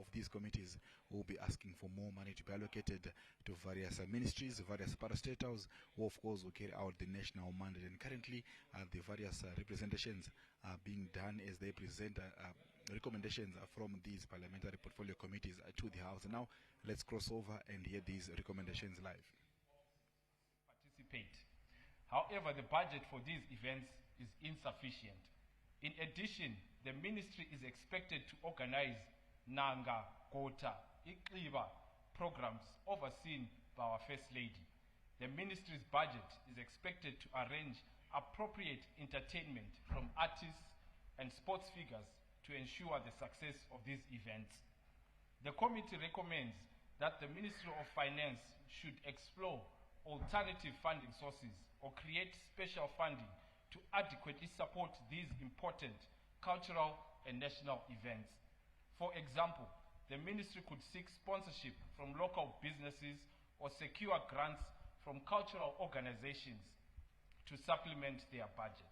of these committees will be asking for more money to be allocated to various ministries, various parastatals, who of course will carry out the national mandate. And currently, the various representations are being done as they present recommendations from these parliamentary portfolio committees to the House. And now, let's cross over and hear these recommendations live. Participate. However, the budget for these events is insufficient. In addition, the ministry is expected to organize Nanga, Kota, Ikliba programs overseen by our First Lady. The ministry's budget is expected to arrange appropriate entertainment from artists and sports figures to ensure the success of these events. The committee recommends that the Ministry of Finance should explore alternative funding sources or create special funding to adequately support these important cultural and national events. For example, the ministry could seek sponsorship from local businesses or secure grants from cultural organizations to supplement their budget.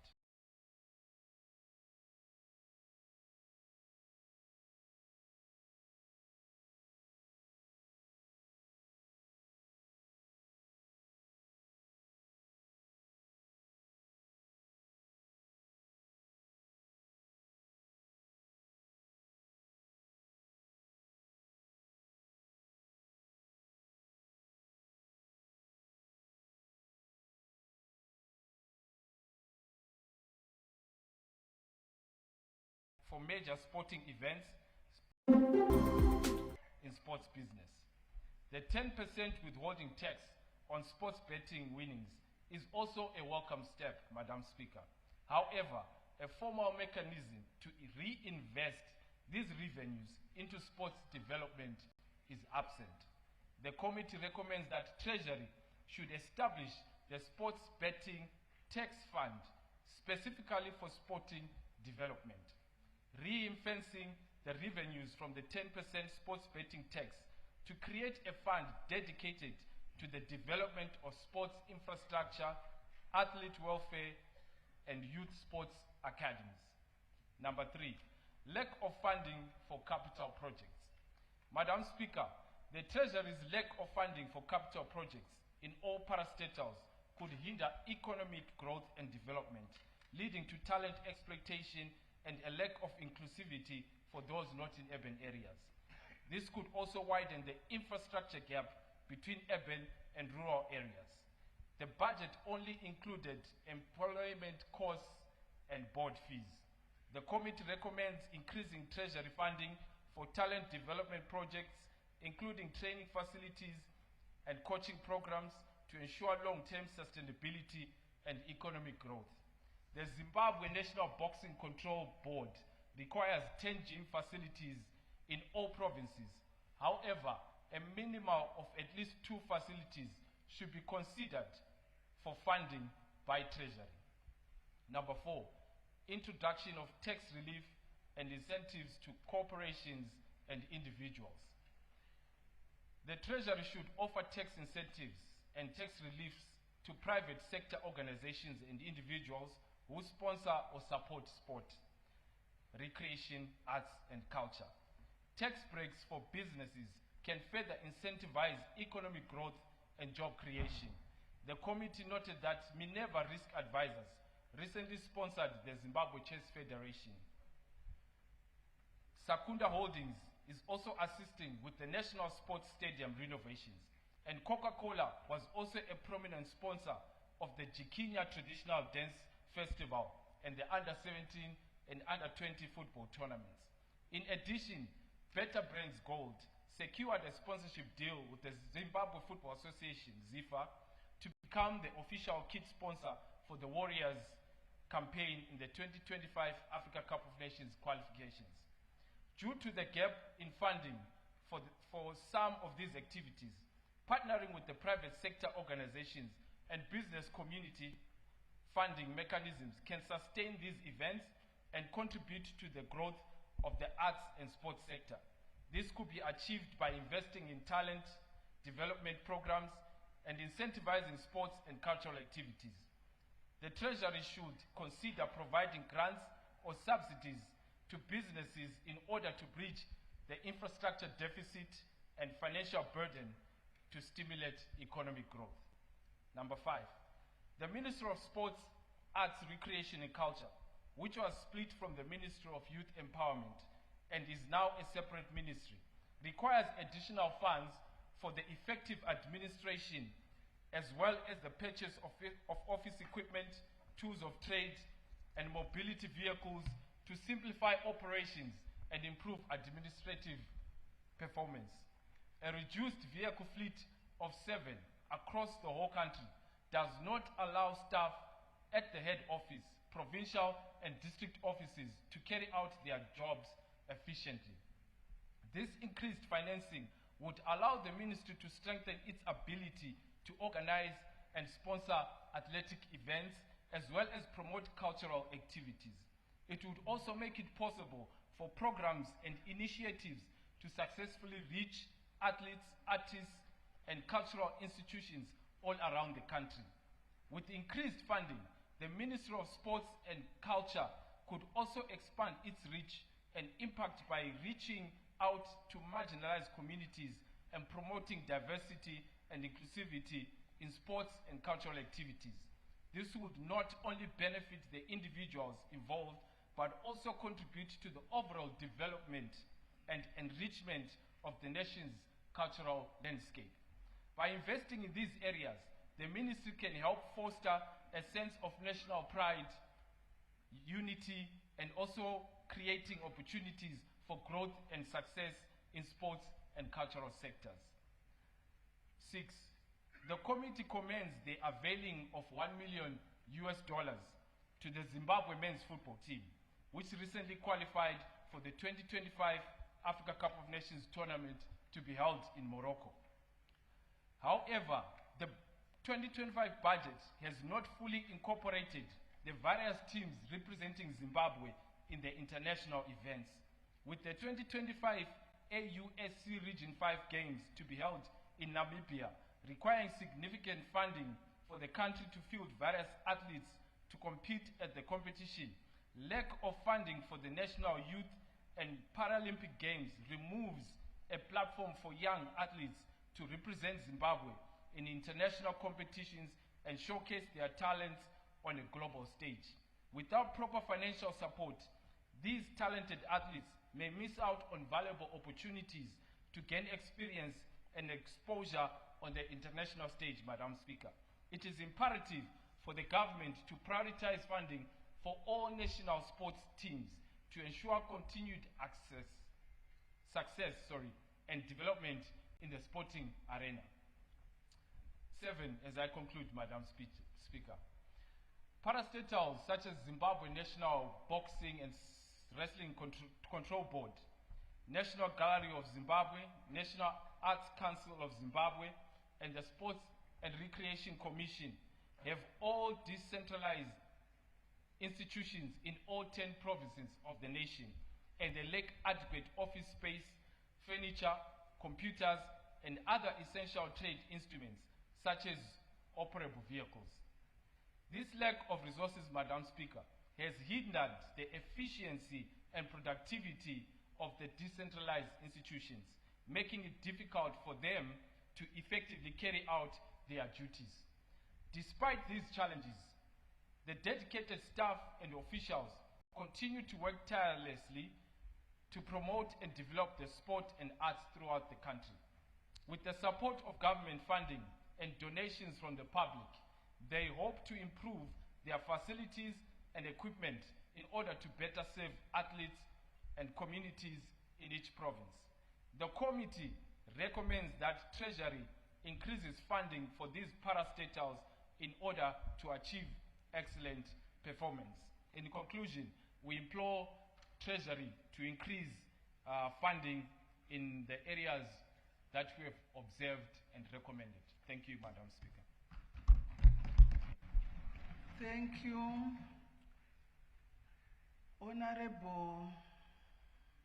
For major sporting events in sports business. The 10% withholding tax on sports betting winnings is also a welcome step, Madam Speaker. However, a formal mechanism to reinvest these revenues into sports development is absent. The committee recommends that Treasury should establish the sports betting tax fund specifically for sporting development. Ring-fencing the revenues from the 10% sports betting tax to create a fund dedicated to the development of sports infrastructure, athlete welfare, and youth sports academies. Number 3, lack of funding for capital projects. Madam Speaker, the Treasury's lack of funding for capital projects in all parastatals could hinder economic growth and development, leading to talent exploitation and a lack of inclusivity for those not in urban areas. This could also widen the infrastructure gap between urban and rural areas. The budget only included employment costs and board fees. The committee recommends increasing Treasury funding for talent development projects, including training facilities and coaching programs to ensure long-term sustainability and economic growth. The Zimbabwe National Boxing Control Board requires 10 gym facilities in all provinces. However, a minimum of at least 2 facilities should be considered for funding by Treasury. Number 4, introduction of tax relief and incentives to corporations and individuals. The Treasury should offer tax incentives and tax reliefs to private sector organizations and individuals who sponsor or support sport, recreation, arts, and culture. Tax breaks for businesses can further incentivize economic growth and job creation. The committee noted that Minerva Risk Advisors recently sponsored the Zimbabwe Chess Federation. Sakunda Holdings is also assisting with the National Sports Stadium renovations, and Coca-Cola was also a prominent sponsor of the Jikinya Traditional Dance Festival and the Under-17 and Under-20 football tournaments. In addition, Better Brands Gold secured a sponsorship deal with the Zimbabwe Football Association, ZIFA, to become the official kit sponsor for the Warriors campaign in the 2025 Africa Cup of Nations qualifications. Due to the gap in funding for some of these activities, partnering with the private sector organizations and business community funding mechanisms can sustain these events and contribute to the growth of the arts and sports sector. This could be achieved by investing in talent development programs and incentivizing sports and cultural activities. The Treasury should consider providing grants or subsidies to businesses in order to bridge the infrastructure deficit and financial burden to stimulate economic growth. Number 5, the Ministry of Sports, Arts, Recreation and Culture, which was split from the Ministry of Youth Empowerment and is now a separate ministry, requires additional funds for the effective administration as well as the purchase of office equipment, tools of trade, and mobility vehicles to simplify operations and improve administrative performance. A reduced vehicle fleet of 7 across the whole country does not allow staff at the head office, provincial and district offices to carry out their jobs efficiently. This increased financing would allow the ministry to strengthen its ability to organize and sponsor athletic events as well as promote cultural activities. It would also make it possible for programs and initiatives to successfully reach athletes, artists, and cultural institutions all around the country. With increased funding, the Ministry of Sports and Culture could also expand its reach and impact by reaching out to marginalized communities and promoting diversity and inclusivity in sports and cultural activities. This would not only benefit the individuals involved, but also contribute to the overall development and enrichment of the nation's cultural landscape. By investing in these areas, the ministry can help foster a sense of national pride, unity, and also creating opportunities for growth and success in sports and cultural sectors. 6, the committee commends the availing of $1 million to the Zimbabwe men's football team, which recently qualified for the 2025 Africa Cup of Nations tournament to be held in Morocco. However, the 2025 budget has not fully incorporated the various teams representing Zimbabwe in the international events, with the 2025 AUSC Region 5 Games to be held in Namibia, requiring significant funding for the country to field various athletes to compete at the competition. Lack of funding for the National Youth and Paralympic Games removes a platform for young athletes to represent Zimbabwe in international competitions and showcase their talents on a global stage. Without proper financial support, these talented athletes may miss out on valuable opportunities to gain experience and exposure on the international stage, Madam Speaker. It is imperative for the government to prioritize funding for all national sports teams to ensure continued success and development in the sporting arena. 7, as I conclude, Madam Speaker. Parastatals such as Zimbabwe National Boxing and Wrestling Control Board, National Gallery of Zimbabwe, National Arts Council of Zimbabwe, and the Sports and Recreation Commission have all decentralized institutions in all 10 provinces of the nation, and they lack adequate office space, furniture, computers, and other essential trade instruments, such as operable vehicles. This lack of resources, Madam Speaker, has hindered the efficiency and productivity of the decentralized institutions, making it difficult for them to effectively carry out their duties. Despite these challenges, the dedicated staff and officials continue to work tirelessly to promote and develop the sport and arts throughout the country. With the support of government funding and donations from the public, they hope to improve their facilities and equipment in order to better serve athletes and communities in each province. The committee recommends that Treasury increases funding for these parastatals in order to achieve excellent performance. In conclusion, we implore Treasury to increase funding in the areas that we have observed and recommended. Thank you, Madam Speaker. Thank you, Honorable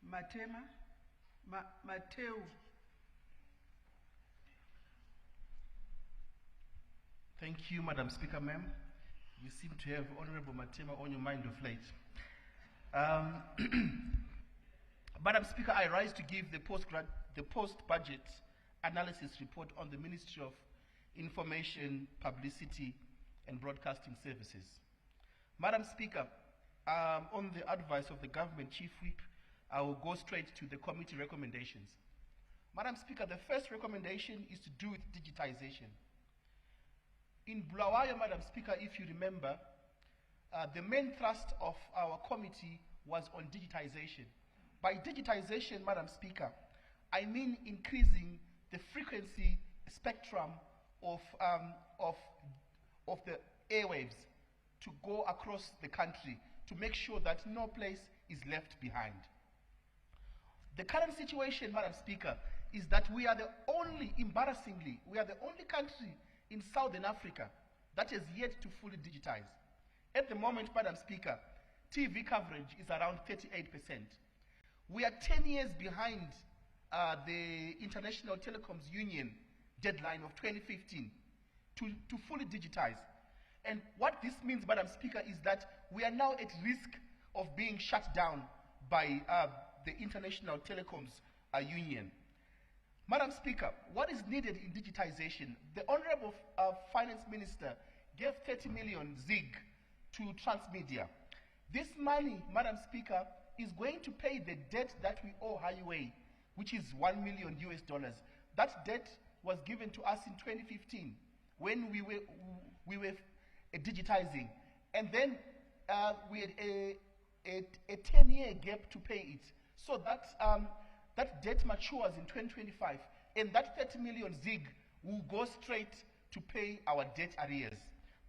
Mateu. Thank you, Madam Speaker, ma'am. You seem to have Honorable Matema on your mind of late. Madam Speaker, I rise to give the post-budget analysis report on the Ministry of Information, Publicity and Broadcasting Services. Madam Speaker, on the advice of the Government Chief Whip, I will go straight to the committee recommendations. Madam Speaker, the first recommendation is to do with digitization. In Bulawayo, Madam Speaker, if you remember, the main thrust of our committee was on digitization. By digitization, Madam Speaker, I mean increasing the frequency spectrum of the airwaves to go across the country to make sure that no place is left behind. The current situation, Madam Speaker, is that we are the only, embarrassingly, we are the only country in Southern Africa that has yet to fully digitize. At the moment, Madam Speaker, TV coverage is around 38%. We are 10 years behind the International Telecoms Union deadline of 2015 to fully digitize. And what this means, Madam Speaker, is that we are now at risk of being shut down by the International Telecoms Union. Madam Speaker, what is needed in digitization? The Honorable Finance Minister gave 30 million ZIG to Transmedia. This money, Madam Speaker, is going to pay the debt that we owe Highway, which is $1 million US. That debt was given to us in 2015 when we were digitizing, and then we had a 10-year gap to pay it. So that debt matures in 2025, and that 30 million ZIG will go straight to pay our debt arrears.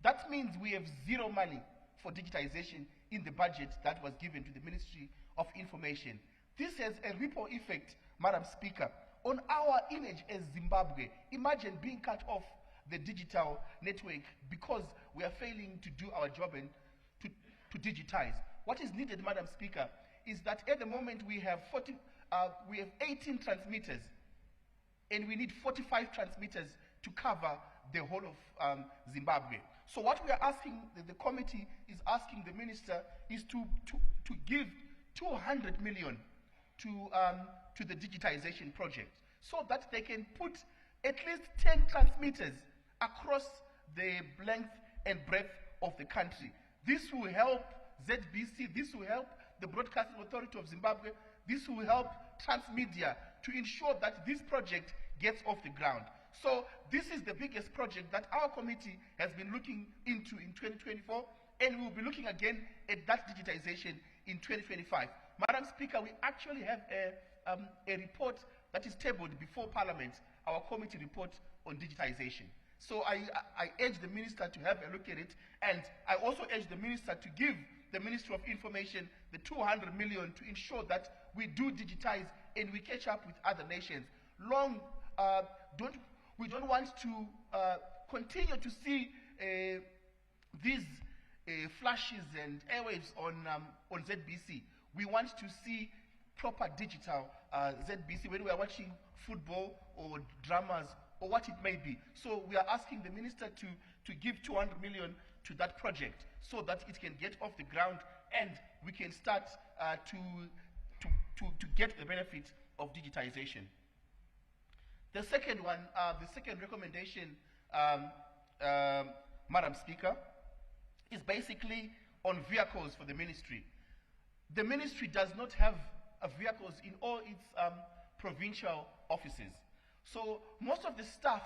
That means we have zero money for digitization in the budget that was given to the Ministry of Information. This has a ripple effect, Madam Speaker, on our image as Zimbabwe. Imagine being cut off the digital network because we are failing to do our job and to digitize. What is needed, Madam Speaker, is that at the moment we have 18 transmitters, and we need 45 transmitters to cover the whole of Zimbabwe. So what we are asking, the committee is asking the minister, is to give 200 million to the digitization project, so that they can put at least 10 transmitters across the length and breadth of the country. This will help ZBC, this will help the Broadcasting Authority of Zimbabwe, this will help Transmedia to ensure that this project gets off the ground. So this is the biggest project that our committee has been looking into in 2024, and we will be looking again at that digitization in 2025. Madam Speaker, we actually have a report that is tabled before Parliament, our committee report on digitization. So I urge the minister to have a look at it, and I also urge the minister to give the Ministry of Information the 200 million to ensure that we do digitize and we catch up with other nations. We don't want to continue to see these flashes and airwaves on ZBC. We want to see proper digital ZBC when we are watching football or dramas or what it may be. So we are asking the minister to give 200 million to that project so that it can get off the ground and we can start to get the benefit of digitization. The second one, the second recommendation, Madam Speaker, is basically on vehicles for the ministry. The ministry does not have vehicles in all its provincial offices. So most of the staff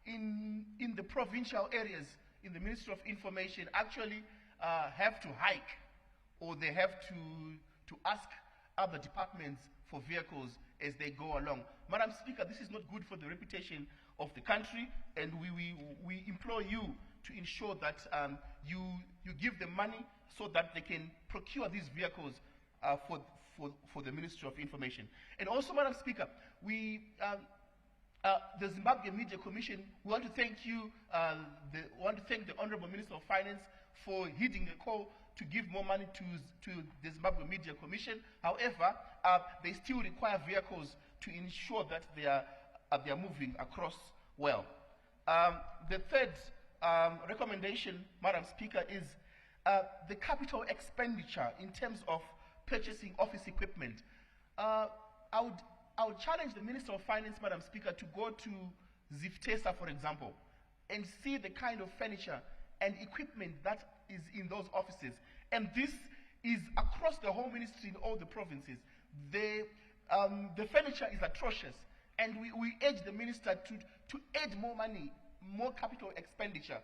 in the provincial areas in the Ministry of Information actually have to hike, or they have to ask other departments for vehicles as they go along. Madam Speaker, this is not good for the reputation of the country, and we implore you to ensure that you give them money so that they can procure these vehicles for the Ministry of Information. And also, Madam Speaker, the Zimbabwe Media Commission, we want to thank you, want to thank the Honorable Minister of Finance for heeding the call to give more money to the Zimbabwe Media Commission. However, they still require vehicles to ensure that they are moving across well. The third recommendation, Madam Speaker, is the capital expenditure in terms of purchasing office equipment. I would challenge the Minister of Finance, Madam Speaker, to go to Ziftesa, for example, and see the kind of furniture and equipment that is in those offices. And this is across the whole ministry in all the provinces. The furniture is atrocious, and we urge the minister to add more money, more capital expenditure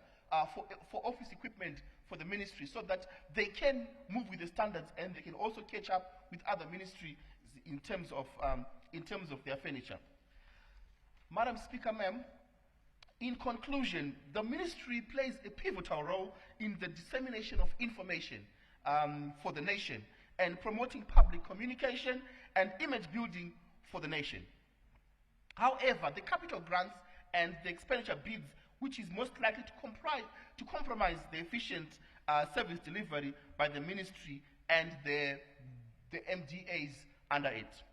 for office equipment for the ministry, so that they can move with the standards and they can also catch up with other ministries in terms of their furniture. Madam Speaker, ma'am, in conclusion, the ministry plays a pivotal role in the dissemination of information for the nation and promoting public communication and image building for the nation. However, the capital grants and the expenditure bids, which is most likely to compromise the efficient service delivery by the ministry and the MDAs under it.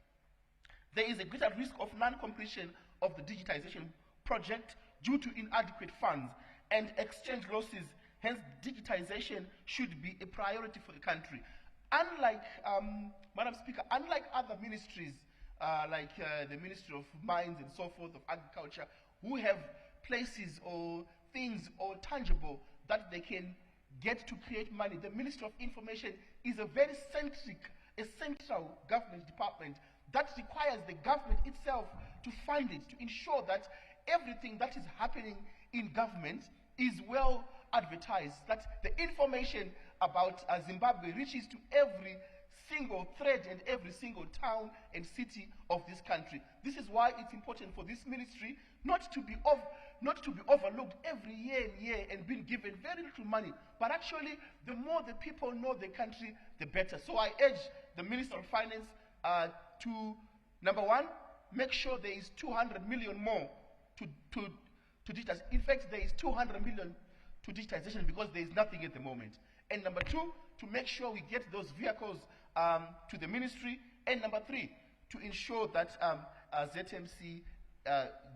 There is a greater risk of non-completion of the digitization project due to inadequate funds and exchange losses. Hence, digitization should be a priority for the country. Unlike, Madam Speaker, unlike other ministries, like the Ministry of Mines and so forth, of Agriculture, who have places or things or tangible that they can get to create money, the Ministry of Information is a very central government department that requires the government itself to fund it, to ensure that everything that is happening in government is well advertised, that the information about Zimbabwe reaches to every single thread and every single town and city of this country. This is why it's important for this ministry not to be overlooked every year and being given very little money, but actually the more the people know the country, the better. So I urge the Minister of Finance to, number one, make sure there is 200 million more to digitize. In fact, there is 200 million to digitization because there is nothing at the moment. And number two, to make sure we get those vehicles to the ministry. And number three, to ensure that ZMC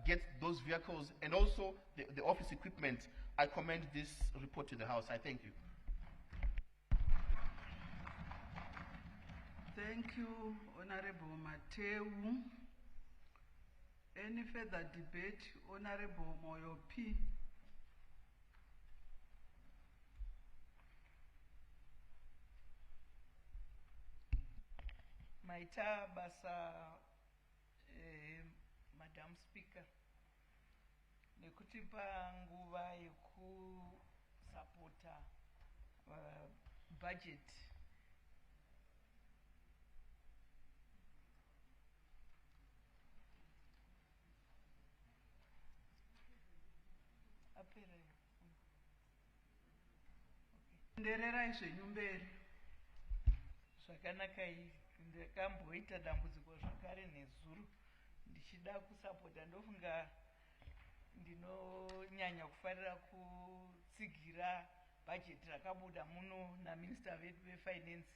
gets those vehicles and also the office equipment. I commend this report to the House. I thank you. Thank you, Honorable Mateu. Any further debate? Honorable Moyopi. Maita basa Madam Speaker, nekutipa nguva yekusapota budget apere Ndererai zvenyu mberi. Zvakanaka ndakamboita dambudziko zvakare nezuro ndichida kusapota, ndofunga ndinonyanya kufarira kutsigira bhajeti rakabuda muno naminista vedu vefinance.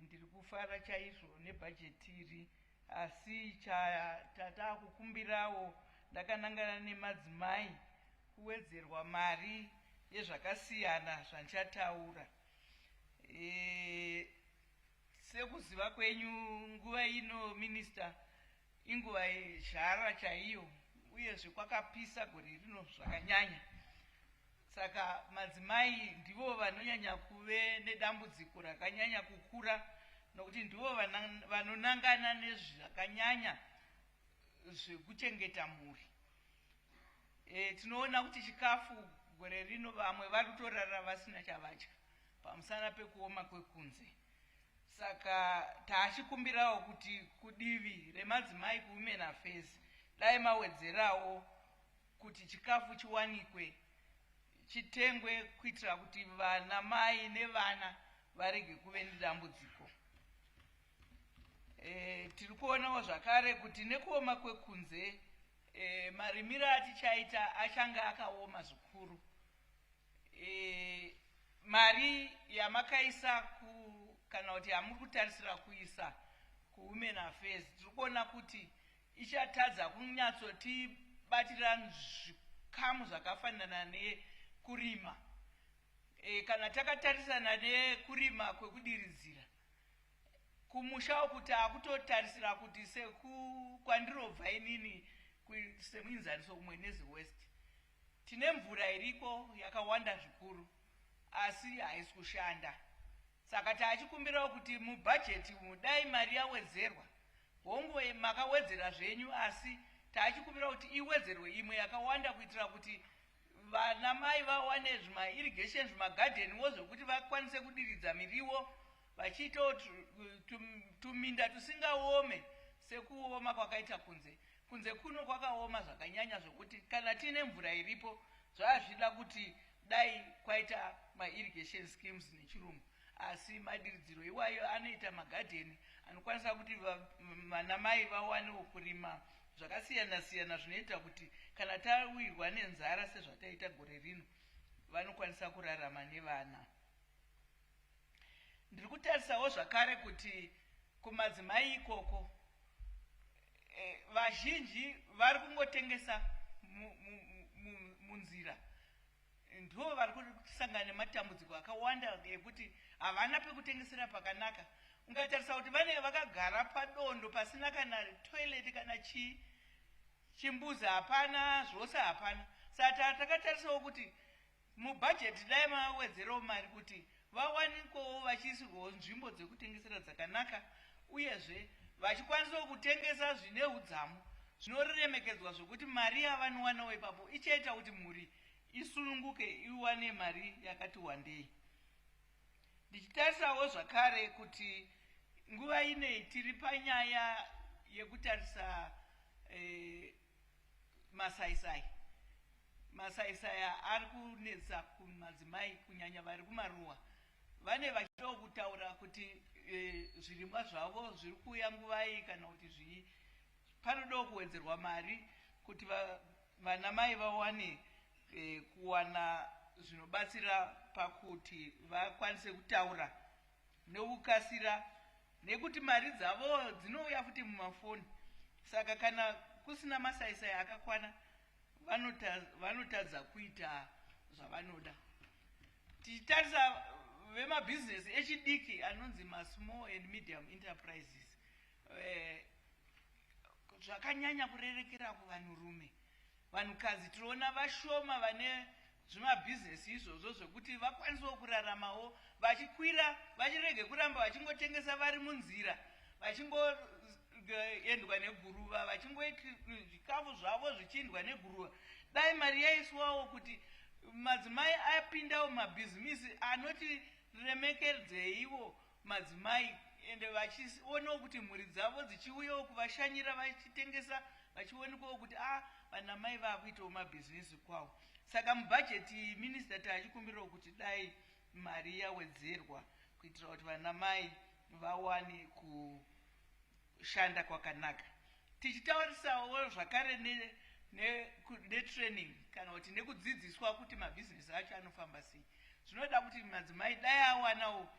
Ndiri kufara chaizvo nebhajeti iri, asi chatata kukumbirawo ndakanangana nemadzimai kuwedzerwa mari yezvakasiyana zvandichataura. Sekuziva kwenyu nguva ino minista inguva yezhara chaiyo, uyezve kwakapisa gore rino zvakanyanya. Saka madzimai ndivo vanonyanya kuve nedambudziko rakanyanya kukura, nokuti ndivo vanonangana nezvakanyanya zvekuchengeta mhuri. Tinoona kuti chikafu gore rino vamwe vari kutorara vasina chavadya pamusana pekuoma kwekunze. Saka taachikumbirawo kuti kudivi remadzimai kuwomen affairs dai mawedzerawo kuti chikafu chiwanikwe, chitengwe, kuitira kuti vana mai nevana varege kuve nedambudziko. Tiri kuonawo zvakare kuti nekuoma kwekunze marimiro atichaita achanga akaoma zvikuru. Mari yamakaisa kana kuti yamuri kutarisira kuisa kuwomen affairs, tiri kuona kuti ichatadza kunyatsotibatira zvikamu zvakafanana nekurima. Kana takatarisana nekurima kwekudiridzira, kumusha kuti akutotarisira kuti kwandirobva inini semuinzaniso umwe neziwest tine mvura iriko yakawanda zvikuru asi haisi kushanda. Saka tachikumbirawo kuti mubhajeti mudai mari yawedzerwa, hongu makawedzera zvenyu asi tachikumbirawo kuti iwedzerwe imwe yakawanda kuitira kuti vana mai vawane irrigation zvimagadheniwo zvokuti vakwanise kudiridza miriwo vachiita tuminda tusingaome sekuoma kwakaita kunze kuno kwakaoma zvakanyanya zvokuti kana tiine mvura iripo zvazvida kuti dai kwaita mairrigation schemes nechirungu, asi madiridziro iwayo anoita magadheni anokwanisa kuti vana mai vawanewo kurima zvakasiyana siyana zvinoita kuti kana tawirwa nenzara sezvataita gore rino vanokwanisa kurarama nevana. Ndiri kutarisawo zvakare kuti kumadzimai ikoko vazhinji vari kungotengesa munzira, ndo vari kusangana nematambudziko akawanda ekuti havana pekutengesera pakanaka. Ungatarisa kuti vane vakagara padondo pasina kana toilet kana chimbuzi hapana, zvose hapana. Saka takatarisawo kuti mubhajeti dai mawedzerawo mari kuti vawanikowo vachiisirwawo nzvimbo dzekutengesera dzakanaka, uyezve vachikwanisawo kutengesa zvine udzamu zvinoremekedzwa zvokuti mari yavanowanawo ipapo ichaita kuti mhuri isununguke iwane mari yakati wandei. Ndichitarisawo zvakare kuti nguva inei tiri panyaya yekutarisa masaisai. Masaisai ari kunetsa kumadzimai kunyanya vari kumaruwa. Vane vachitawo kutaura kuti zvirimwa zvavo zviri kuuya nguva iyi kana kuti zvii panodawo kuwedzerwa mari kuti vana mai vawane kuwana zvinobatsira pakuti vakwanise kutaura nekukasira, nekuti mari dzavo dzinouya futi mumafoni. Saka kana kusina masaisai akakwana vanotadza kuita zvavanoda. Tichitarisa vemabhizinesi echidiki anonzi small and medium enterprises, zvakanyanya kurerekera kuvanhurume. Vanhukadzi tinoona vashoma vane zvimabhizinesi izvozvo zvokuti vakwanisawo kuraramawo vachikwira, vachirege kuramba vachingotengesa vari munzira, vachingoendwa neguruva, vachingoita zvikafu zvavo zvichiendwa neguruva. Dai mari yaiswawo kuti madzimai apindawo mabhizimisi anoti remekedzeiwo madzimai, ende vachionawo kuti mhuri dzavo dzichiuyawo kuvashanyira vachitengesa, vachionekawo kuti vana mai vakuitawo mabhizimisi kwavo. Saka mubhajeti minista tachikumbirawo kuti dai mari yawedzerwa kuitira kuti vana mai vawane kushanda kwakanaka. Tichitaurisawo zvakare netraining kana kuti nekudzidziswa kuti mabhizinesi acho anofamba sei. Zvinoda kuti madzimai dai awanawo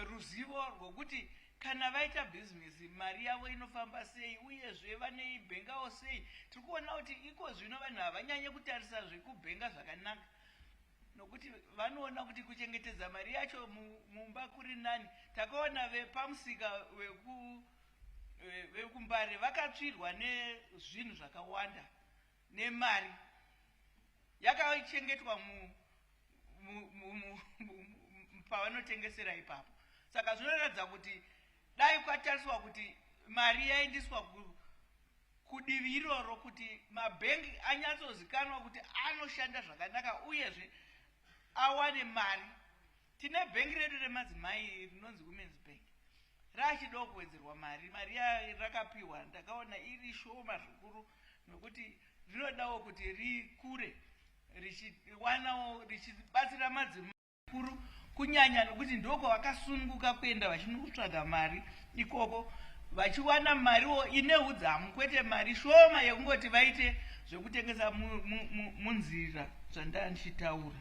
ruzivo rwokuti kana vaita bhizinesi mari yavo inofamba sei, uyezve vanoibhengawo sei. Tiri kuona kuti iko zvino vanhu havanyanye kutarisa zvekubhenga zvakanaka, nokuti vanoona kuti kuchengetedza mari yacho mumba kuri nani. Takaona vepamusika vekumbare vakatsvirwa nezvinhu zvakawanda nemari yakachengetwa pavanotengesera ipapo. Saka zvinoratidza kuti dai kwatariswa kuti mari yaendeswa kudivi iroro kuti mabhengi anyatsozikanwa kuti anoshanda zvakanaka uyezve awane mari. Tine bhengi redu remadzimai rinonzi Women's Bank, rachidawo kuwedzerwa mari. Mari rakapiwa ndakaona iri shoma zvikuru, nokuti rinodawo kuti rikure richibatsira madzimai kuru kunyanya, nokuti ndoko vakasununguka kuenda vachinotsvaga mari ikoko, vachiwana mariwo ine udzamu, kwete mari shoma yekungoti vaite zvekutengesa munzira zvandandichitaura.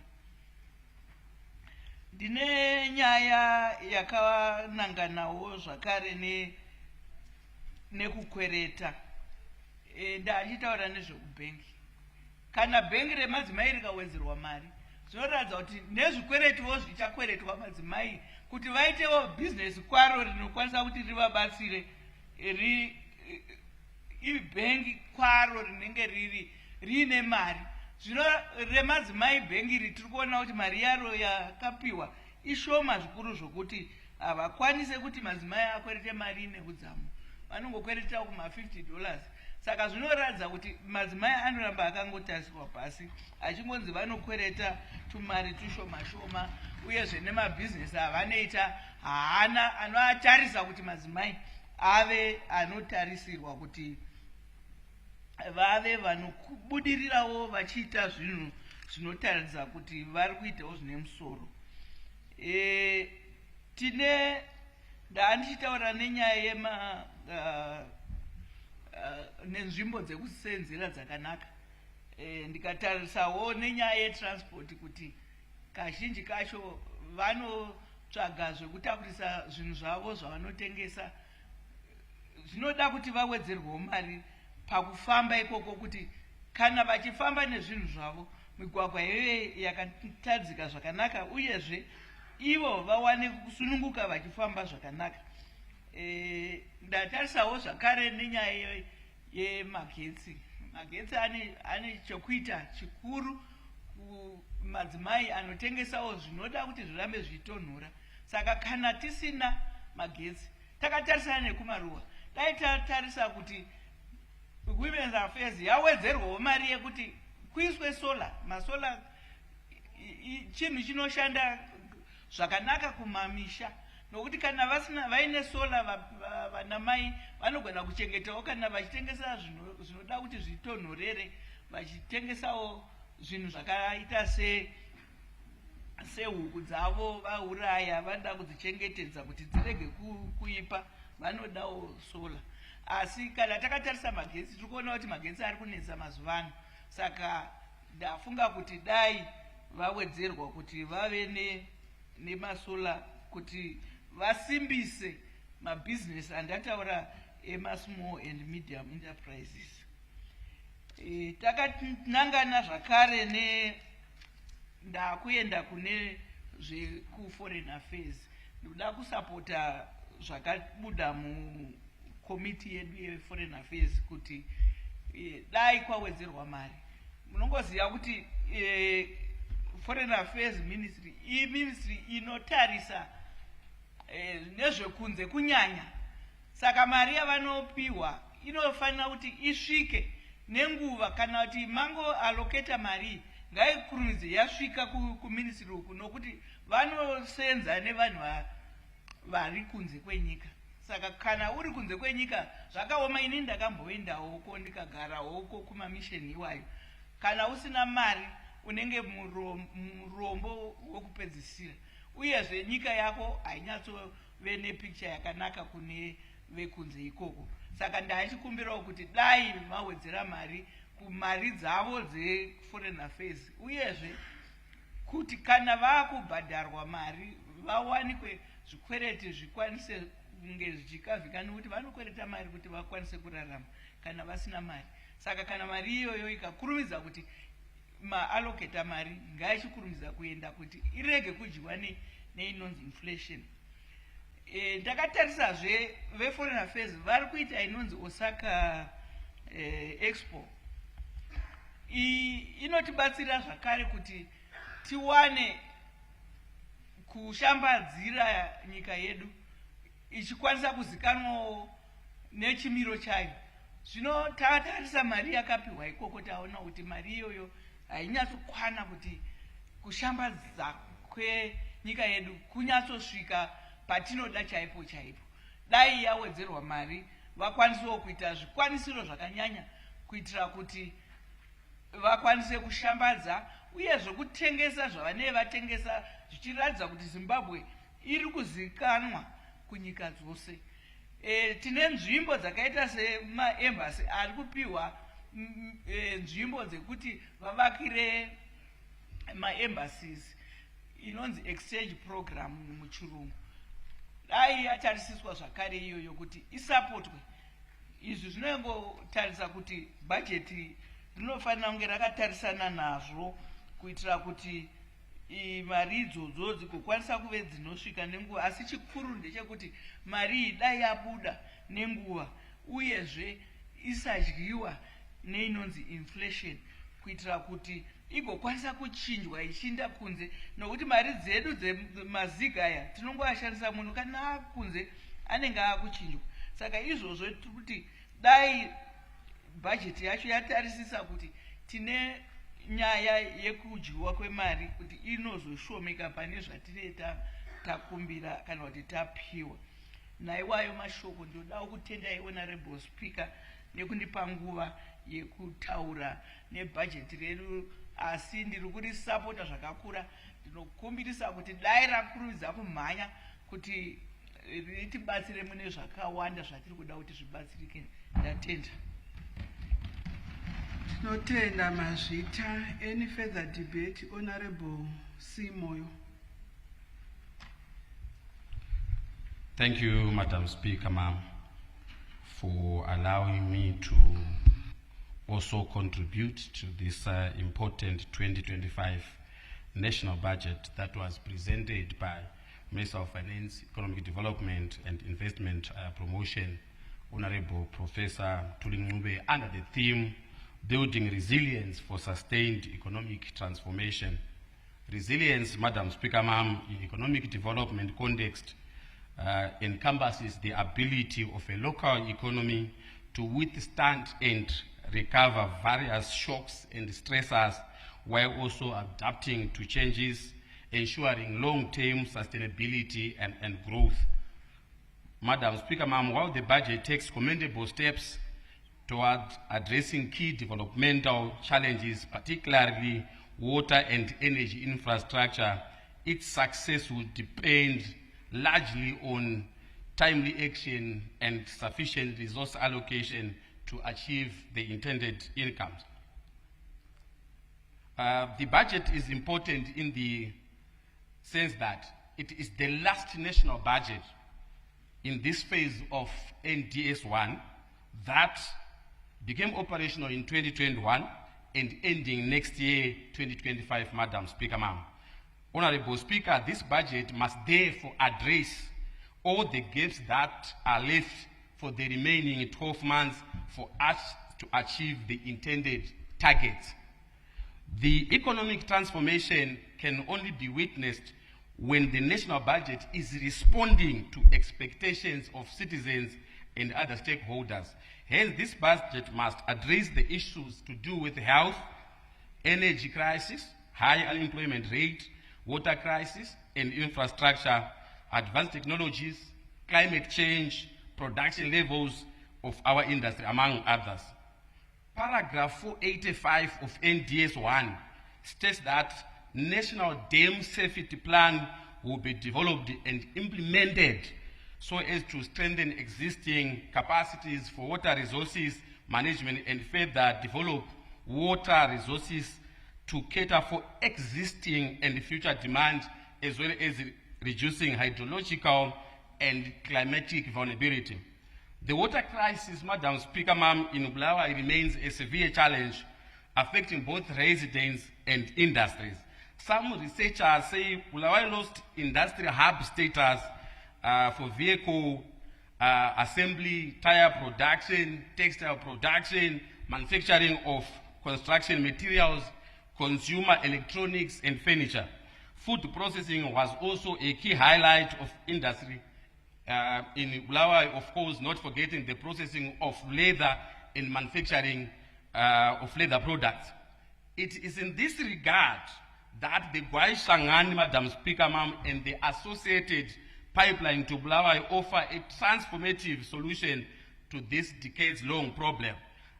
Ndine nyaya yakananganawo zvakare nekukwereta. Ndachitaura nezvekubhengi. Kana bhengi remadzimai rikawedzerwa mari, zvinoratidza kuti nezvikweretuwo zvichakweretwa madzimai kuti vaitewo bhizinesi kwaro rinokwanisa kuti rivabatsire ibhengi kwaro rinenge riine mari. Zvino remadzimai bhengi iri tiri kuona kuti mari yaro yakapiwa ishoma zvikuru zvokuti havakwanise kuti madzimai akwerete mari neudzamu, vanongokwereta kuma$50. Saka zvinoratidza kuti madzimai anoramba akangotariswa pasi achingonzi vanokwereta tumari tushoma shoma, uyezve nemabhizinesi avanoita haana anoatarisa kuti madzimai ave anotarisirwa kuti vave vanobudirirawo vachiita zvinhu zvinotaridza kuti vari kuitawo zvine musoro. Ndichitaura nenyaya nenzvimbo dzekusenzera dzakanaka, ndikatarisawo nenyaya yetransport kuti kazhinji kacho vanotsvaga zvekutakurisa zvinhu zvavo zvavanotengesa, zvinoda kuti vawedzerwewo mari pakufamba ikoko, kuti kana vachifamba nezvinhu zvavo migwagwa iyoyo yakatadzika zvakanaka, uyezve ivo vawane kusununguka vachifamba zvakanaka. Ndatarisawo zvakare nenyaya yemagetsi. Magetsi ane chokuita chikuru kumadzimai anotengesawo zvinoda kuti zvirambe zvichitonhora. Saka kana tisina magetsi, takatarisana nekumaruwa, dai tatarisa kuti Women's Affairs yawedzerwawo mari yekuti kuiswe sola. Masola chinhu chinoshanda zvakanaka kumamisha, nokuti kana vaine sola vanamai vanogona kuchengetawo kana vachitengesa zvinoda kuti zvitonhorere, vachitengesawo zvinhu zvakaita sehuku dzavo vauraya, vanoda kudzichengetedza kuti dzirege kuipa, vanodawo sola. Asi kana takatarisa magetsi, tiri kuona kuti magetsi ari kunetsa mazuva ano. Saka ndafunga kuti dai vawedzerwa kuti vave nemasola kuti vasimbise mabhizinesi andataura ema-small and medium enterprises. Takanangana zvakare ndakuenda kune zvekuforeign affairs. Ndoda kusapota zvakabuda mukomiti yedu yeforeign affairs kuti dai kwawedzerwa mari. Munongoziva kuti foreign affairs ministry ministry inotarisa nezvekunze kunyanya. Saka mari yavanopiwa inofanira kuti isvike nenguva, kana kuti mango allocata mari ngaikurumidze yasvika kuministry uku, nokuti vanosenza nevanhu vari kunze kwenyika. Saka kana uri kunze kwenyika zvakaoma. Ini ndakamboendawoko ndikagarahoko kumamisheni iwayo. Kana usina mari unenge murombo wokupedzisira, uyezve nyika yako hainyatsove nepicture yakanaka kune vekunze ikoko. Saka ndachikumbirawo kuti dai mawedzera mari kumari dzavo dzeforeign affairs, uyezve kuti kana vaakubhadharwa mari vawanikwe zvikwereti zvikwanise kunge zvichikavhika, nokuti vanokwereta mari kuti vakwanise kurarama kana vasina mari. Saka kana mari iyoyo ikakurumidza kuti maallocata mari ngaichikurumidza kuenda kuti irege kudyiwa neinonzi inflation. Ndakatarisazve veforeign affairs vari kuita inonzi Osaka expo. Inotibatsira zvakare kuti tiwane kushambadzira nyika yedu ichikwanisa kuzikanwawo nechimiro chayo. Zvino tatarisa mari yakapiwa ikoko, taona kuti mari iyoyo hainyatsokwana kuti kushambadza kwenyika yedu kunyatsosvika patinoda chaipo chaipo. Dai yawedzerwa mari vakwanisewo kuita zvikwanisiro zvakanyanya kuitira kuti vakwanise kushambadza, uyezve kutengesa zvavanenge vatengesa zvichiratidza kuti Zimbabwe iri kuzikanwa kunyika dzose. Tine nzvimbo dzakaita semaembassy ari kupiwa nzvimbo dzekuti vavakire maembassies, inonzi exchange program muchirungu. Dai yatarisiswa zvakare iyoyo kuti isapotwe. Izvi zvinongotarisa kuti bhajeti rinofanira kunge rakatarisana nazvo kuitira kuti mari idzodzo dzigokwanisa kuve dzinosvika nenguva, asi chikuru ndechekuti mari iyi dai yabuda nenguva uyezve isadyiwa neinonzi inflation, kuitira kuti igokwanisa kuchinjwa ichiinda kunze, nokuti mari dzedu dzemaziga aya tinongoashandisa munhu kana akunze anenge akuchinjwa. Saka izvozvo kuti dai bhajeti yacho yatarisisa kuti tine nyaya yekudyiwa kwemari kuti inozoshomeka pane zvatine takumbira kana kuti tapiwa. Naiwayo mashoko ndodawo kutendai Honorable Speaker nekundipa nguva yekutaura nebhajeti redu, asi ndiri kurisapota zvakakura. Ndinokumbirisa kuti dai rakurumidza kumhanya kuti ritibatsire mune zvakawanda zvatiri kuda kuti zvibatsirike. Ndatenda. Tinotenda mazvita. Any further debate? Honorable Simoyo. Thank you, Madam Speaker, ma'am, for allowing me to also contribute to this important 2025 national budget that was presented by Minister of Finance, Economic Development and Investment Promotion, Honorable Professor Tulingube, under the theme, Building Resilience for Sustained Economic Transformation. Resilience, Madam Speaker, ma'am, in economic development context encompasses the ability of a local economy to withstand and recover various shocks and stressors while also adapting to changes, ensuring long-term sustainability and growth. Madam Speaker, ma'am, while the budget takes commendable steps toward addressing key developmental challenges, particularly water and energy infrastructure, its success will depend largely on timely action and sufficient resource allocation to achieve the intended outcomes. The budget is important in the sense that it is the last national budget in this phase of NDS1 that became operational in 2021 and ending next year, 2025, Madam Speaker, ma'am. Honorable Speaker, this budget must therefore address all the gaps that are left for the remaining 12 months for us to achieve the intended targets. The economic transformation can only be witnessed when the national budget is responding to expectations of citizens and other stakeholders. Hence, this budget must address the issues to do with health, energy crisis, high unemployment rate, water crisis and infrastructure, advanced technologies, climate change, production levels of our industry, among others. Paragraph 485 of NDS1 states that National Dam Safety Plan will be developed and implemented so as to strengthen existing capacities for water resources management and further develop water resources to cater for existing and future demand, as well as reducing hydrological and climatic vulnerability. The water crisis, Madam Speaker, ma'am, in Bulawayo remains a severe challenge affecting both residents and industries. Some researchers say Bulawayo lost industrial hub status for vehicle assembly, tire production, textile production, manufacturing of construction materials, consumer electronics and furniture. Food processing was also a key highlight of industry in Bulawayo, of course, not forgetting the processing of leather and manufacturing of leather products. It is in this regard that the Gwai Shangan, Madam Speaker, ma'am, and the associated pipeline to Bulawayo offer a transformative solution to this decades-long problem.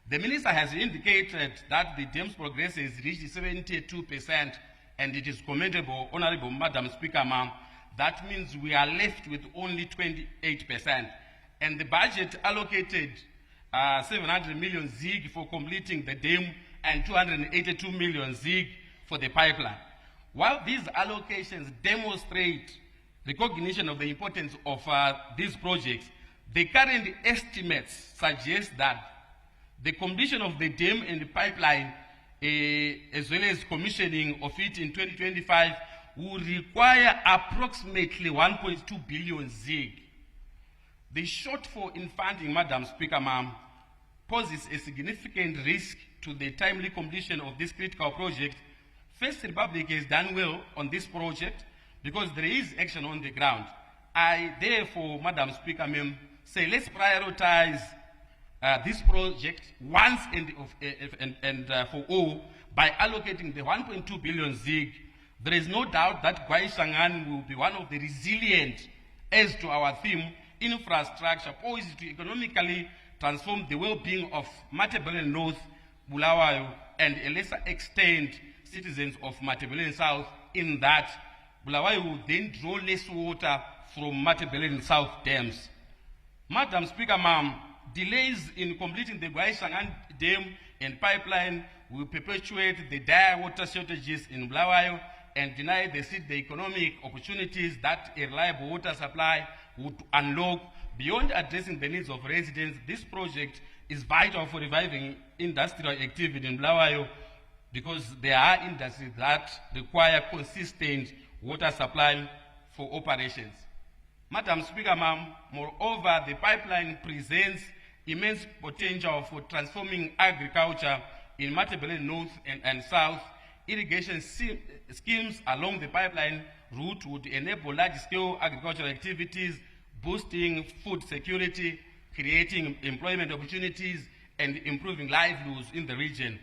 The Minister has indicated that the dam's progress has reached 72%, and it is commendable, Honorable Madam Speaker, ma'am. That means we are left with only 28%. And the budget allocated 700 million ZIG for completing the dam and 282 million ZIG for the pipeline. While these allocations demonstrate recognition of the importance of these projects, the current estimates suggest that the completion of the dam and the pipeline, as well as commissioning of it in 2025, will require approximately 1.2 billion ZiG. The shortfall in funding, Madam Speaker, ma'am, poses a significant risk to the timely completion of this critical project. First Republic has done well on this project because there is action on the ground. I therefore, Madam Speaker, ma'am, say let's prioritize this project once and for all by allocating the 1.2 billion ZiG. There is no doubt that Gwaishangan will be one of the resilient, as to our theme, infrastructure poised to economically transform the well-being of Matabeleland North, Bulawayo, and a lesser extent citizens of Matabeleland South, in that Bulawayo will then draw less water from Matabeleland South dams. Madam Speaker, ma'am, delays in completing the Gwaishangan Dam and pipeline will perpetuate the dire water shortages in Bulawayo and deny the city the economic opportunities that a reliable water supply would unlock. Beyond addressing the needs of residents, this project is vital for reviving industrial activity in Bulawayo because there are industries that require consistent water supply for operations. Madam Speaker, ma'am, moreover, the pipeline presents immense potential for transforming agriculture in Matabeleland North and South. Irrigation schemes along the pipeline route would enable large-scale agricultural activities, boosting food security, creating employment opportunities, and improving livelihoods in the region.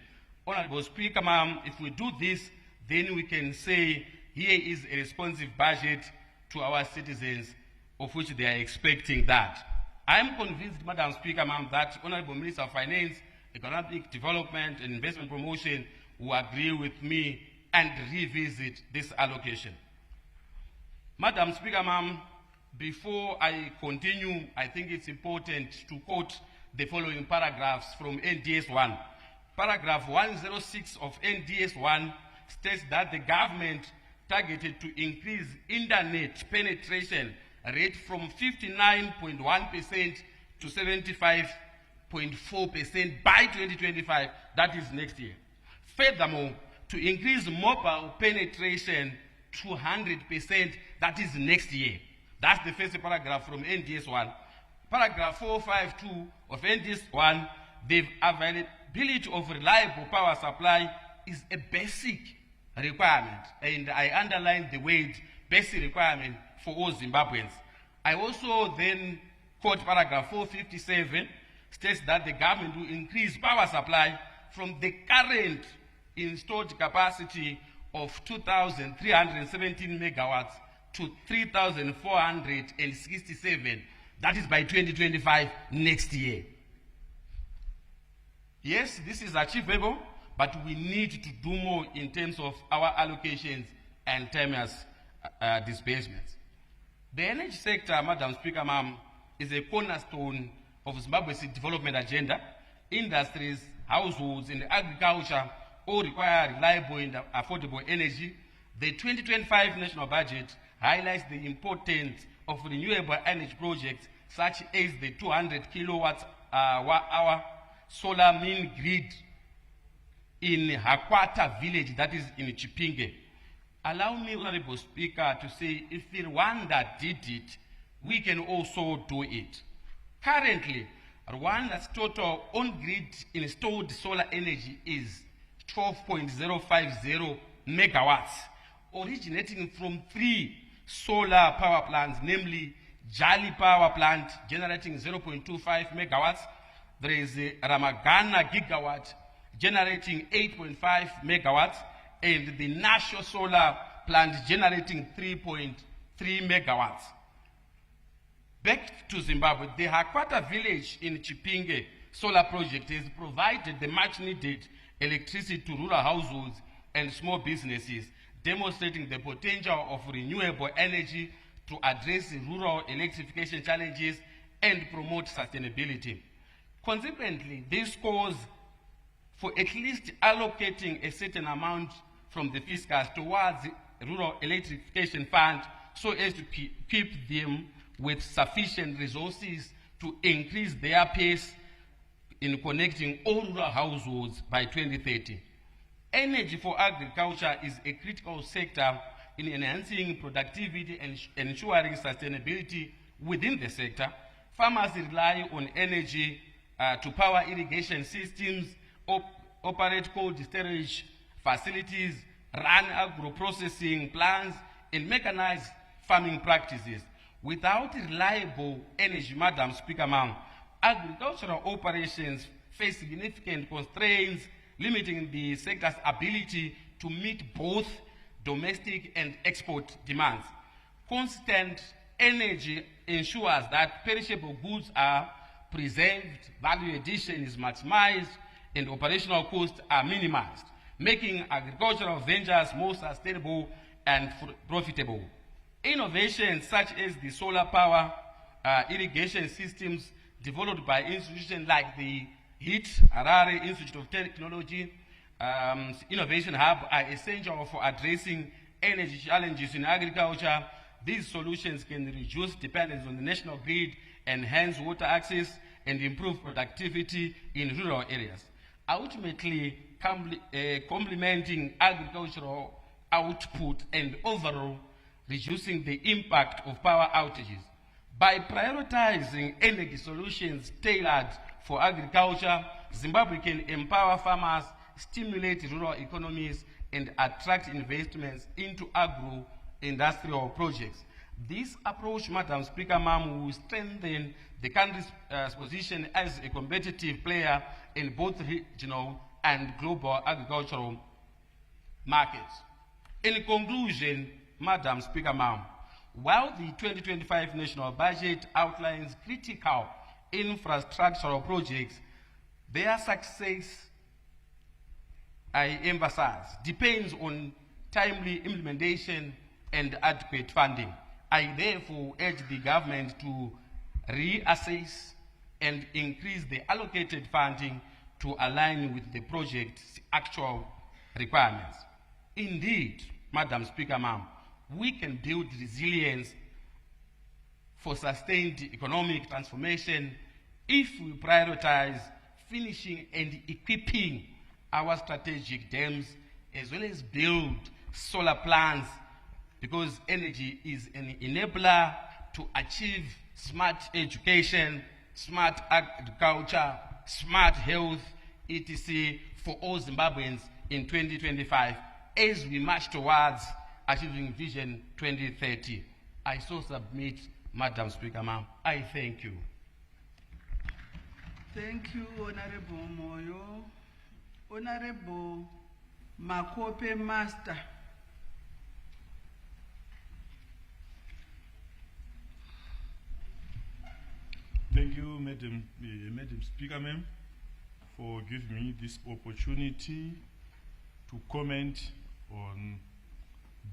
Honorable Speaker, ma'am, if we do this, then we can say here is a responsive budget to our citizens, of which they are expecting that. I am convinced, Madam Speaker, ma'am, that Honorable Minister of Finance, Economic Development and Investment Promotion will agree with me and revisit this allocation. Madam Speaker, ma'am, before I continue, I think it's important to quote the following paragraphs from NDS 1. Paragraph 106 of NDS 1 states that the government targeted to increase internet penetration rate from 59.1% to 75.4% by 2025, that is next year. Furthermore, to increase mobile penetration to 100%, that is next year. That's the first paragraph from NDS 1. Paragraph 452 of NDS 1, the availability of reliable power supply is a basic requirement, and I underline the word basic requirement for all Zimbabweans. I also then quote paragraph 457, states that the government will increase power supply from the current installed capacity of 2,317 megawatts to 3,467. That is by 2025, next year. Yes, this is achievable, but we need to do more in terms of our allocations and timeless disbursements. The energy sector, Madam Speaker, ma'am, is a cornerstone of Zimbabwe's development agenda. Industries, households, and agriculture all require reliable and affordable energy. The 2025 national budget highlights the importance of renewable energy projects such as the 200 kilowatt-hour solar mini grid in Hakwata village, that is in Chipinge. Allow me, Honorable Speaker, to say if Rwanda did it, we can also do it. Currently, Rwanda's total on-grid installed solar energy is 12.050 megawatts, originating from 3 solar power plants, namely Jali Power Plant generating 0.25 megawatts. There is a Ramagana Gigawatt generating 8.5 megawatts, and the National Solar Plant generating 3.3 megawatts. Back to Zimbabwe, the Hakwata village in Chipinge solar project has provided the much needed electricity to rural households and small businesses, demonstrating the potential of renewable energy to address rural electrification challenges and promote sustainability. Consequently, this calls for at least allocating a certain amount from the fiscus towards the Rural Electrification Fund so as to keep them with sufficient resources to increase their pace in connecting all rural households by 2030. Energy for agriculture is a critical sector in enhancing productivity and ensuring sustainability within the sector. Farmers rely on energy to power irrigation systems, operate cold storage facilities, run agro-processing plants, and mechanize farming practices. Without reliable energy, Madam Speaker, agricultural operations face significant constraints, limiting the sector's ability to meet both domestic and export demands. Constant energy ensures that perishable goods are preserved, value addition is maximized, and operational costs are minimized, making agricultural ventures more sustainable and profitable. Innovations such as the solar power irrigation systems developed by institutions like the HIT, Harare Institute of Technology, Innovation Hub are essential for addressing energy challenges in agriculture. These solutions can reduce dependence on the national grid, enhance water access, and improve productivity in rural areas, ultimately complementing agricultural output and overall reducing the impact of power outages. By prioritizing energy solutions tailored for agriculture, Zimbabwe can empower farmers, stimulate rural economies, and attract investments into agro-industrial projects. This approach, Madam Speaker, will strengthen the country's position as a competitive player in both regional and global agricultural markets. In conclusion, Madam Speaker, while the 2025 national budget outlines critical infrastructural projects, their success, I emphasize, depends on timely implementation and adequate funding. I therefore urge the government to reassess and increase the allocated funding to align with the project's actual requirements. Indeed, Madam Speaker, we can build resilience for sustained economic transformation if we prioritize finishing and equipping our strategic dams, as well as build solar plants, because energy is an enabler to achieve smart education, smart agriculture, smart health, etc. for all Zimbabweans in 2025 as we march towards achieving Vision 2030. I so submit, Madam Speaker, I thank you. Thank you, Honorable Moyo. Honorable Makope Master. Thank you, Madam Speaker, for giving me this opportunity to comment on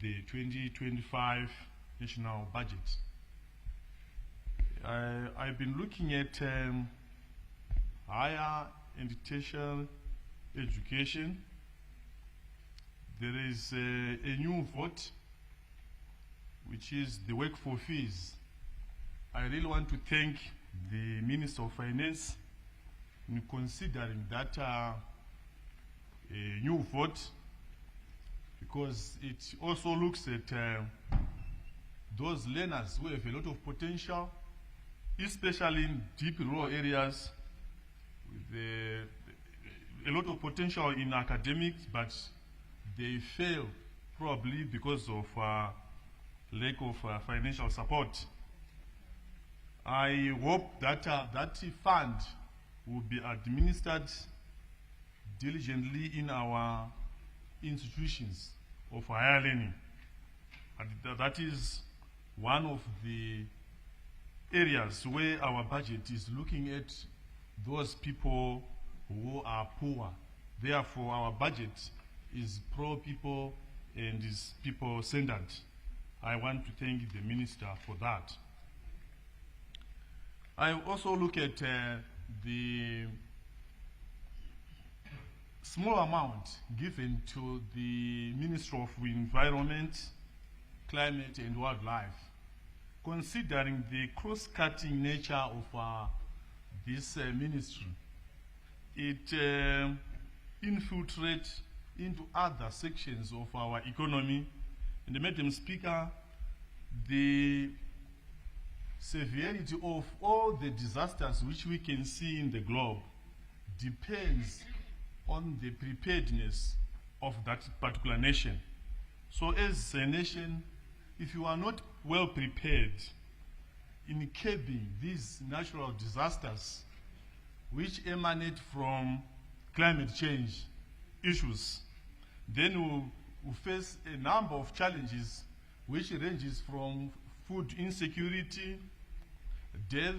the 2025 national budget. I've been looking at higher and tertiary education. There is a new vote, which is the work for fees. I really want to thank the Minister of Finance in considering that a new vote, because it also looks at those learners who have a lot of potential, especially in deep rural areas, with a lot of potential in academics, but they fail probably because of lack of financial support. I hope that that fund will be administered diligently in our institutions of higher learning. And that is one of the areas where our budget is looking at those people who are poor. Therefore, our budget is pro-people and is people-centered. I want to thank the Minister for that. I also look at the small amount given to the Ministry of Environment, Climate and Wildlife, considering the cross-cutting nature of this ministry. It infiltrates into other sections of our economy, And Madam Speaker, the severity of all the disasters which we can see in the globe depends on the preparedness of that particular nation. So as a nation, if you are not well prepared in curbing these natural disasters which emanate from climate change issues, then we'll face a number of challenges which ranges from food insecurity, death,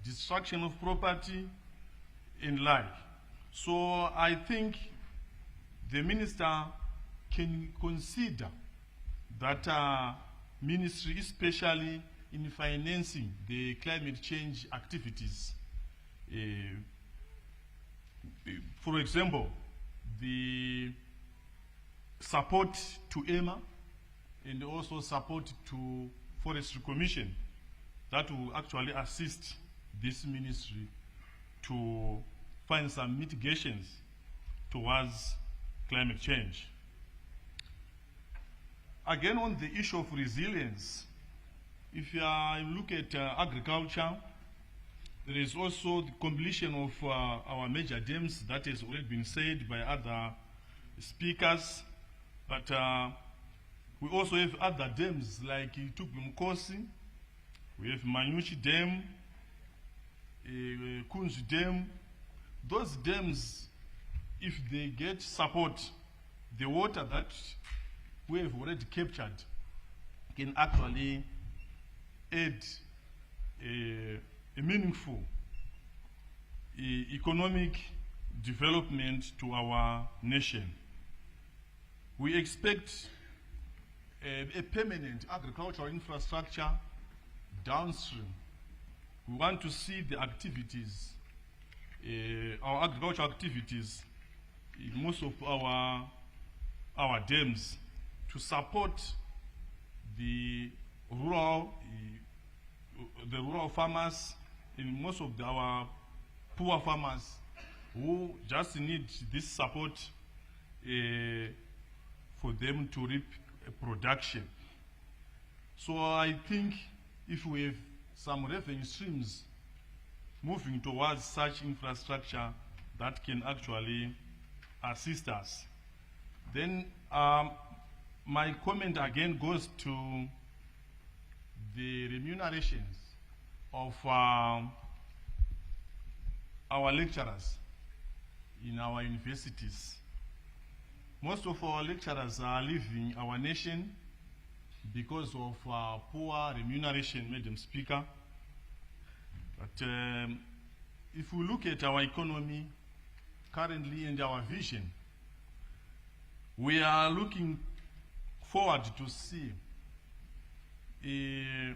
destruction of property, and life. So I think the minister can consider that ministry, especially in financing the climate change activities. For example, the support to EMA and also support to Forestry Commission that will actually assist this ministry to find some mitigations towards climate change. Again, on the issue of resilience, if you look at agriculture, there is also the completion of our major dams that has already been said by other speakers, but we also have other dams like Tugbumkosi, we have Manyuchi Dam, Kunzu Dam. Those dams, if they get support, the water that we have already captured can actually add a meaningful economic development to our nation. We expect a permanent agricultural infrastructure downstream. We want to see the activities, our agricultural activities in most of our dams to support the rural farmers and most of our poor farmers who just need this support for them to reap production. So I think if we have some revenue streams moving towards such infrastructure that can actually assist us. Then my comment again goes to the remunerations of our lecturers in our universities. Most of our lecturers are leaving our nation because of poor remuneration, Madam Speaker. But if we look at our economy currently and our vision, we are looking forward to see a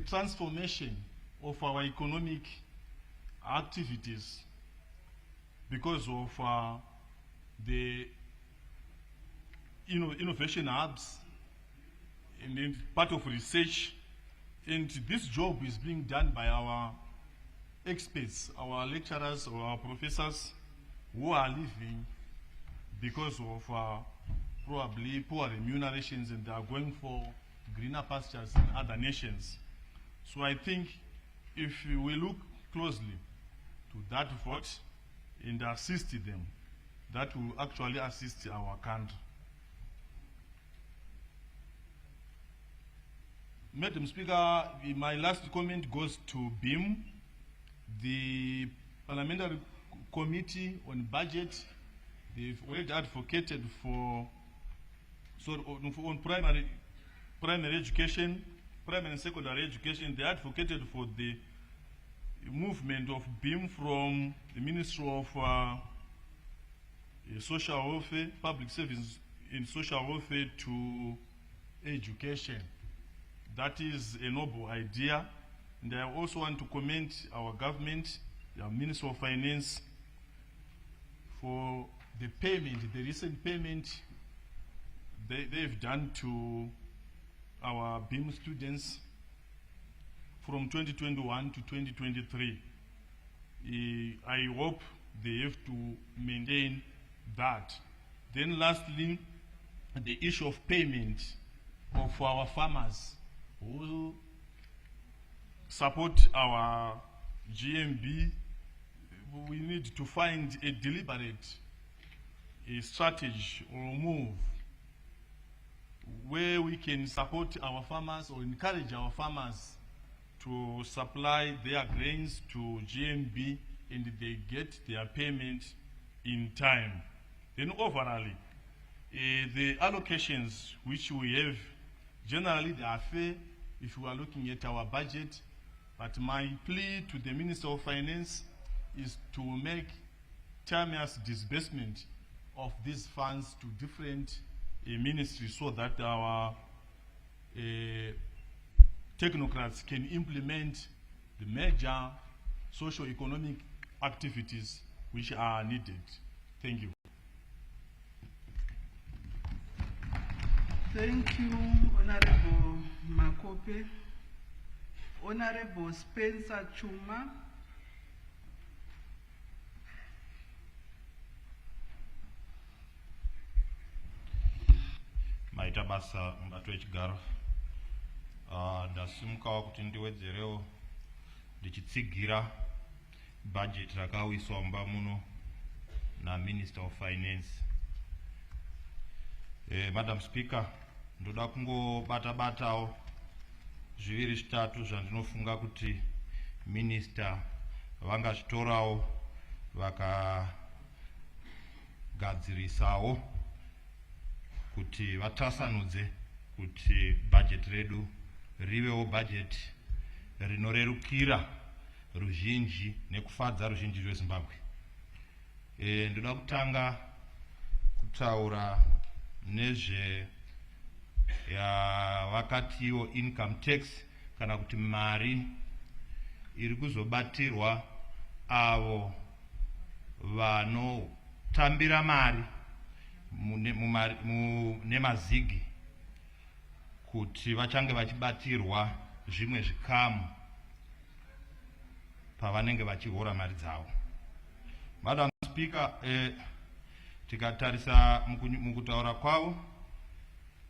transformation of our economic activities because of the innovation hubs and then part of research. And this job is being done by our experts, our lecturers or our professors who are leaving because of probably poor remunerations, and they are going for greener pastures in other nations. So I think if we look closely to that vote and assist them, that will actually assist our country. Madam Speaker, my last comment goes to BIM, the Parliamentary Committee on Budget. They've already advocated for on primary education, primary and secondary education. They advocated for the movement of BIM from the Ministry of Social Welfare, Public Service in Social Welfare to education. That is a noble idea, and I also want to commend our government, the Minister of Finance, for the payment, the recent payment they've done to our BIM students from 2021 to 2023. I hope they have to maintain that. Then lastly, the issue of payment of our farmers who support our GMB. We need to find a deliberate strategy or move where we can support our farmers or encourage our farmers to supply their grains to GMB and they get their payment in time. Then overall, the allocations which we have, generally they are fair if we are looking at our budget, but my plea to the Minister of Finance is to make timeous disbursement of these funds to different ministries so that our technocrats can implement the major socio-economic activities which are needed. Thank you. Thank you, Honorable Makope. Honorable Spencer Chuma. Maita basa mbatu echigaro. Ndasimukawo kuti ndiwedzerewo ndichitsigira budget rakawiswa mumba muno na Minister of Finance. Madam Speaker, ndoda kungobata-batawo zviviri zvitatu zvandinofunga kuti Minister vangazvitorawo vakagadzirisawo kuti vatasanudze kuti budget redu rivewo budget rinorerukira ruzhinji nekufadza ruzhinji rweZimbabwe. Ndoda kutanga kutaura nezve vakatiwo income tax kana kuti mari iri kuzobatirwa avo vanotambira mari nemazigi kuti vachange vachibatirwa zvimwe zvikamu pavanenge vachihora mari dzavo. Madam Speaker, tikatarisa mukutaura kwavo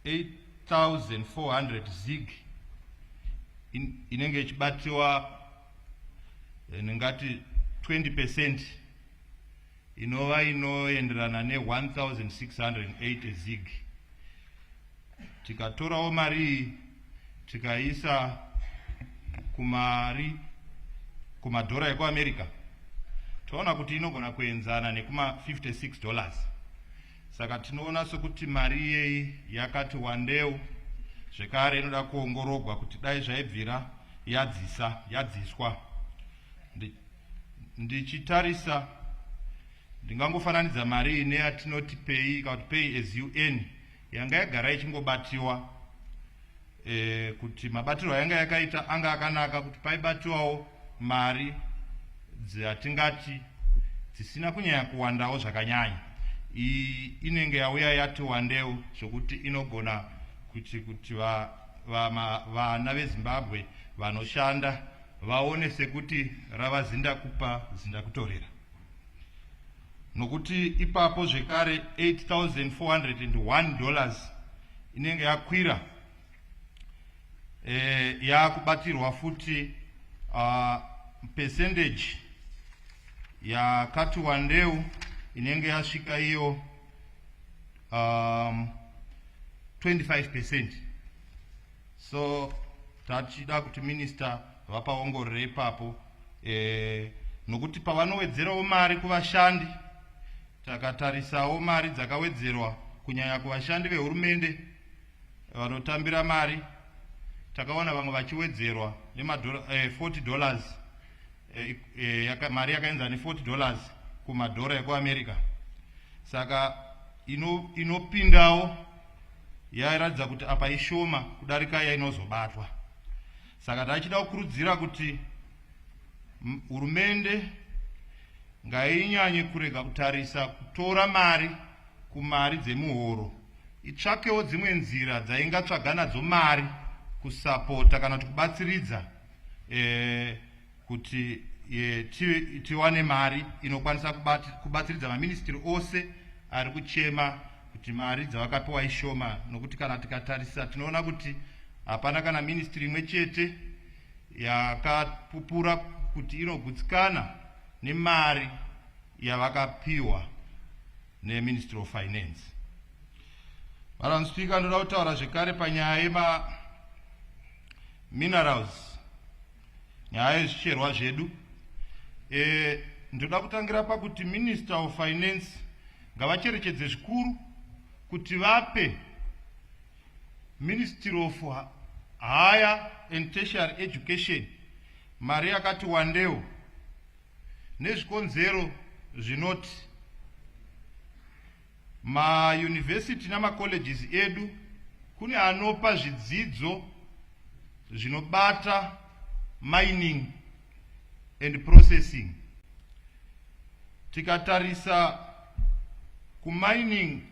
8,400 zig inenge ichibatiwa ningati 20% inova inoenderana ne 1,680 zig. Tikatorawo mari tikaisa kumadhora ekuAmerica toona kuti inogona kuenzana nekuma $56. Saka tinoona sokuti mari iyeyi yakati wandeu, zvekare inoda kuongorogwa kuti dai zvaibvira yadziswa. Ndichitarisa ndingangofananidza mari ine yatinoti pay as you earn yanga yagara ichingobatiwa kuti mabatirwo yanga yakaita anga akanaka kuti paibatiwawo mari dzatingati dzisina kunyanya kuwandawo zvakanyanya. Iyi inenge yauya yati wandeu zvokuti inogona kuti vana veZimbabwe vanoshanda vaone sekuti rava zinda kupa zinda kutorera. Nokuti ipapo zvekare $8,401 inenge yakwira yakubatirwa futi percentage yakati wandeu inenge yasvika iyo 25%. So tachida kuti Minister vapaongorere ipapo nokuti pavanowedzerawo mari kuvashandi takatarisawo mari dzakawedzerwa kunyanya kuvashandi vehurumende vanotambira mari takaona vamwe vachiwedzerwa $40 mari yakaenzana $40 kumadhora ekuAmerica. Saka inopindawo yairatidza kuti apa ishoma kudarika yainozobatwa. Saka tachida kukurudzira kuti hurumende ngainyanye kurega kutarisa kutora mari kumari dzemuhoro, itsvakewo dzimwe nzira dzaingatsvaga nadzo mari kusapota kana kuti kubatsiridza kuti tiwane mari inokwanisa kubatsiridza maministry ose ari kuchema kuti mari dzavakapiwa ishoma, nokuti kana tikatarisa tinoona kuti hapana kana ministry imwe chete yakapupura kuti inogutsikana nemari yavakapiwa neMinistry of Finance. Madam Speaker, ndoda kutaura zvekare panyaya yema-minerals, nyaya yezvicherwa zvedu. Ndoda kutangira pakuti Minister of Finance ngavacherechedze zvikuru kuti vape Ministry of Higher and Tertiary Education mari yakati wandewo, nezvikonzero zvinoti ma-university nama-colleges edu kune anopa zvidzidzo zvinobata mining and processing. Tikatarisa kumining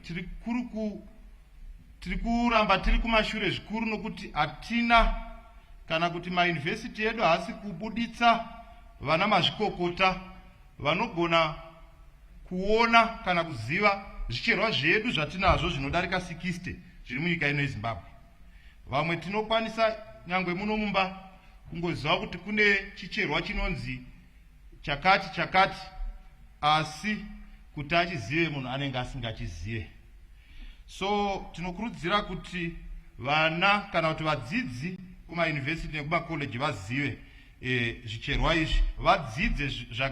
tiri kuramba tiri kumashure zvikuru, nokuti hatina kana kuti ma-university edu haasi kubuditsa vana mazvikokota vanogona kuona kana kuziva zvicherwa zvedu zvatinazvo zvinodarika 60 zviri munyika ino yeZimbabwe. Vamwe tinokwanisa nyangwe muno mumba kungoziva kuti kune chicherwa chinonzi chakati chakati, asi kuti achizive munhu anenge asingachizive. So tinokurudzira kuti vana kana kuti vadzidzi kumayunivhesiti nekumakoleji vazive zvicherwa izvi, vadzidze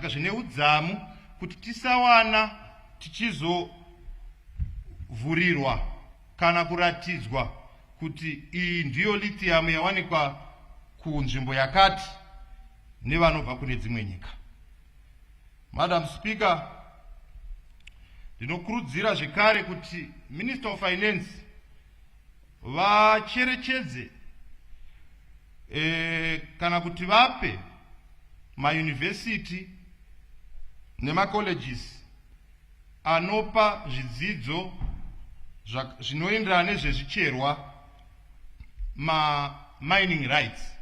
zvine udzamu kuti tisawana tichizovhurirwa kana kuratidzwa kuti iyi ndiyo lithium yawanikwa kunzvimbo yakati nevanobva kune dzimwe nyika. Madam Speaker, ndinokurudzira zvekare kuti Minister of Finance vacherechedze kana kuti vape ma-university nema-colleges anopa zvidzidzo zvinoenderana nezvezvicherwa ma-mining rights,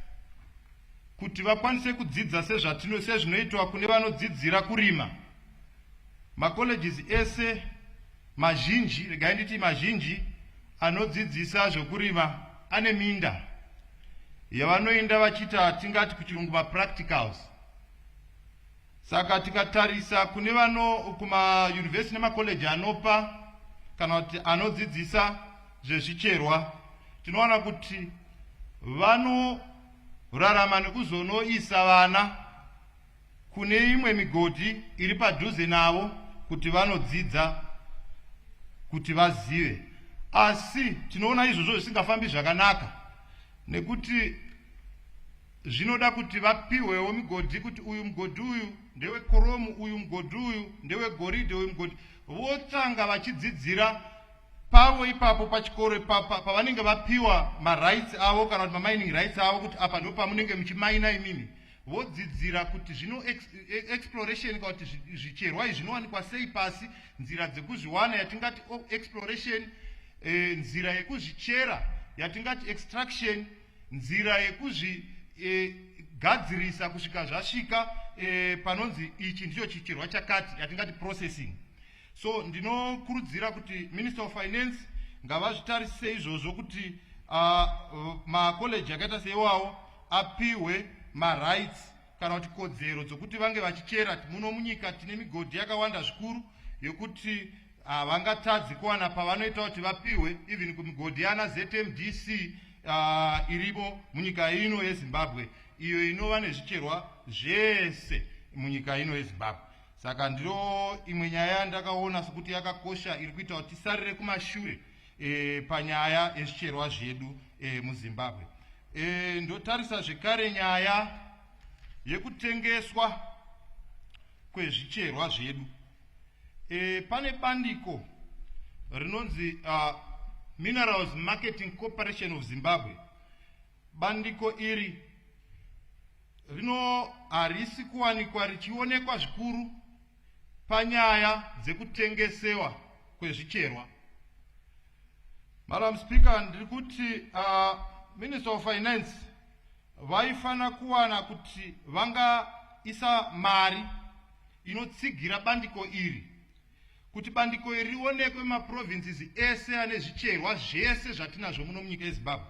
kuti vakwanise kudzidza sezvinoitwa kune vanodzidzira kurima. Ma-colleges ese mazhinji, regai nditi mazhinji, anodzidzisa zvokurima ane minda yavanoenda vachita tingati kuchirungu ma-practicals. Saka tikatarisa kune kuma-university nema-college anopa kana kuti anodzidzisa zvezvicherwa, tinoona kuti vanorarama nekuzonoisa vana kune imwe migodhi iri padhuze navo kuti vanodzidza kuti vazive. Asi tinoona izvozvo zvisingafambi zvakanaka, nekuti zvinoda kuti vapiwewo migodhi kuti uyu mugodhi uyu ndewe koromu, uyu mugodhi uyu ndewe goridhe, uyu mugodhi. Votanga vachidzidzira pavo ipapo pachikoro pavanenge vapiwa ma-rights avo kana kuti ma-mining rights avo, kuti apa ndo pamunenge muchimaina imimi. Vodzidzira kuti zvino exploration kana kuti zvicherwa izvi zvinowanikwa sei pasi, nzira dzekuzviwana yatingati exploration, nzira yekuzvichera yatingati extraction, nzira yekuzvigadzirisa kusvika zvasvika panonzi ichi ndicho chicherwa chakati yatingati processing. So ndinokurudzira kuti Minister of Finance ngavazvitarisise izvozvo kuti ma-college akaita seiwawo apiwe ma-rights kana kuti kodzero dzokuti vange vachichera. Muno munyika tine migodhi yakawanda zvikuru yokuti havangatadzi kuwana pavanoita kuti vapiwe, even kumigodhi yana ZMDC iripo munyika ino yeZimbabwe, iyo inova nezvicherwa zvese munyika ino yeZimbabwe. Saka ndiro imwe nyaya yandakaona sekuti yakakosha iri kuita kuti tisarire kumashure panyaya yezvicherwa zvedu muZimbabwe. Ndotarisa zvekare nyaya yekutengeswa kwezvicherwa zvedu. Pane bandiko rinonzi Minerals Marketing Corporation of Zimbabwe. Bandiko iri harisi kuwanikwa richionekwa zvikuru panyaya dzekutengesewa kwezvicherwa. Madam Speaker, ndiri kuti Minister of Finance vaifana kuwana kuti vangaisa mari inotsigira bandiko iri kuti bandiko iri rionekwe maprovinces ese ane zvicherwa zvese zvatinazvo muno munyika yeZimbabwe,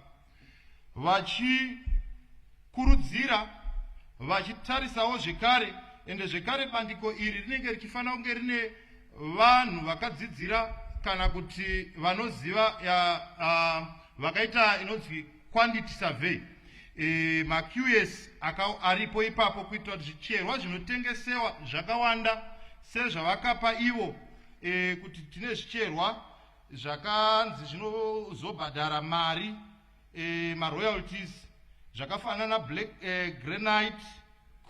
vachikurudzira vachitarisawo zvekare, ende zvekare bandiko iri rinenge richifanira kunge rine vanhu vakadzidzira kana kuti vanoziva vakaita inonzi quantity survey, maQS aripo ipapo kuitira kuti zvicherwa zvinotengesewa zvakawanda sezvavakapa ivo kuti tine zvicherwa zvakanzi zvinozobhadhara mari maroyalties zvakafanana black granite,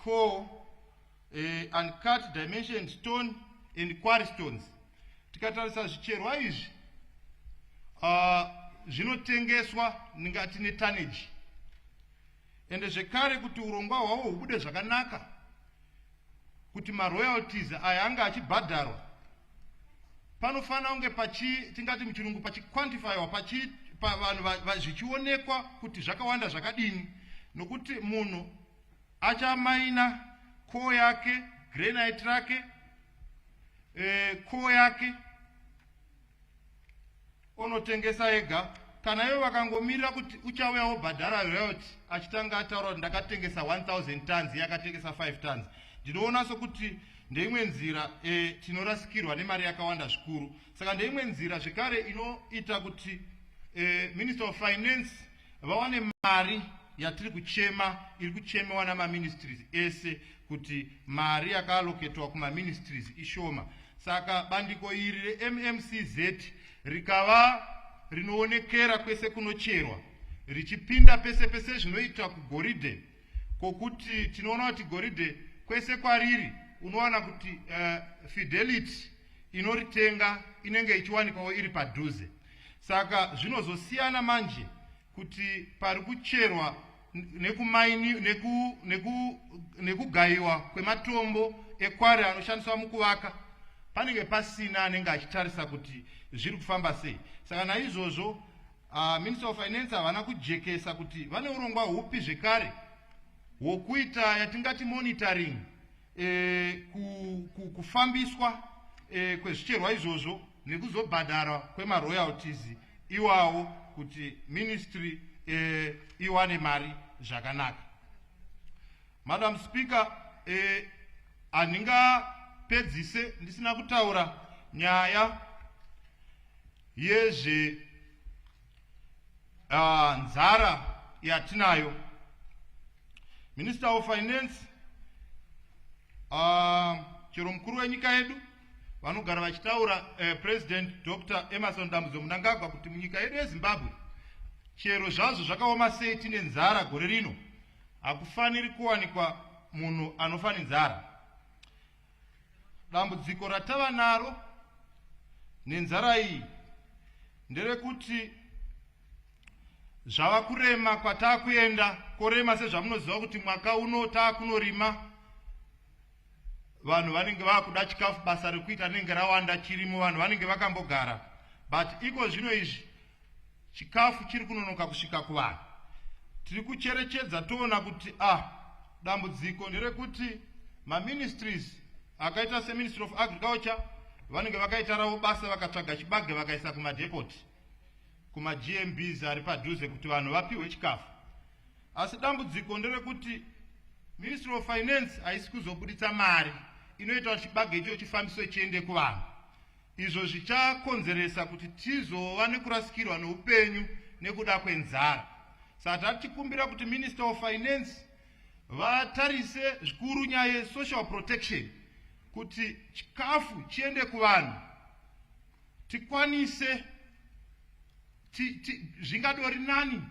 coal, uncut dimension stone and quarry stones. Tikatarisa zvicherwa izvi zvinotengeswa ningati netonnage, ende zvekare kuti urongwa hwavo hubude zvakanaka, kuti maroyalties aya anga achibhadharwa, panofanira kunge tingati muchirungu pachikwantifaiwa, vanhu zvichionekwa kuti zvakawanda zvakadini, nokuti munhu achamaina coal yake, granite rake, coal yake onotengesa ega, kana ivo vakangomirira kuti uchauya wobhadhara royalty achitanga ataura kuti ndakatengesa 1000 tons yakatengesa 5 tons, ndinoona sokuti ndeimwe nzira tinorasikirwa nemari yakawanda zvikuru. Saka ndeimwe nzira zvekare inoita kuti Minister of Finance vawane mari yatiri kuchema, iri kuchemewa namaministries ese, kuti mari yakaaloketwa kumaministries ishoma. Saka bandiko iri reMMCZ rikava rinoonekera kwese kunocherwa, richipinda pese pese zvinoita kugoridhe, kokuti tinoona kuti goridhe kwese kwariri unowana kuti Fidelity inoritenga inenge ichiwanikwawo iri padhuze. Saka zvinozosiyana manje kuti pari kucherwa nekugayiwa kwematombo ekwari anoshandiswa mukuvaka panenge pasina anenge achitarisa kuti zviri kufamba sei. Saka naizvozvo Minister of Finance havana kujekesa kuti vane urongwa hupi zvekare hwokuita yatingati monitoring kufambiswa kwezvicherwa izvozvo nekuzobhadhara kwemaroyalties iwawo, kuti ministry iwane mari zvakanaka. Madam Speaker, handingapedzise ndisina kutaura nyaya yezve nzara yatinayo. Minister of Finance, chero mukuru wenyika yedu vanogara vachitaura, President Dr. Emerson Dambudzo Mnangagwa, kuti munyika yedu yeZimbabwe chero zvazvo zvakaoma sei tine nzara gore rino, hakufaniri kuwanikwa munhu anofa nenzara. Dambudziko ratava naro nenzara iyi nderekuti zvava kurema kwatakuenda korema, sezvamunoziva kuti mwaka uno taakunorima, vanhu vanenge vakuda chikafu, basa rekuita rinenge rawanda chirimo, vanhu vanenge vakambogara, but iko zvino izvi chikafu chiri kunonoka kusvika kuvanhu. Tiri kucherechedza toona kuti dambudziko nderekuti maministries akaita seMinistry of Agriculture vanenge vakaita ravo basa, vakatsvaga chibage vakaisa kumadepoti, kumaGMBs ari padhuze kuti vanhu vapiwe chikafu. Asi dambudziko nderekuti Ministry of Finance haisi kuzobuditsa mari inoita kuti chibage icho chifambiswe chiende kuvanhu. Izvo zvichakonzeresa kuti tizova nekurasikirwa neupenyu nekuda kwenzara. Saka tichikumbira kuti Minister of Finance vatarise zvikuru nyaya yesocial protection, kuti chikafu chiende kuvanhu, tikwanise zvingadori nani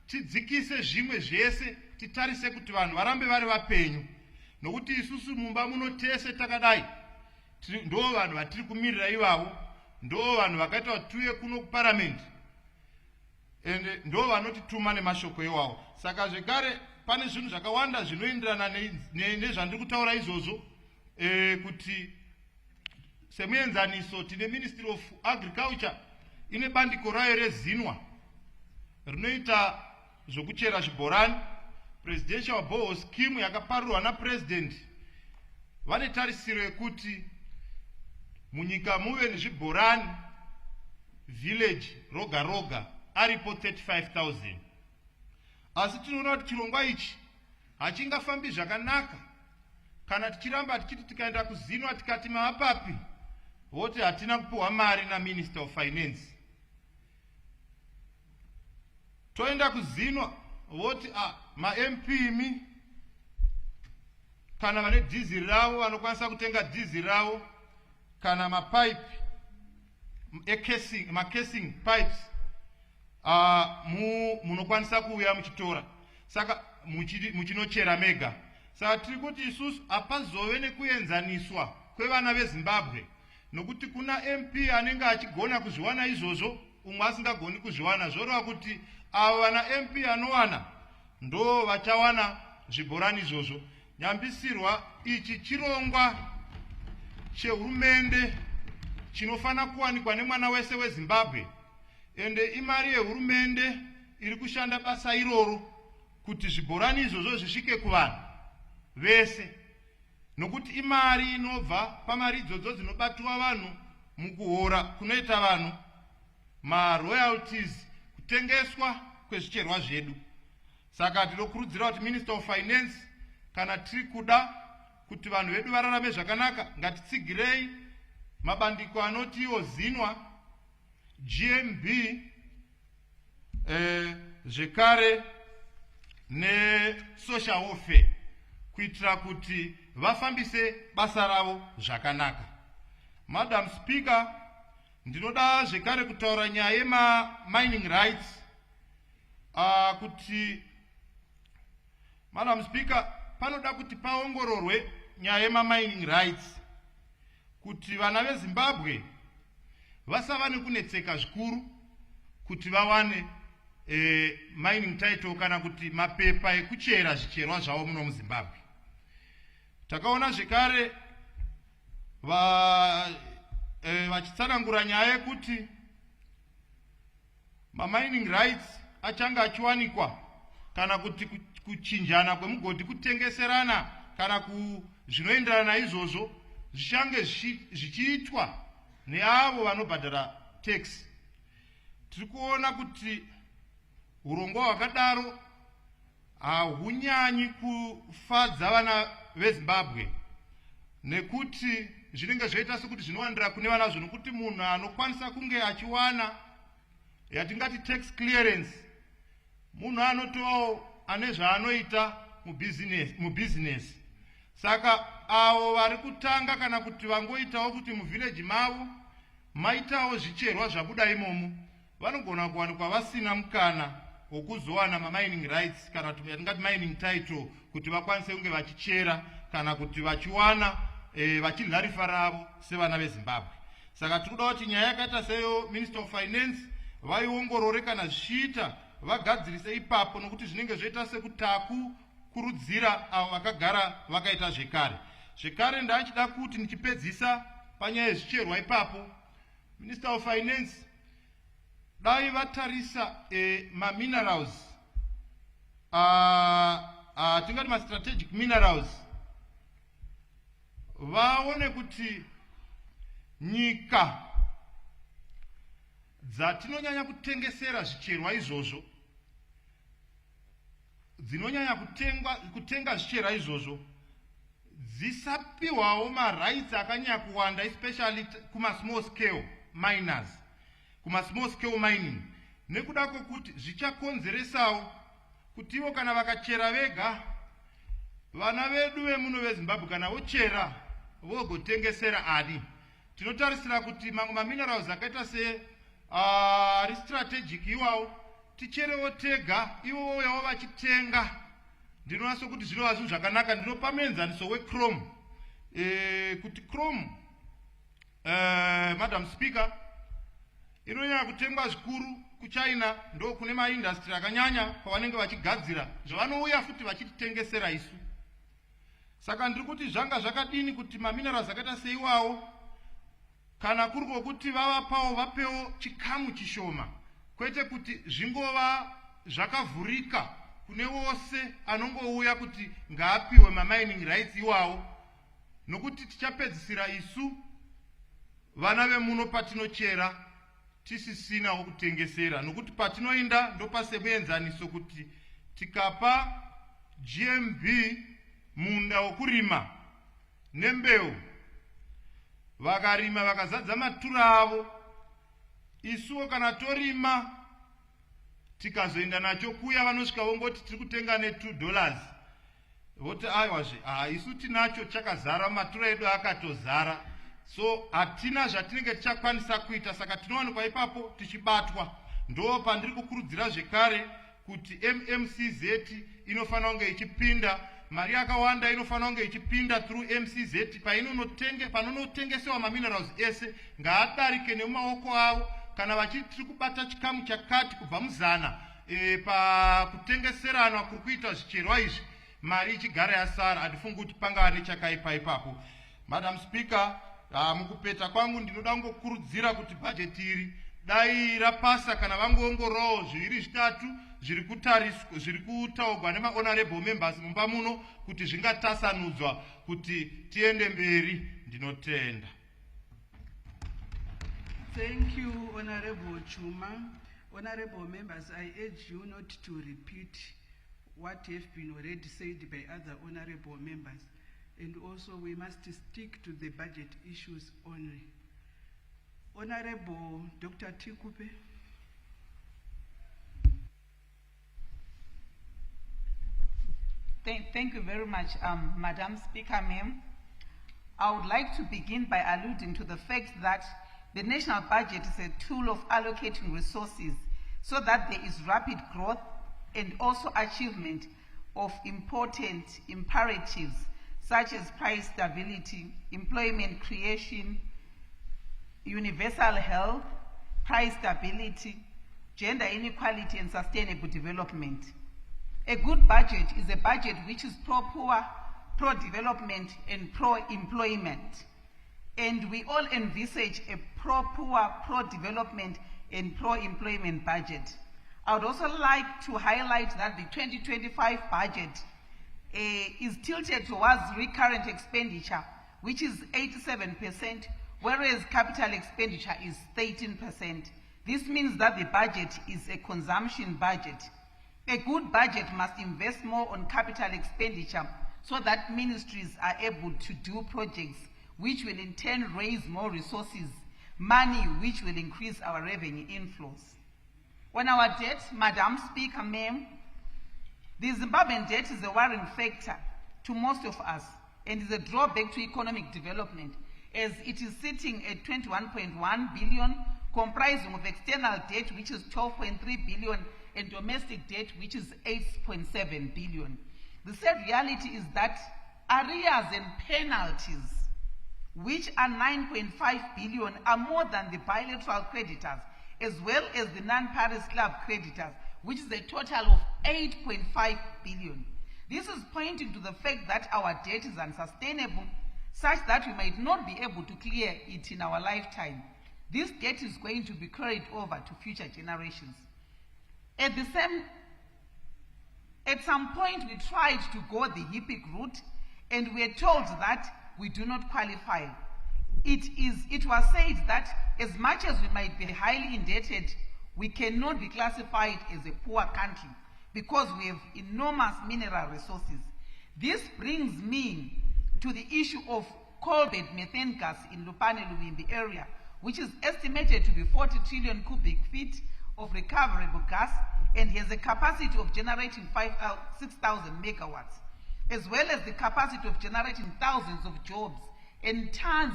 tidzikise zvimwe zvese, titarise kuti vanhu varambe vari vapenyu, nokuti isusu mumba muno tese takadai ndo vanhu vatiri kumirira ivavo, ndo vanhu vakaita kuti tuye kuno kuparamendi, ende ndo vanotituma nemashoko iwawo. Saka zvekare pane zvinhu zvakawanda zvinoenderana nezvandiri kutaura izvozvo, kuti semuenzaniso tine Ministry of Agriculture ine bandiko rayo rezinwa rinoita zvokuchera zvibhorani, Presidential Borehole Scheme yakaparirwa naPresident. Vane tarisiro yekuti munyika muve nezvibhorani village roga roga aripo 35,000. Asi tinoona kuti chirongwa ichi hachingafambi zvakanaka kana tichiramba tichiti tikaenda kuzinwa tikati mapapi voti hatina kupiwa mari naMinister of Finance. Toenda kuzinwa voti ma-MP imi kana vane diesel ravo vanokwanisa kutenga diesel ravo kana mapipe casing pipes munokwanisa kuuya muchitora, saka muchinochera mega. Saka tiri kuti isusu hapazove nekuenzaniswa kwevana veZimbabwe, nokuti kuna MP anenge achigona kuzviwana izvozvo, umwe asingagoni kuzviwana. Zvoreva kuti ava vana MP anowana ndo vachawana zvibhorani izvozvo. Nyambisirwa ichi chirongwa chehurumende chinofana kuwanikwa nemwana wese weZimbabwe, ende imari yehurumende iri kushanda basa iroro kuti zvibhorani izvozvo zvisvike kuvanhu vese, nokuti imari inobva pamari idzodzo dzinobatiwa vanhu mukuhora kunoita vanhu ma-royalties, kutengeswa kwezvicherwa zvedu. Saka tinokurudzira kuti Minister of Finance, kana tiri kuda kuti vanhu vedu vararame zvakanaka, ngatitsigirei mabandiko anoti iwo zinwa, GMB, zvekare ne-social welfare, kuitira kuti vafambise basa ravo zvakanaka. Madam Speaker, ndinoda zvekare kutaura nyaya yema-mining rights, kuti Madam Speaker, panoda kuti paongororwe nyaya yema-mining rights, kuti vana veZimbabwe vasava nekunetseka zvikuru kuti vawane mining title kana kuti mapepa ekuchera zvicherwa zvavo muno muZimbabwe. Takaona zvekare vachitsanangura nyaya yekuti ma-mining rights achanga achiwanikwa kana kuti kuchinjana kwemugodhi, kutengeserana kana zvinoenderana naizvozvo zvichange zvichiitwa neavo vanobhadhara tax. Tiri kuona kuti urongwa hwakadaro hahunyanyi kufadza vana veZimbabwe, nekuti zvinenge zvoita sekuti zvinowanira kune vanazvo, nokuti munhu anokwanisa kunge achiwana yatingati tax clearance munhu anotovawo ane zvaanoita mubusiness. Saka avo vari kutanga kana kuti vangoitawo kuti muvillage mavo maitawo zvicherwa zvabuda imomo, vanogona kuwanikwa vasina mukana wokuzowana ma-mining rights kana kuti yatingati mining title, kuti vakwanise kunge vachichera kana kuti vachiwana vachirya rifa ravo sevana veZimbabwe. Saka tikuda kuti nyaya yakaita seyo Minister of Finance vaiongorore kana zvichiita vagadzirise ipapo, nokuti zvinenge zvoita sekuti kurudzira avo vakagara vakaita zvekare. Zvekare ndachida kuti ndichipedzisa panyaya yezvicherwa ipapo, Minister of Finance dai vatarisa ma-minerals, tingati ma-strategic minerals, vaone kuti nyika dzatinonyanya kutengesera zvicherwa izvozvo, dzinonyanya kutenga zvicherwa izvozvo, dzisapiwawo ma-rights akanyanya kuwanda, especially kuma-small scale miners, kuma-small scale mining, nekuda kwokuti zvichakonzeresawo kuti ivo kana vakachera vega, vana vedu vemuno veZimbabwe kana vochera vogotengesera ani. Tinotarisira kuti mamwe ma-minerals akaita se ari strategic iwawo ticherewo tega, ivo vouyawo vachitenga. Ndinoona sokuti zvinova zvinhu zvakanaka. Ndinopa muenzaniso wechrome, kuti chrome, Madam Speaker, inonyanya kutengwa zvikuru kuChina, ndo kune maindustry akanyanya pavanenge vachigadzira zvavanouya futi vachititengesera isu. Saka ndiri kuti zvanga zvakadini kuti ma-minerals akaita seiwawo, kana kuri kwokuti vapewo chikamu chishoma, kwete kuti zvingova zvakavhurika kune wose anongouya kuti ngaapiwe ma-mining rights iwawo, nokuti tichapedzisira isu vana vemuno patinochera tisisinawo kutengesera, nokuti patinoenda ndopasemuenzaniso kuti tikapa GMB munda wokurima nembeu, vakarima vakazadza matura avo, isuwo kana torima tikazoenda nacho kuya vanosvika vongoti tiri kutenga ne$2, voti aiwazve isu tinacho chakazara, matura edu akatozara, so hatina zvatinenge tichakwanisa kuita, saka tinowanikwa ipapo tichibatwa. Ndo pandiri kukurudzira zvekare kuti MMCZ inofanira kunge ichipinda, mari yakawanda inofanira kunge ichipinda through MCZ panonotengesewa maminerals ese, ngaadarike nemumaoko avo, kana vachitiri kubata chikamu chakati kubva muzana pakutengeserana kuri kuita zvicherwa izvi, mari ichigara yasara. Handifungi kuti pangava nechakaipa ipapo. Madam Speaker, mukupeta kwangu ndinoda kungokurudzira kuti bhajeti iri dai rapasa kana vangoongororawo zviviri zvitatu zviri kutaurwa nemahonorable members mumba muno kuti zvingatasanudzwa kuti tiende mberi. Ndinotenda. Thank you, Honorable Chuma. Honorable members, I urge you not to repeat what have been already said by other honorable members. And also we must stick to the budget issues only. Honorable Dr. Tikupe. Thank you very much, Madam Speaker, ma'am. I would like to begin by alluding to the fact that the national budget is a tool of allocating resources so that there is rapid growth and also achievement of important imperatives such as price stability, employment creation, universal health, price stability, gender inequality, and sustainable development. A good budget is a budget which is pro-poor, pro-development, and pro-employment. And we all envisage a pro-poor, pro-development, and pro-employment budget. I would also like to highlight that the 2025 budget is tilted towards recurrent expenditure, which is 87%, whereas capital expenditure is 13%. This means that the budget is a consumption budget. A good budget must invest more on capital expenditure so that ministries are able to do projects which will in turn raise more resources, money which will increase our revenue inflows. On our debt, Madam Speaker, ma'am, the Zimbabwean debt is a worrying factor to most of us and is a drawback to economic development, as it is sitting at 21.1 billion, comprising of external debt, which is 12.3 billion, and domestic debt, which is 8.7 billion. The sad reality is that arrears and penalties, which are 9.5 billion, are more than the bilateral creditors, as well as the non-Paris Club creditors, which is a total of 8.5 billion. This is pointing to the fact that our debt is unsustainable, such that we might not be able to clear it in our lifetime. This debt is going to be carried over to future generations. At some point, we tried to go the HIPIC route, and we were told that we do not qualify. It was said that as much as we might be highly indebted, we cannot be classified as a poor country because we have enormous mineral resources. This brings me to the issue of coal-bed methane gas in Lupane-Lubimbi area, which is estimated to be 40 trillion cubic feet of recoverable gas and has a capacity of generating 6,000 megawatts, as well as the capacity of generating thousands of jobs and tons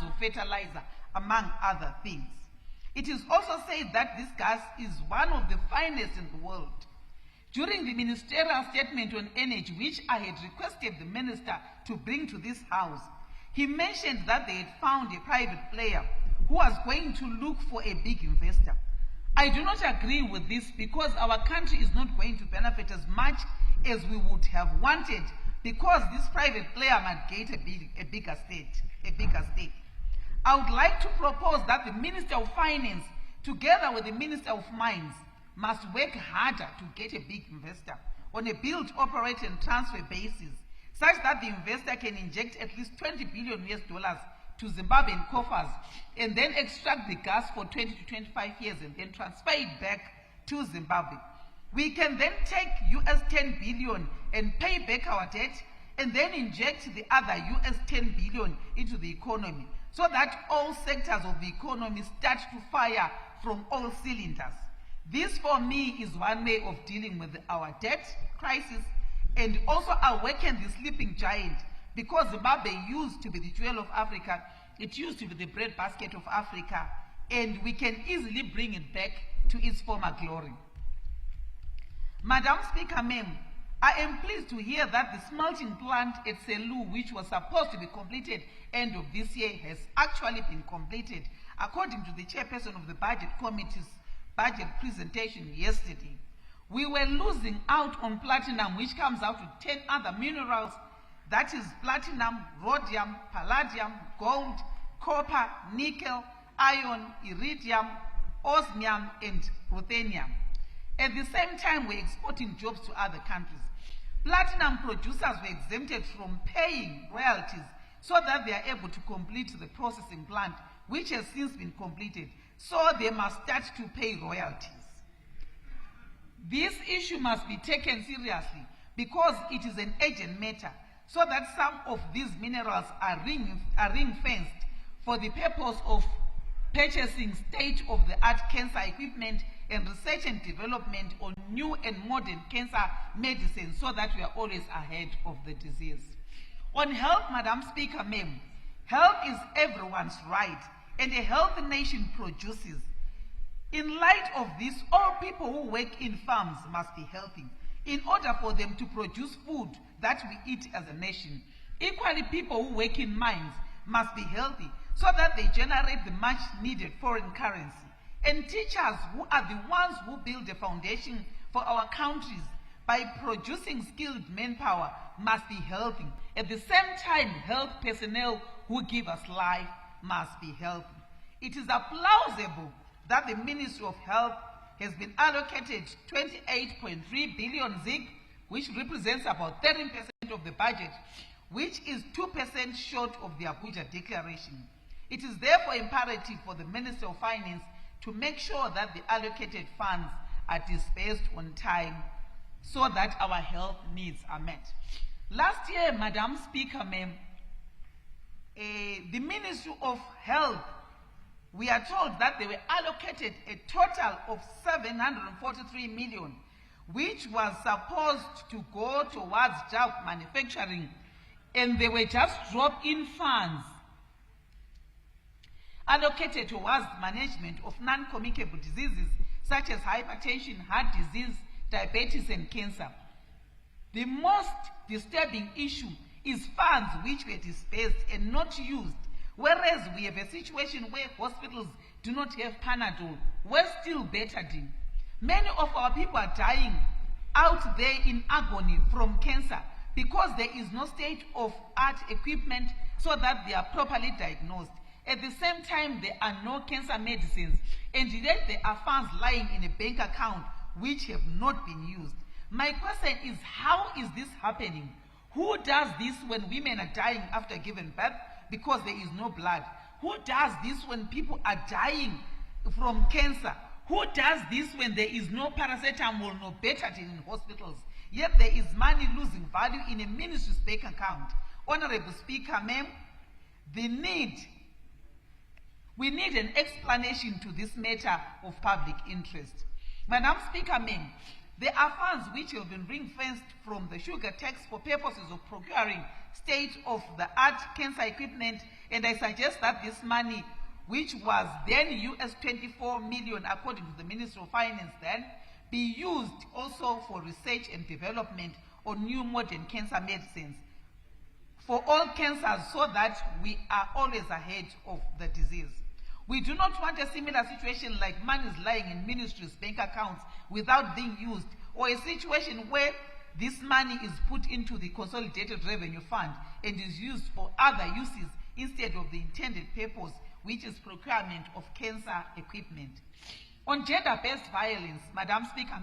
of fertilizer, among other things. It is also said that this gas is one of the finest in the world. During the ministerial statement on energy, which I had requested the minister to bring to this house, he mentioned that they had found a private player who was going to look for a big investor. I do not agree with this because our country is not going to benefit as much as we would have wanted, because this private player might get a bigger stake. I would like to propose that the Minister of Finance, together with the Minister of Mines, must work harder to get a big investor on a build, operate, and transfer basis, such that the investor can inject at least $20 billion to Zimbabwean coffers and then extract the gas for 20 to 25 years and then transfer it back to Zimbabwe. We can then take US 10 billion and pay back our debt and then inject the other US 10 billion into the economy so that all sectors of the economy start to fire from all cylinders. This for me is one way of dealing with our debt crisis and also awaken the sleeping giant, because Zimbabwe used to be the jewel of Africa, it used to be the breadbasket of Africa, and we can easily bring it back to its former glory. Madam Speaker, ma'am, I am pleased to hear that the smelting plant at Selu, which was supposed to be completed end of this year, has actually been completed, according to the chairperson of the Budget Committee's budget presentation yesterday. We were losing out on platinum, which comes out with 10 other minerals, that is platinum, rhodium, palladium, gold, copper, nickel, iron, iridium, osmium, and ruthenium. At the same time, we're exporting jobs to other countries. Platinum producers were exempted from paying royalties so that they are able to complete the processing plant, which has since been completed, so they must start to pay royalties. This issue must be taken seriously because it is an urgent matter, so that some of these minerals are ring-fenced for the purpose of purchasing state-of-the-art cancer equipment and research and development on new and modern cancer medicine, so that we are always ahead of the disease. On health, Madam Speaker, ma'am, health is everyone's right, and a healthy nation produces. In light of this, all people who work in farms must be healthy in order for them to produce food that we eat as a nation. Equally, people who work in mines must be healthy so that they generate the much needed foreign currency. And teachers, who are the ones who build the foundation for our countries by producing skilled manpower, must be healthy. At the same time, health personnel who give us life must be healthy. It is plausible that the Ministry of Health has been allocated 28.3 billion ZiG, which represents about 13% of the budget, which is 2% short of the Abuja Declaration. It is therefore imperative for the Minister of Finance to make sure that the allocated funds are dispersed on time so that our health needs are met. Last year, Madam Speaker, ma'am, the Ministry of Health, we are told that they were allocated a total of 743 million, which was supposed to go towards job manufacturing, and they were just drop-in funds allocated towards management of non-communicable diseases such as hypertension, heart disease, diabetes, and cancer. The most disturbing issue is funds which were dispersed and not used, whereas we have a situation where hospitals do not have Panadol, where still betadine. Many of our people are dying out there in agony from cancer because there is no state-of-the-art equipment so that they are properly diagnosed. At the same time, there are no cancer medicines, and yet there are funds lying in a bank account which have not been used. My question is, how is this happening? Who does this when women are dying after giving birth because there is no blood? Who does this when people are dying from cancer? Who does this when there is no paracetamol, no betadine in hospitals? Yet there is money losing value in a ministry's bank account. Honorable Speaker, ma'am, we need an explanation to this matter of public interest. Madam Speaker, ma'am, there are funds which have been ring-fenced from the sugar tax for purposes of procuring state-of-the-art cancer equipment, and I suggest that this money, which was then US 24 million according to the Ministry of Finance then, be used also for research and development on new modern cancer medicines for all cancers, so that we are always ahead of the disease. We do not want a similar situation like money is lying in ministries' bank accounts without being used, or a situation where this money is put into the Consolidated Revenue Fund and is used for other uses instead of the intended purpose, which is procurement of cancer equipment. On gender-based violence, Madam Speaker,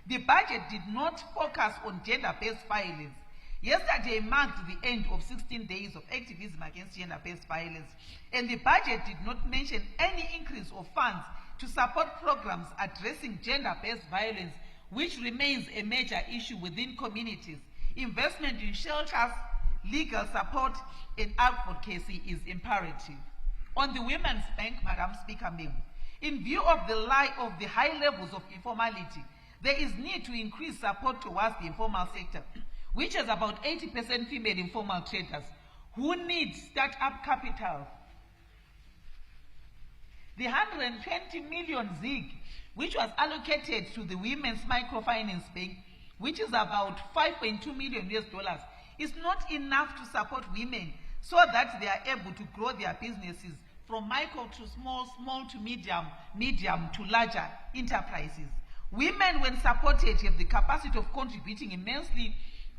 the budget did not focus on gender-based violence. Yesterday marked the end of 16 days of activism against gender-based violence, and the budget did not mention any increase of funds to support programs addressing gender-based violence, which remains a major issue within communities. Investment in shelters, legal support, and advocacy is imperative. On the Women's Bank, Madam Speaker, in view of the high levels of informality, there is need to increase support towards the informal sector, which has about 80% female informal traders who need start-up capital. The 120 million ZIG, which was allocated to the Women's Microfinance Bank, which is about $5.2 million, is not enough to support women so that they are able to grow their businesses from micro to small to medium to larger enterprises. Women, when supported, have the capacity of contributing immensely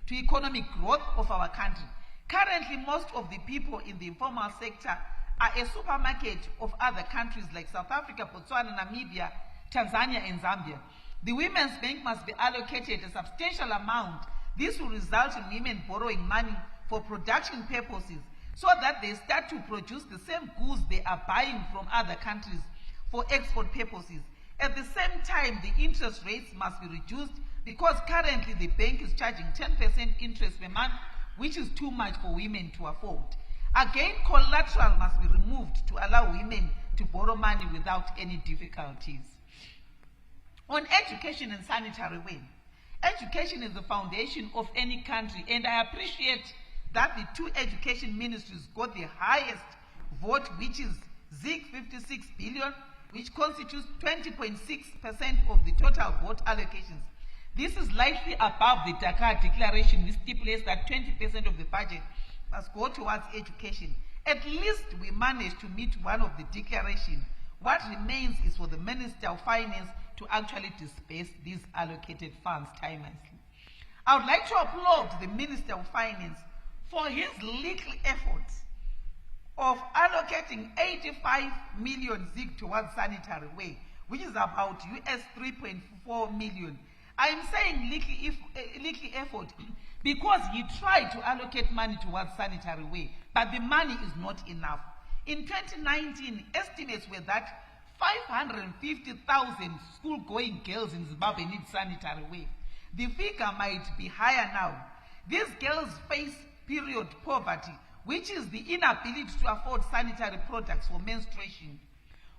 to economic growth of our country. Currently, most of the people in the informal sector are a supermarket of other countries like South Africa, Botswana, Namibia, Tanzania, and Zambia. The Women's Bank must be allocated a substantial amount. This will result in women borrowing money for production purposes so that they start to produce the same goods they are buying from other countries for export purposes. At the same time, the interest rates must be reduced because currently the bank is charging 10% interest per month, which is too much for women to afford. Again, collateral must be removed to allow women to borrow money without any difficulties. On education and sanitary ware, education is the foundation of any country, and I appreciate that the two education ministries got the highest vote, which is ZIG 56 billion, which constitutes 20.6% of the total vote allocations. This is slightly above the Dakar Declaration, which stipulates that 20% of the budget must go towards education. At least we managed to meet one of the declaration. What remains is for the Minister of Finance to actually disperse these allocated funds timelessly. I would like to applaud the Minister of Finance for his little efforts of allocating 85 million ZIG towards sanitary ware, which is about US 3.4 million. I'm saying little effort because he tried to allocate money towards sanitary ware, but the money is not enough. In 2019, estimates were that 550,000 school-going girls in Zimbabwe need sanitary ware. The figure might be higher now. These girls face period poverty, which is the inability to afford sanitary products for menstruation.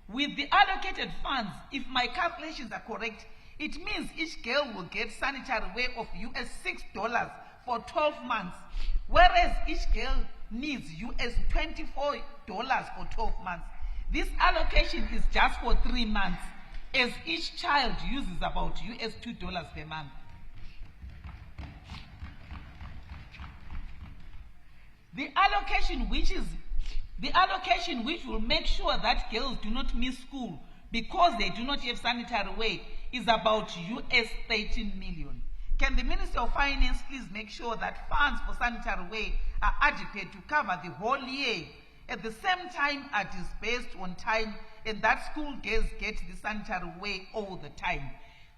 With the allocated funds, if my calculations are correct, it means each girl will get sanitary ware of US $6 for 12 months, whereas each girl needs US $24 for 12 months. This allocation is just for 3 months, as each child uses about US $2 per month. The allocation which will make sure that girls do not miss school because they do not have sanitary ware is about US 13 million. Can the Minister of Finance please make sure that funds for sanitary ware are adequate to cover the whole year, at the same time are dispersed on time, and that school girls get the sanitary ware all the time?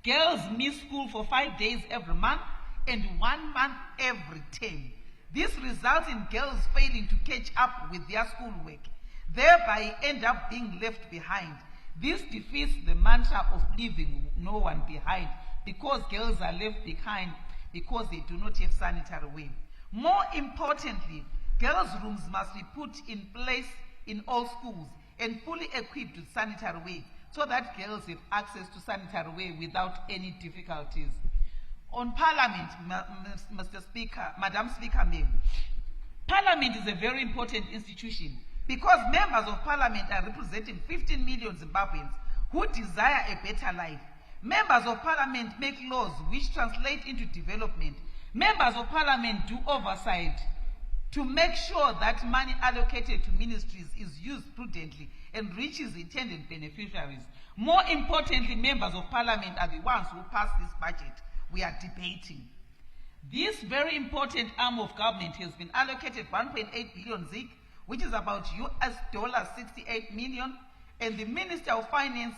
Girls miss school for 5 days every month and 1 month every term. This results in girls failing to catch up with their schoolwork, thereby end up being left behind. This defeats the mantra of leaving no one behind, because girls are left behind because they do not have sanitary ware. More importantly, girls' rooms must be put in place in all schools and fully equipped with sanitary ware so that girls have access to sanitary ware without any difficulties. On Parliament, Mr. Speaker, Madam Speaker, Parliament is a very important institution because members of Parliament are representing 15 million Zimbabweans who desire a better life. Members of Parliament make laws which translate into development. Members of Parliament do oversight to make sure that money allocated to ministries is used prudently and reaches intended beneficiaries. More importantly, members of Parliament are the ones who pass this budget we are debating. This very important arm of government has been allocated 1.8 billion ZIG, which is about US $68 million, and the Minister of Finance,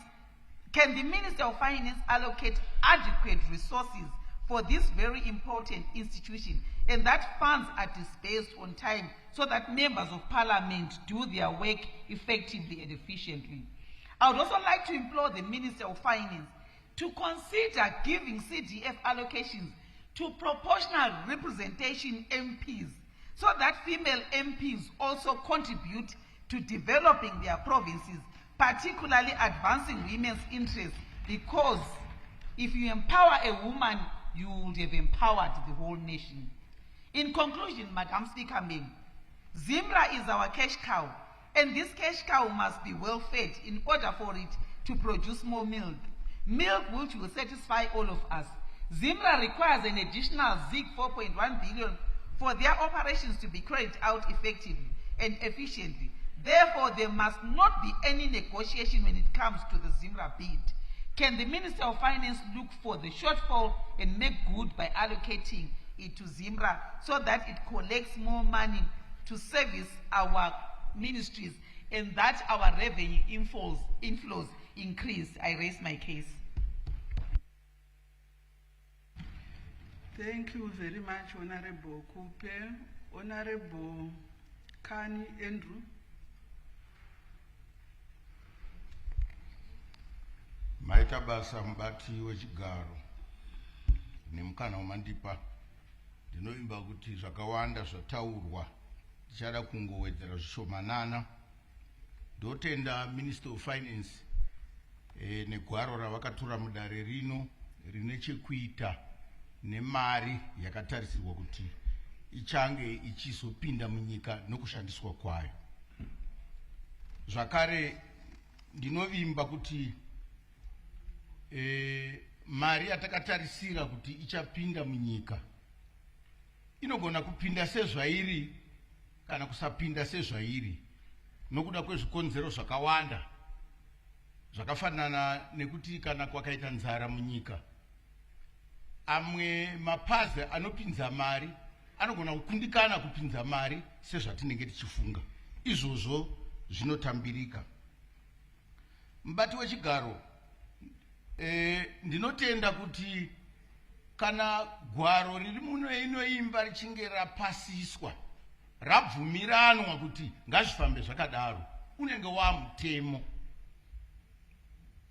can the Minister of Finance allocate adequate resources for this very important institution, and that funds are disbursed on time so that members of parliament do their work effectively and efficiently. I would also like to implore the Minister of Finance to consider giving CDF allocations to proportional representation MPs so that female MPs also contribute to developing their provinces, particularly advancing women's interests, because if you empower a woman, you would have empowered the whole nation. In conclusion, Madam Speaker, Zimra is our cash cow, and this cash cow must be well fed in order for it to produce more milk. Milk which will satisfy all of us. Zimra requires an additional 4.1 billion for their operations to be carried out effectively and efficiently. Therefore, there must not be any negotiation when it comes to the Zimra bid. Can the Minister of Finance look for the shortfall and make good by allocating it to Zimra so that it collects more money to service our ministries and that our revenue inflows increase? I raise my case. Thank you very much, Honorable Kupe. Honorable Kani Andrew. Maita basa mbati wechigaro nemukana wamandipa ndinoimba kuti zvakawanda zvataurwa tichada kungowedzera zvishomanana. Ndotenda Minister of Finance negwaro ravakatora mudare rino rine chekuita nemari yakatarisirwa kuti ichange ichizopinda munyika nokushandiswa kwayo. Zvakare ndinovimba kuti mari yatakatarisira kuti ichapinda munyika inogona kupinda sezvairi kana kusapinda sezvairi nokuda kwezvikonzero zvakawanda zvakafanana nekuti kana kwakaita nzara munyika, amwe mapazi anopinza mari anogona kukundikana kupinza mari sezvatinenge tichifunga. Izvozvo zvinotambirika. Mubati wechigaro, ndinotenda kuti kana gwaro riri muno inoimba richinge rapasiswa, rabvumiranwa kuti ngazvifambe zvakadaro, unenge wamutemo.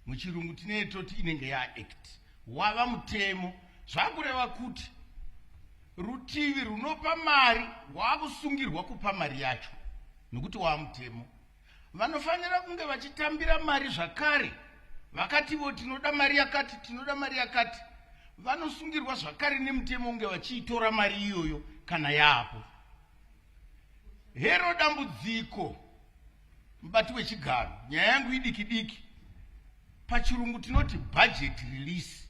Muchirungu tinetoti inenge ya-act, wava mutemo. Zvakureva kuti rutivi runopa mari rwakusungirwa kupa mari yacho nokuti wamutemo. Vanofanira kunge vachitambira mari zvakare. Vakativo tinoda mari yakati, tinoda mari yakati, vanosungirwa zvakare nemutemo kunge vachiitora mari iyoyo kana yapo. Hero dambudziko mubati wechigaro, nyaya yangu idiki-diki, pachirungu tinoti budget release,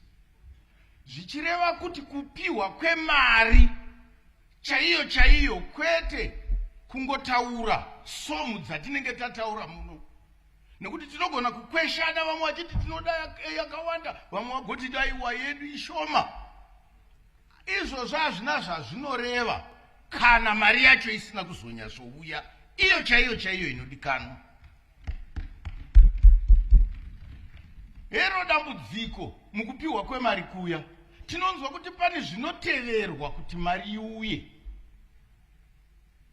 zvichireva kuti kupiwa kwemari chaiyo chaiyo, kwete kungotaura somu dzatinenge tataura muno. Nekuti tinogona kukweshana, vamwe vachiti tinoda yakawanda, vamwe vagoti daiwa yedu ishoma. Izvo zvazvina zvazvinoreva kana mari yacho isina kuzonyasouya iyo chaiyo chaiyo inodikanwa. Hero dambudziko mukupiwa kwemari kuya, tinonzwa kuti pane zvinoteverwa kuti mari iuye.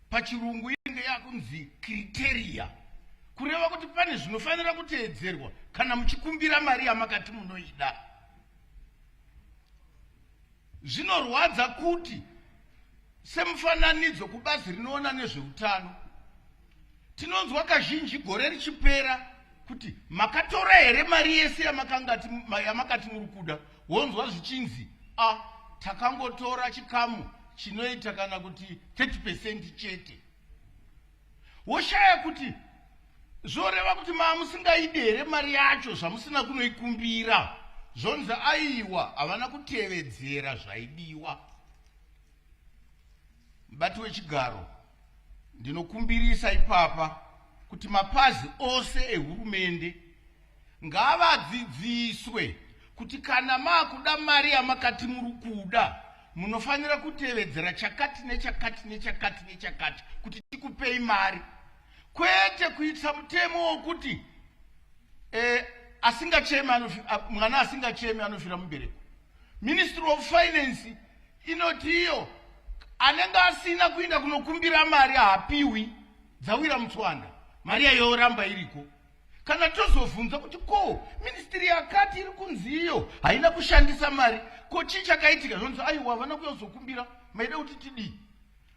Pachirungu inenge yakunzi criteria, kureva kuti pane zvinofanira kuteedzerwa kana muchikumbira mari yamakati munoida. Zvinorwadza kuti semufananidzo kubazi rinoona nezveutano, tinonzwa kazhinji gore richipera kuti makatora here mari yese yamakati muri kuda, wonzwa zvichinzi takangotora chikamu chinoita kana kuti 30% chete. Woshaya kuti zvoreva kuti musingaidi here mari yacho zvamusina kunoikumbira, zvonzi aiwa havana kutevedzera zvaidiwa. Mubati wechigaro, ndinokumbirisa ipapa kuti mapazi ose ehurumende ngavadzidziswe kuti kana makuda mari yamakati muri kuda, munofanira kutevedzera chakati nechakati nechakati nechakati kuti tikupei mari, kwete kuitsa mutemo wokuti mwana asingachemi anofira mubereko. Ministry of Finance inoti iyo anenge asina kuenda kunokumbira mari haapiwi, dzawira mutswanda, mari yayoramba iriko. Kana tozobvunza kuti ko ministry yakati iri kunzi iyo haina kushandisa mari, ko chii chakaitika? Zvonzi aiwa havana kuyozokumbira, maida kuti tidii?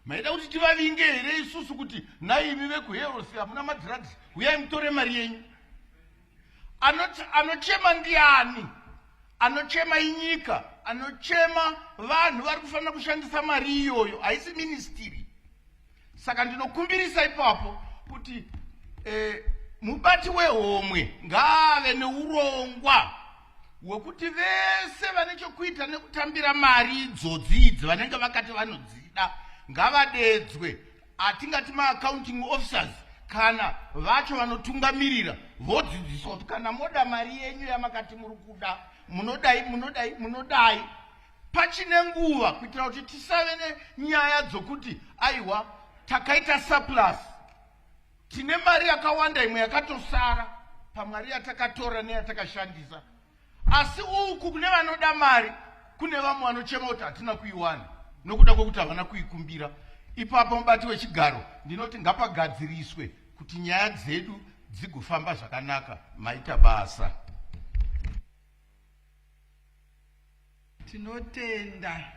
Maida kuti tivavinge here isusu kuti naimi vekuhealth hamuna madrugs, uyai mutore mari yenyu? Anochema ndiani? Anochema inyika, anochema vanhu vari kufanira kushandisa mari iyoyo, haisi ministry. Saka ndinokumbirisa ipapo kuti mubati wehomwe ngaave neurongwa hwekuti vese vane chokuita nekutambira mari idzodzi idzi vanenge vakati vanodzida ngavadedzwe, atingati maaccounting officers kana vacho vanotungamirira vodzidziswa kuti kana moda mari yenyu yamakati muri kuda munodai pachine nguva, kuitira kuti tisave nenyaya dzokuti aiwa takaita surplus, tine mari yakawanda imwe yakatosara pamari yatakatora neyatakashandisa. Asi uku kune vanoda mari, kune vamwe vanochema kuti hatina kuiwana nokuda kwekuti havana kuikumbira. Ipapo mubati wechigaro ndinoti ngapagadziriswe kuti nyaya dzedu dzigofamba zvakanaka, maita basa. Tinotenda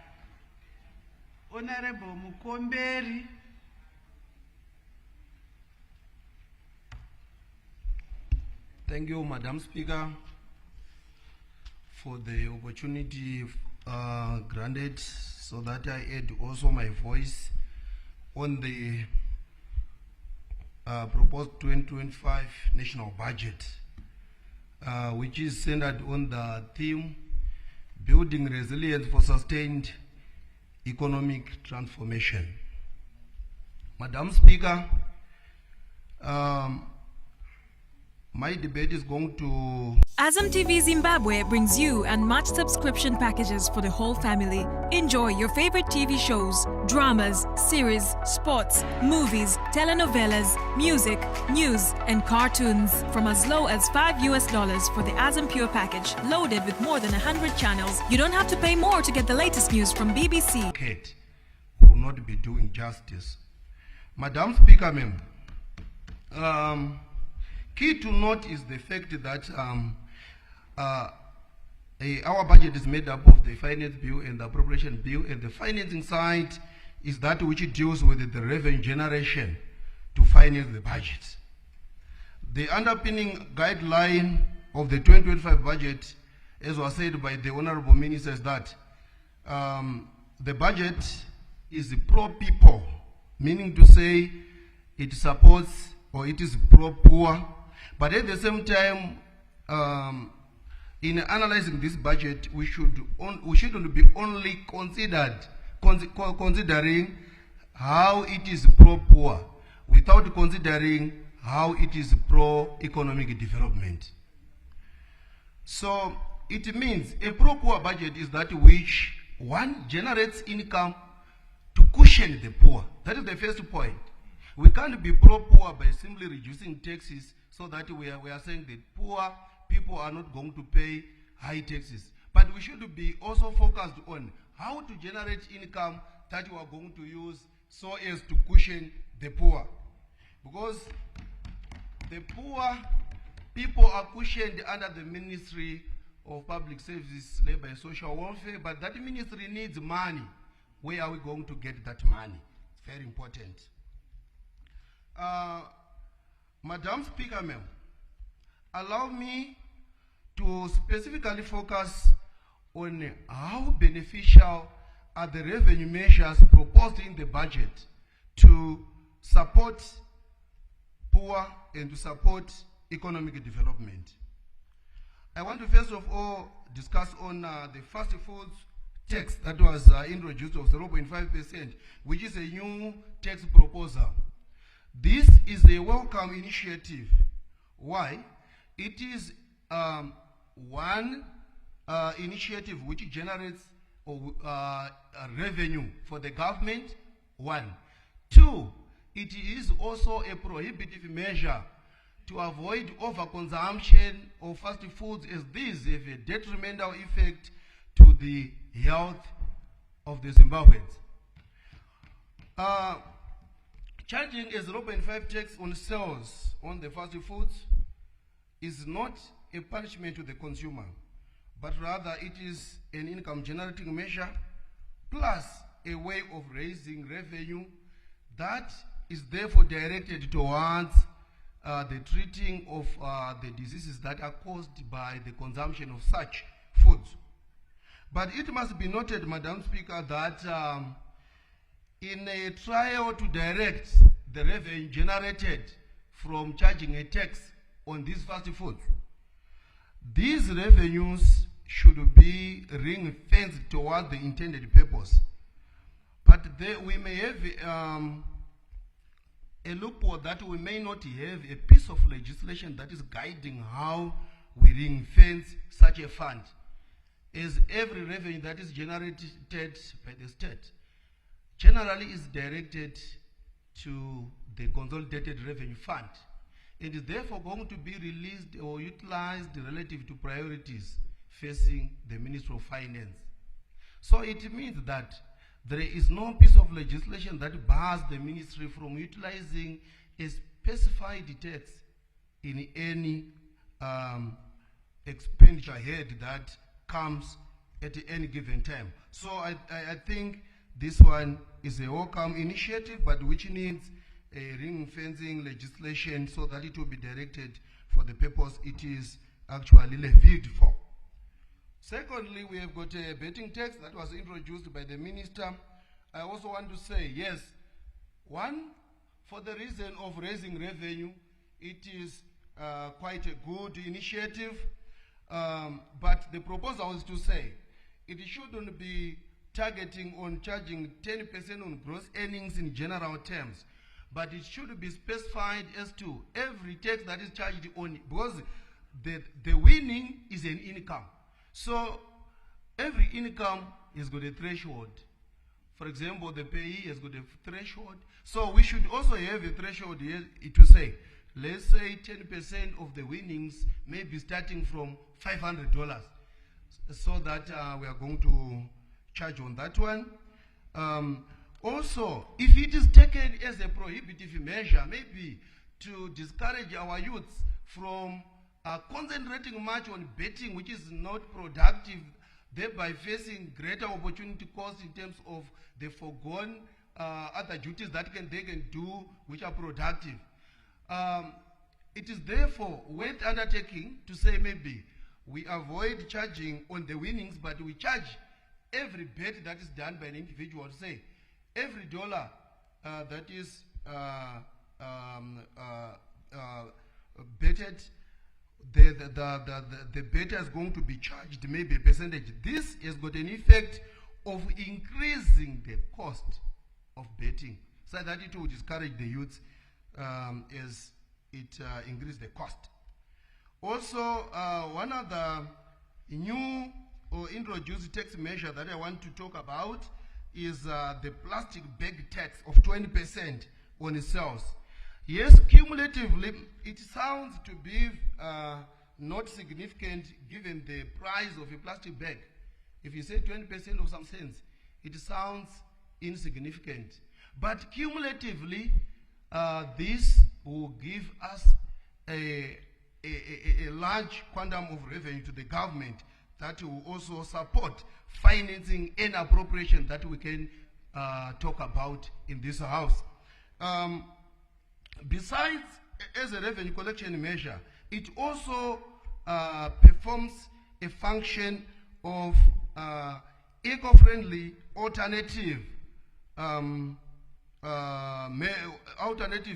Honorable Mukomberi. Thank you, Madam Speaker, for the opportunity granted so that I add also my voice on the proposed 2025 national budget, which is centered on the theme building resilience for sustained economic transformation. Madam Speaker, my debate is going to... Azam TV Zimbabwe brings you unmatched subscription packages for the whole family. Enjoy your favorite TV shows, dramas, series, sports, movies, telenovelas, music, news, and cartoons from as low as $5 for the Azam Pure package, loaded with more than 100 channels. You don't have to pay more to get the latest news from BBC. Will not be doing justice. Madam Speaker, key to note is the fact that our budget is made up of the finance bill and the appropriation bill, and the financing side is that which deals with the revenue generation to finance the budget. The underpinning guideline of the 2025 budget, as was said by the Honorable Minister, is that the budget is pro-people, meaning to say it supports or it is pro-poor. But at the same time, in analyzing this budget, we shouldn't be only considering how it is pro-poor without considering how it is pro-economic development. So it means a pro-poor budget is that which one generates income to cushion the poor. That is the first point. We can't be pro-poor by simply reducing taxes so that we are saying that poor people are not going to pay high taxes. But we should be also focused on how to generate income that we are going to use so as to cushion the poor. Because the poor people are cushioned under the Ministry of Public Services, Labor and Social Welfare, but that ministry needs money. Where are we going to get that money? It's very important. Madam Speaker, allow me to specifically focus on how beneficial are the revenue measures proposed in the budget to support poor and to support economic development. I want to first of all discuss on the fast foods tax that was introduced of 0.5%, which is a new tax proposal. This is a welcome initiative. Why? It is one initiative which generates revenue for the government, one. Two, it is also a prohibitive measure to avoid overconsumption of fast foods, as these have a detrimental effect to the health of the Zimbabweans. Charging a 0.5 tax on sales on the fast foods is not a punishment to the consumer, but rather it is an income generating measure plus a way of raising revenue that is therefore directed towards the treating of the diseases that are caused by the consumption of such foods. But it must be noted, Madam Speaker, that in a trial to direct the revenue generated from charging a tax on these fast foods, these revenues should be ring-fenced towards the intended purpose. But we may have a loophole that we may not have a piece of legislation that is guiding how we ring-fence such a fund, as every revenue that is generated by the state generally is directed to the consolidated revenue fund and is therefore going to be released or utilized relative to priorities facing the Ministry of Finance. So it means that there is no piece of legislation that bars the ministry from utilizing a specified tax in any expenditure head that comes at any given time. So I think this one is a welcome initiative, but which needs a ring-fencing legislation so that it will be directed for the purpose it is actually levied for. Secondly, we have got a betting tax that was introduced by the minister. I also want to say, yes, one, for the reason of raising revenue, it is quite a good initiative, but the proposal is to say it shouldn't be targeting on charging 10% on gross earnings in general terms, but it should be specified as to every tax that is charged on, because the winning is an income. So every income has got a threshold. For example, the payee has got a threshold. So we should also have a threshold here to say, let's say 10% of the winnings may be starting from $500, so that we are going to charge on that one. Also, if it is taken as a prohibitive measure, maybe to discourage our youths from concentrating much on betting, which is not productive, thereby facing greater opportunity cost in terms of the foregone other duties that they can do which are productive. It is therefore worth undertaking to say maybe we avoid charging on the winnings, but we charge every bet that is done by an individual. Say every dollar that is betted, the better is going to be charged maybe a percentage. This has got an effect of increasing the cost of betting, so that it will discourage the youth as it increases the cost. Also, one other new or introduced tax measure that I want to talk about is the plastic bag tax of 20% on sales. Yes, cumulatively, it sounds to be not significant given the price of a plastic bag. If you say 20% of some cents, it sounds insignificant. But cumulatively, this will give us a large quantum of revenue to the government that will also support financing and appropriation that we can talk about in this house. Besides, as a revenue collection measure, it also performs a function of eco-friendly alternative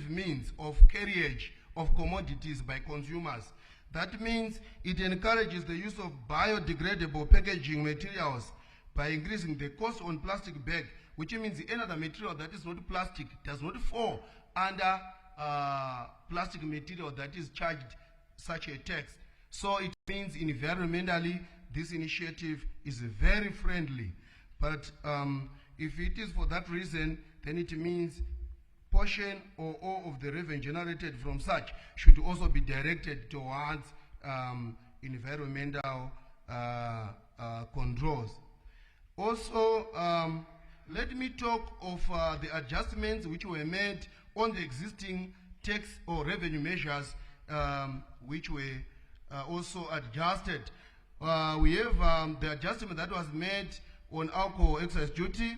means of carriage of commodities by consumers. That means it encourages the use of biodegradable packaging materials by increasing the cost on plastic bag, which means another material that is not plastic does not fall under plastic material that is charged such a tax. So it means environmentally this initiative is very friendly. But if it is for that reason, then it means portion or all of the revenue generated from such should also be directed towards environmental controls. Also, let me talk of the adjustments which were made on the existing tax or revenue measures which were also adjusted. We have the adjustment that was made on alcohol excise duty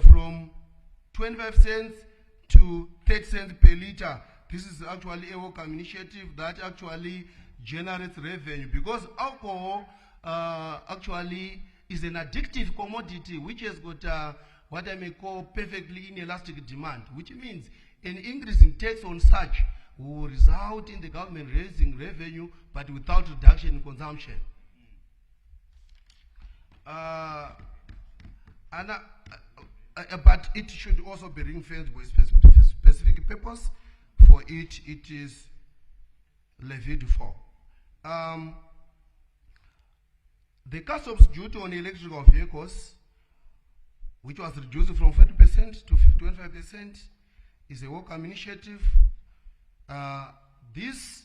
from 25 cents to 30 cents per liter. This is actually a welcome initiative that actually generates revenue, because alcohol actually is an addictive commodity which has got what I may call perfectly inelastic demand, which means an increase in tax on such will result in the government raising revenue but without reduction in consumption. But it should also be ring-fenced with specific purpose. For it is levied for. The customs duty on electrical vehicles, which was reduced from 40% to 25%, is a welcome initiative. This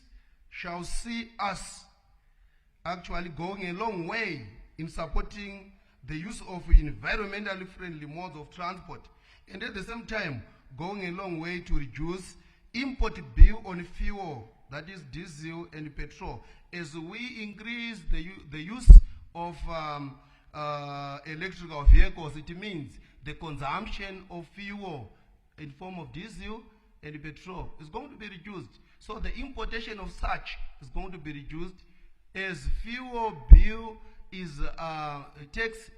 shall see us actually going a long way in supporting the use of environmentally friendly modes of transport, and at the same time going a long way to reduce import bill on fuel, that is diesel and petrol, as we increase the use of electrical vehicles. It means the consumption of fuel in form of diesel and petrol is going to be reduced. So the importation of such is going to be reduced, as fuel bill is takes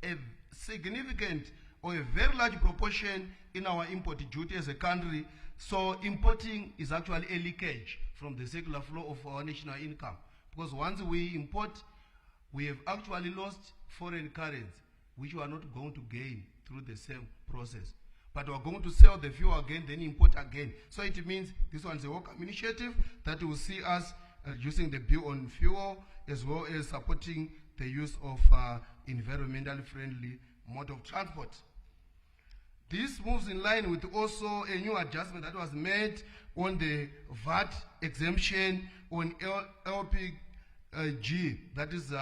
a significant or a very large proportion in our import duty as a country. So importing is actually a leakage from the circular flow of our national income, because once we import, we have actually lost foreign currency, which we are not going to gain through the same process. But we are going to sell the fuel again, then import again. So it means this one is a welcome initiative that will see us reducing the bill on fuel, as well as supporting the use of environmentally friendly mode of transport. This moves in line with also a new adjustment that was made on the VAT exemption on LPG, that is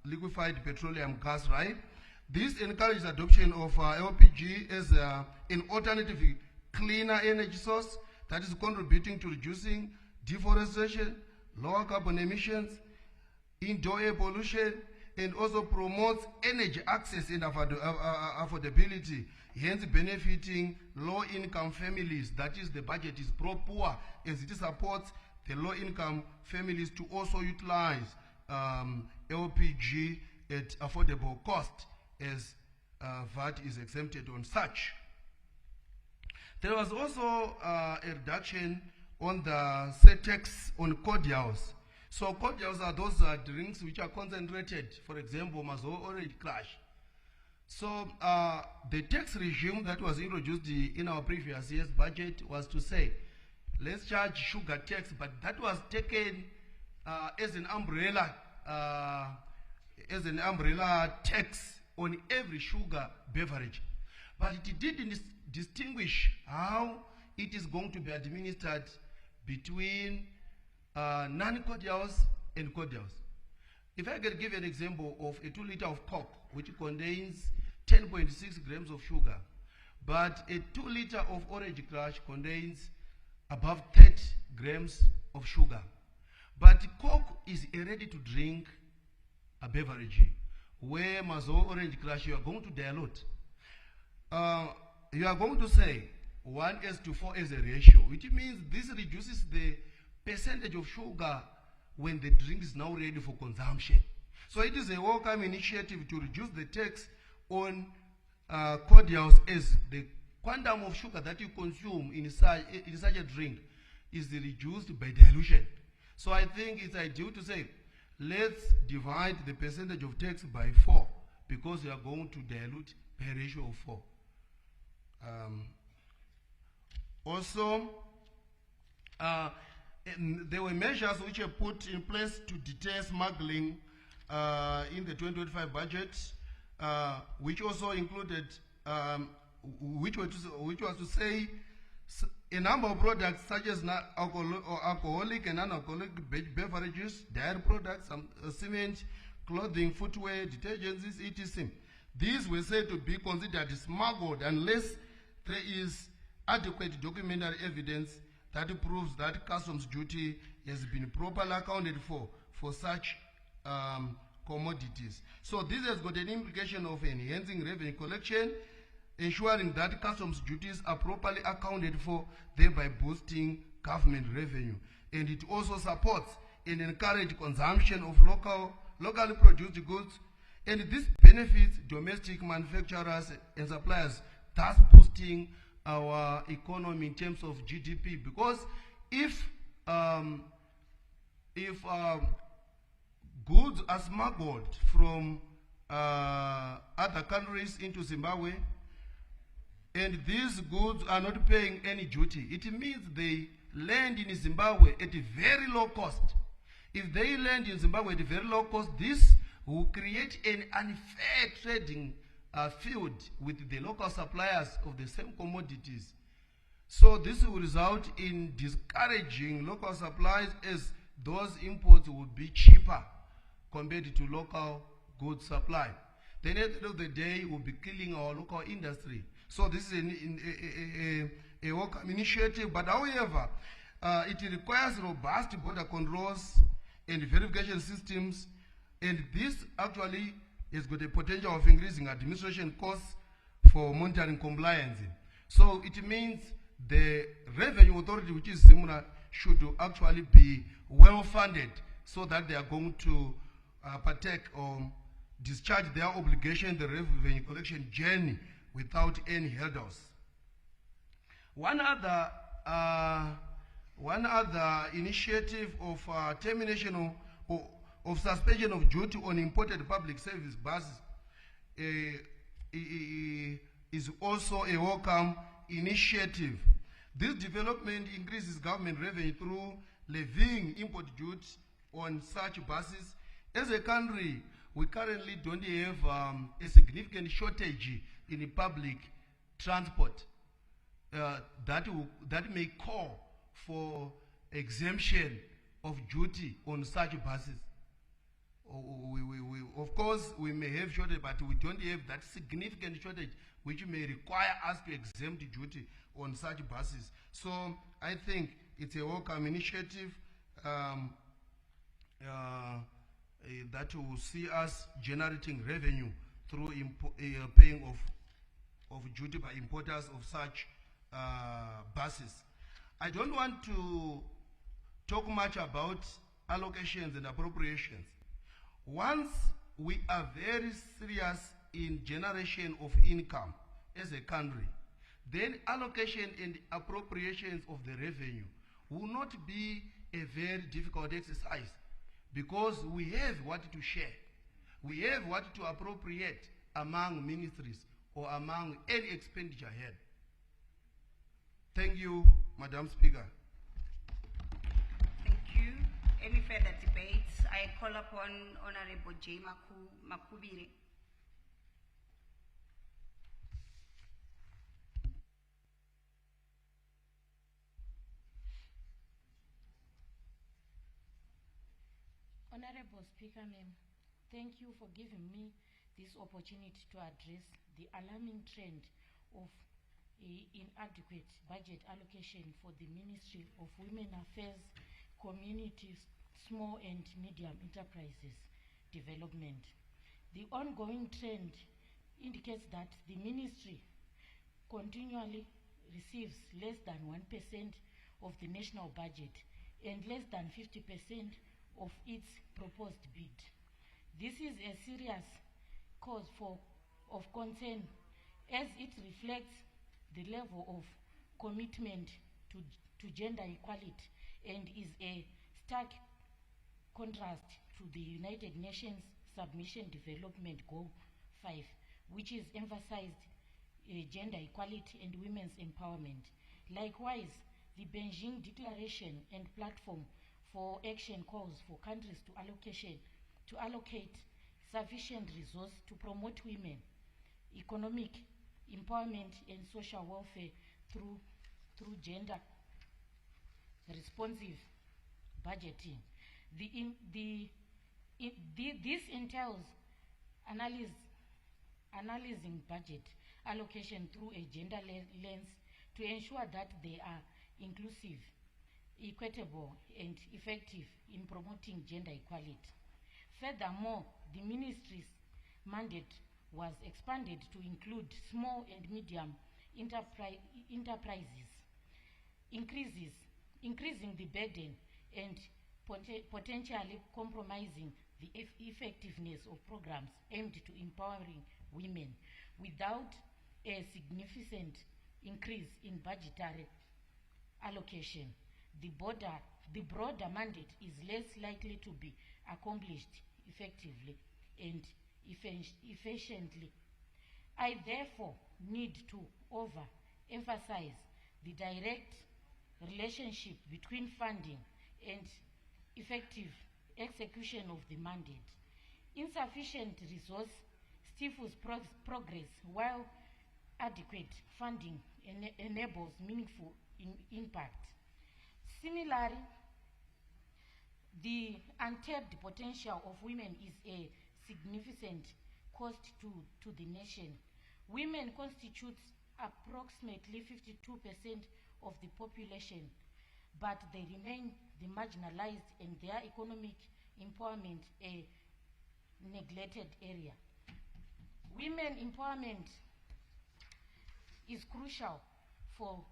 liquefied petroleum gas, right? This encourages adoption of LPG as an alternative cleaner energy source that is contributing to reducing deforestation, lower carbon emissions, indoor air pollution, and also promotes energy access and affordability, hence benefiting low-income families. That is, the budget is pro-poor, as it supports the low-income families to also utilize LPG at affordable cost, as VAT is exempted on such. There was also a reduction on the tax on cordials. So cordials are those drinks which are concentrated, for example, Mazo Orange Crush. So the tax regime that was introduced in our previous year's budget was to say, let's charge sugar tax, but that was taken as an umbrella tax on every sugar beverage. But it didn't distinguish how it is going to be administered between non-cordials and cordials. If I could give an example of a 2 liter of Coke, which contains 10.6 grams of sugar, but a 2 liter of Orange Crush contains above 30 grams of sugar. But Coke is a ready-to-drink beverage, where Mazo Orange Crush you are going to dilute. You are going to say 1:4 as a ratio, which means this reduces the percentage of sugar when the drink is now ready for consumption. So it is a welcome initiative to reduce the tax on cordials, as the quantum of sugar that you consume in such a drink is reduced by dilution. So I think it's ideal to say, let's divide the percentage of tax by 4, because we are going to dilute by a ratio of 4. Also, there were measures which were put in place to deter smuggling in the 2025 budget, which also included, which was to say, a number of products such as alcoholic and non-alcoholic beverages, dairy products, cement, clothing, footwear, detergents, etc. These were said to be considered smuggled unless there is adequate documentary evidence that proves that customs duty has been properly accounted for such commodities. So this has got an implication of enhancing revenue collection, ensuring that customs duties are properly accounted for, thereby boosting government revenue. And it also supports and encourages consumption of locally produced goods, and this benefits domestic manufacturers and suppliers, thus boosting our economy in terms of GDP. Because if goods are smuggled from other countries into Zimbabwe, and these goods are not paying any duty, it means they land in Zimbabwe at a very low cost. If they land in Zimbabwe at a very low cost, this will create an unfair trading field with the local suppliers of the same commodities. So this will result in discouraging local supplies, as those imports will be cheaper compared to local goods supply. Then at the end of the day, we'll be killing our local industry. So this is a welcome initiative, but however, it requires robust border controls and verification systems, and this actually has got a potential of increasing administration costs for monitoring compliance. So it means the revenue authority, which is similar, should actually be well funded so that they are going to partake or discharge their obligation, the revenue collection journey, without any hurdles. One other initiative of termination of suspension of duty on imported public service buses is also a welcome initiative. This development increases government revenue through levying import duty on such buses. As a country, we currently don't have a significant shortage in public transport that may call for exemption of duty on such buses. Of course, we may have shortage, but we don't have that significant shortage which may require us to exempt duty on such buses. So I think it's a welcome initiative that will see us generating revenue through paying of duty by importers of such buses. I don't want to talk much about allocations and appropriations. Once we are very serious in generation of income as a country, then allocation and appropriations of the revenue will not be a very difficult exercise, because we have what to share. We have what to appropriate among ministries or among any expenditure head. Thank you, Madam Speaker. Thank you. Any further debates? I call upon Honorable J. Makubire. Honorable Speaker, ma'am, thank you for giving me this opportunity to address the alarming trend of inadequate budget allocation for the Ministry of Women Affairs, Communities, Small and Medium Enterprises Development. The ongoing trend indicates that the ministry continually receives less than 1% of the national budget and less than 50% of its proposed bid. This is a serious cause of concern, as it reflects the level of commitment to gender equality and is a stark contrast to the United Nations Submission Development Goal 5, which is emphasized gender equality and women's empowerment. Likewise, the Beijing Declaration and Platform for Action calls for countries to allocate sufficient resources to promote women, economic empowerment and social welfare through gender responsive budgeting. This entails analyzing budget allocation through a gender lens to ensure that they are inclusive, equitable, and effective in promoting gender equality. Furthermore, the ministry's mandate was expanded to include small and medium enterprises, increasing the burden and potentially compromising the effectiveness of programs aimed to empowering women without a significant increase in budgetary allocation. The broader mandate is less likely to be accomplished effectively and efficiently. I therefore need to overemphasize the direct relationship between funding and effective execution of the mandate. Insufficient resource stifles progress, while adequate funding enables meaningful impact. Similarly, the untapped potential of women is a significant cost to the nation. Women constitute approximately 52% of the population, but they remain the marginalized and their economic empowerment a neglected area. Women empowerment is crucial for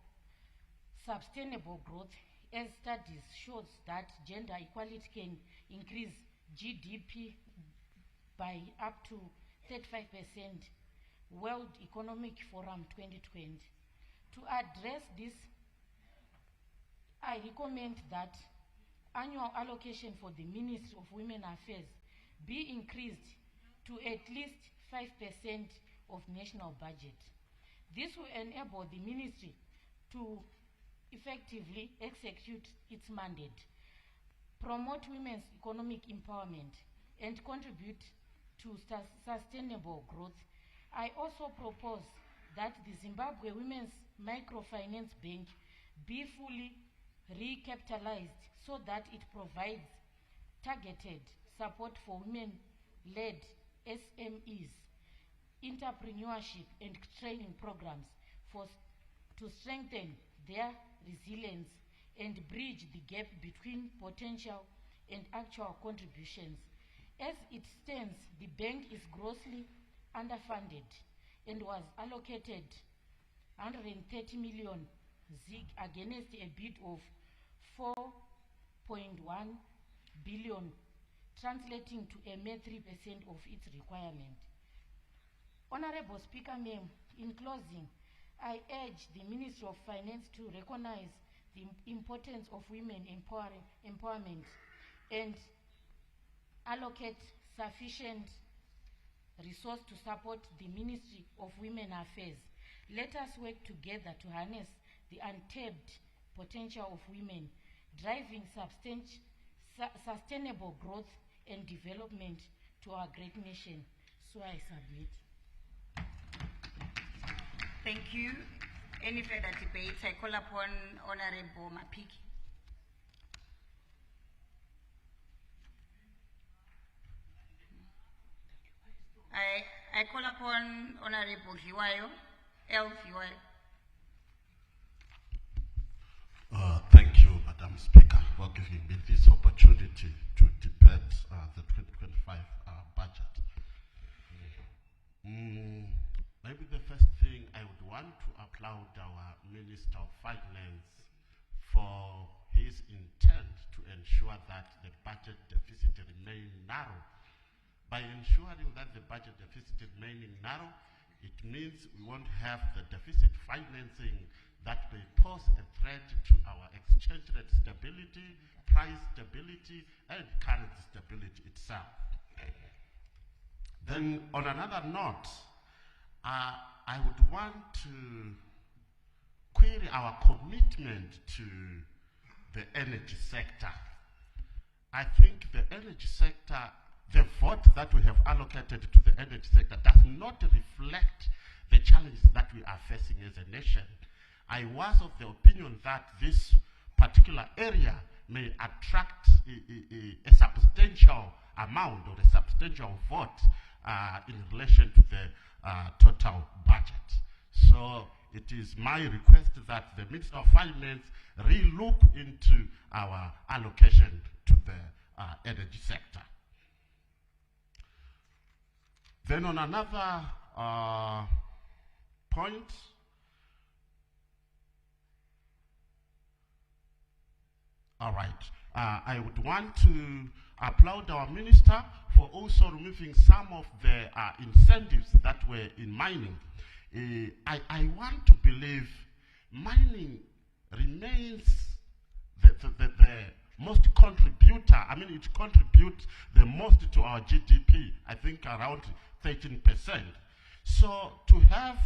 sustainable growth, as studies shows that gender equality can increase GDP by up to 35%, World Economic Forum 2020. To address this, I recommend that annual allocation for the Ministry of Women Affairs be increased to at least 5% of national budget. This will enable the ministry to effectively execute its mandate, promote women's economic empowerment, and contribute to sustainable growth. I also propose that the Zimbabwe Women's Microfinance Bank be fully recapitalized so that it provides targeted support for women-led SMEs, entrepreneurship, and training programs to strengthen their resilience and bridge the gap between potential and actual contributions. As it stands, the bank is grossly underfunded and was allocated 130 million ZiG against a bid of 4.1 billion, translating to a mere 3% of its requirement. Honorable Speaker, Ma'am, in closing, I urge the Ministry of Finance to recognize the importance of women empowerment and allocate sufficient resource to support the Ministry of Women Affairs. Let us work together to harness the untapped potential of women, driving sustainable growth and development to our great nation. So I submit. Thank you. Any further debates? I call upon Honorable Mapiki. I call upon Honorable Hiwayo, L. Hiwayo. Thank you, Madam Speaker, for giving me this opportunity to debate the 2025 budget. Maybe the first thing I would want to applaud our Minister of Finance for his intent to ensure that the budget deficit remain narrow. By ensuring that the budget deficit remaining narrow, it means we won't have the deficit financing that may pose a threat to our exchange rate stability, price stability, and currency stability itself. Then on another note, I would want to query our commitment to the energy sector. I think the energy sector, the vote that we have allocated to the energy sector does not reflect the challenges that we are facing as a nation. I was of the opinion that this particular area may attract a substantial amount or a substantial vote in relation to the total budget. So it is my request that the Minister of Finance re-look into our allocation to the energy sector. Then on another point, all right, I would want to applaud our minister for also removing some of the incentives that were in mining. I want to believe mining remains the most contributor. I mean, it contributes the most to our GDP, I think around 13%. So to have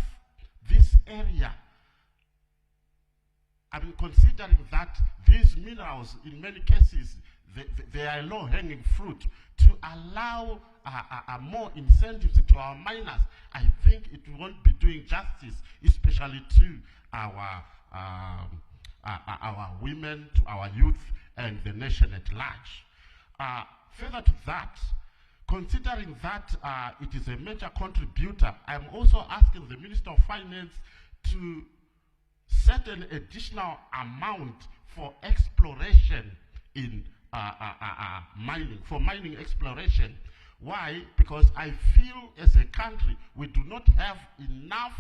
this area, I mean, considering that these minerals, in many cases, they are low-hanging fruit, to allow more incentives to our miners, I think it won't be doing justice, especially to our women, to our youth, and the nation at large. Further to that, considering that it is a major contributor, I'm also asking the Minister of Finance to set an additional amount for exploration in mining, for mining exploration. Why? Because I feel as a country we do not have enough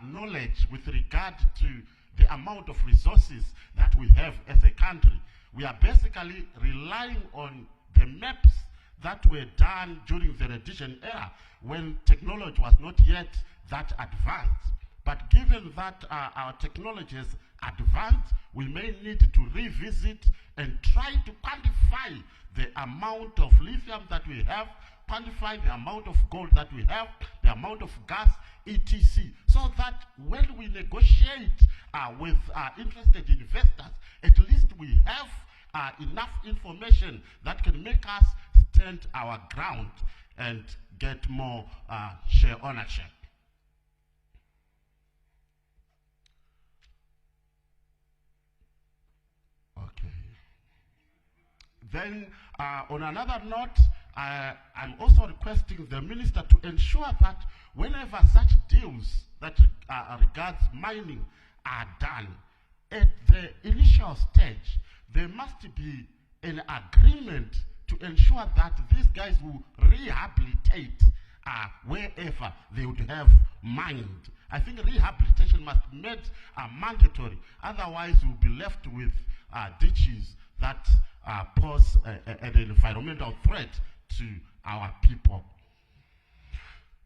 knowledge with regard to the amount of resources that we have as a country. We are basically relying on the maps that were done during the Rhodesian era when technology was not yet that advanced. But given that our technology has advanced, we may need to revisit and try to quantify the amount of lithium that we have, quantify the amount of gold that we have, the amount of gas, etc. So that when we negotiate with interested investors, at least we have enough information that can make us stand our ground and get more share ownership. Okay. Then on another note, I'm also requesting the minister to ensure that whenever such deals that regards mining are done, at the initial stage, there must be an agreement to ensure that these guys will rehabilitate wherever they would have mined. I think rehabilitation must be made mandatory. Otherwise, we'll be left with ditches that pose an environmental threat to our people.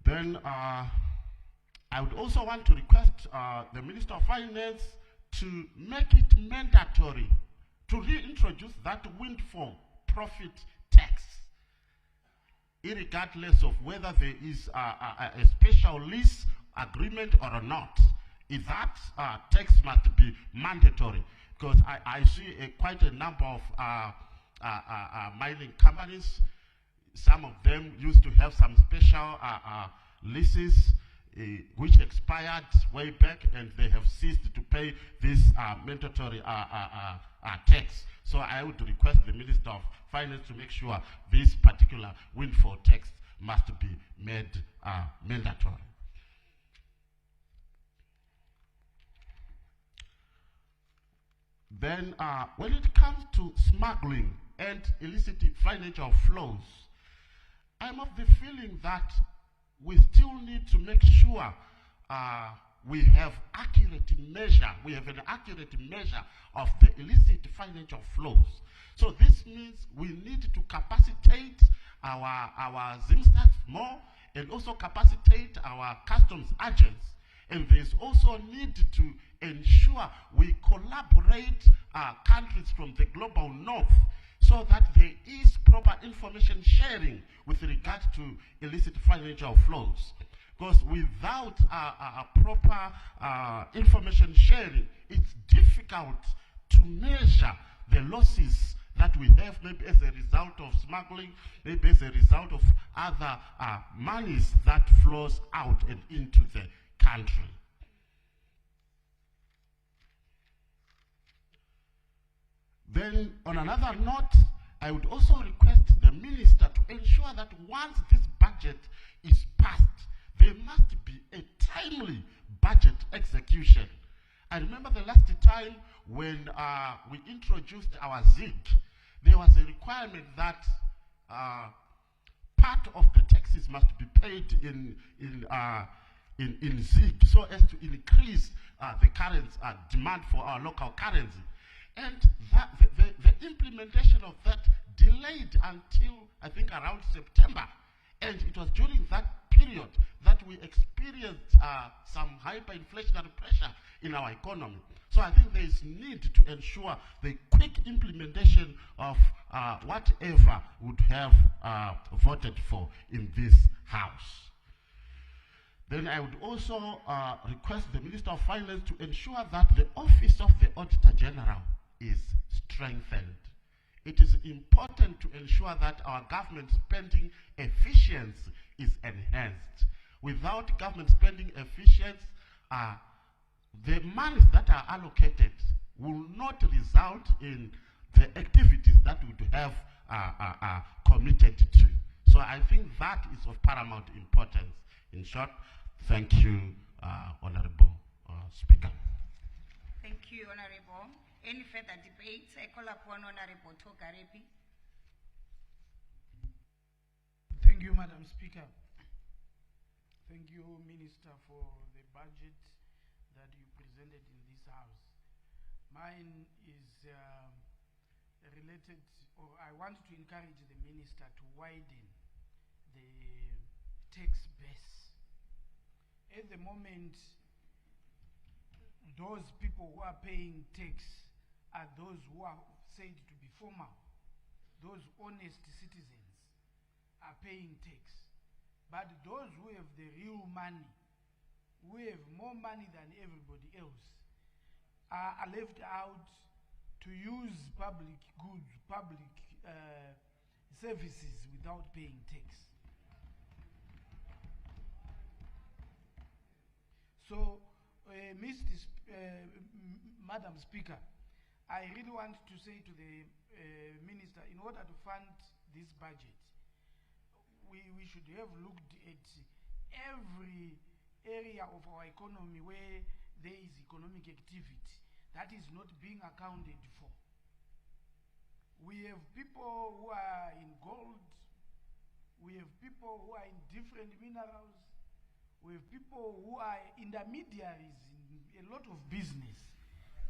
Then I would also want to request the Minister of Finance to make it mandatory to reintroduce that windfall profit tax, irregardless of whether there is a special lease agreement or not. If that tax must be mandatory, because I see quite a number of mining companies. Some of them used to have some special leases which expired way back, and they have ceased to pay this mandatory tax. So I would request the Minister of Finance to make sure this particular windfall tax must be made mandatory. Then when it comes to smuggling and illicit financial flows, I'm of the feeling that we still need to make sure we have accurate measure, we have an accurate measure of the illicit financial flows. So this means we need to capacitate our ZIMSTATs more, and also capacitate our customs agents. And there's also a need to ensure we collaborate countries from the global north, so that there is proper information sharing with regard to illicit financial flows. Because without a proper information sharing, it's difficult to measure the losses that we have, maybe as a result of smuggling, maybe as a result of other monies that flows out and into the country. Then, on another note, I would also request the minister to ensure that once this budget budget is passed, there must be a timely budget execution. I remember the last time when we introduced our ZIG, there was a requirement that part of the taxes must be paid in ZIG so as to increase the currency demand for our local currency. And that, the implementation of that delayed until, I think, around September. And it was during that period that we experienced some hyperinflationary pressure in our economy. So I think there is need to ensure the quick implementation of whatever would have voted for in this House. Then I would also request the Minister of Finance to ensure that the Office of the Auditor General is strengthened. It is important to ensure that our government spending efficiency is enhanced. Without government spending efficiency, the monies that are allocated will not result in the activities that we would have committed to. So I think that is of paramount importance. In short, thank you, Honorable Speaker. Thank you, Honorable. Any further debates? I call upon Honorable Togarepi. Thank you, Madam Speaker. Thank you, Minister, for the budget that you presented in this House. Mine is related, or I want to encourage the Minister to widen the tax base. At the moment, those people who are paying tax are those who are said to be formal. Those honest citizens are paying tax. But those who have the real money, who have more money than everybody else, are left out to use public goods, public services without paying tax. So, Madam Speaker, I really want to say to the Minister, in order to fund this budget, we should have looked at every area of our economy where there is economic activity that is not being accounted for. We have people who are in gold, we have people who are in different minerals, we have people who are intermediaries in a lot of business.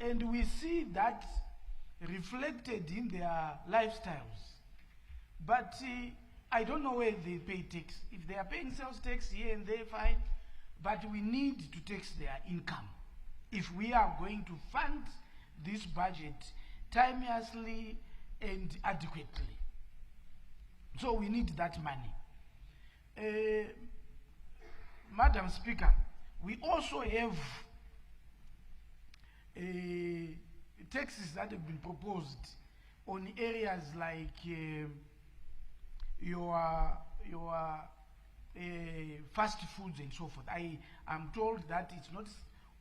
And we see that reflected in their lifestyles. But I don't know where they pay tax. If they are paying sales tax here and there, fine. But we need to tax their income if we are going to fund this budget timeously and adequately. So we need that money. Madam Speaker, we also have taxes that have been proposed on areas like your fast foods and so forth. I am told that it's not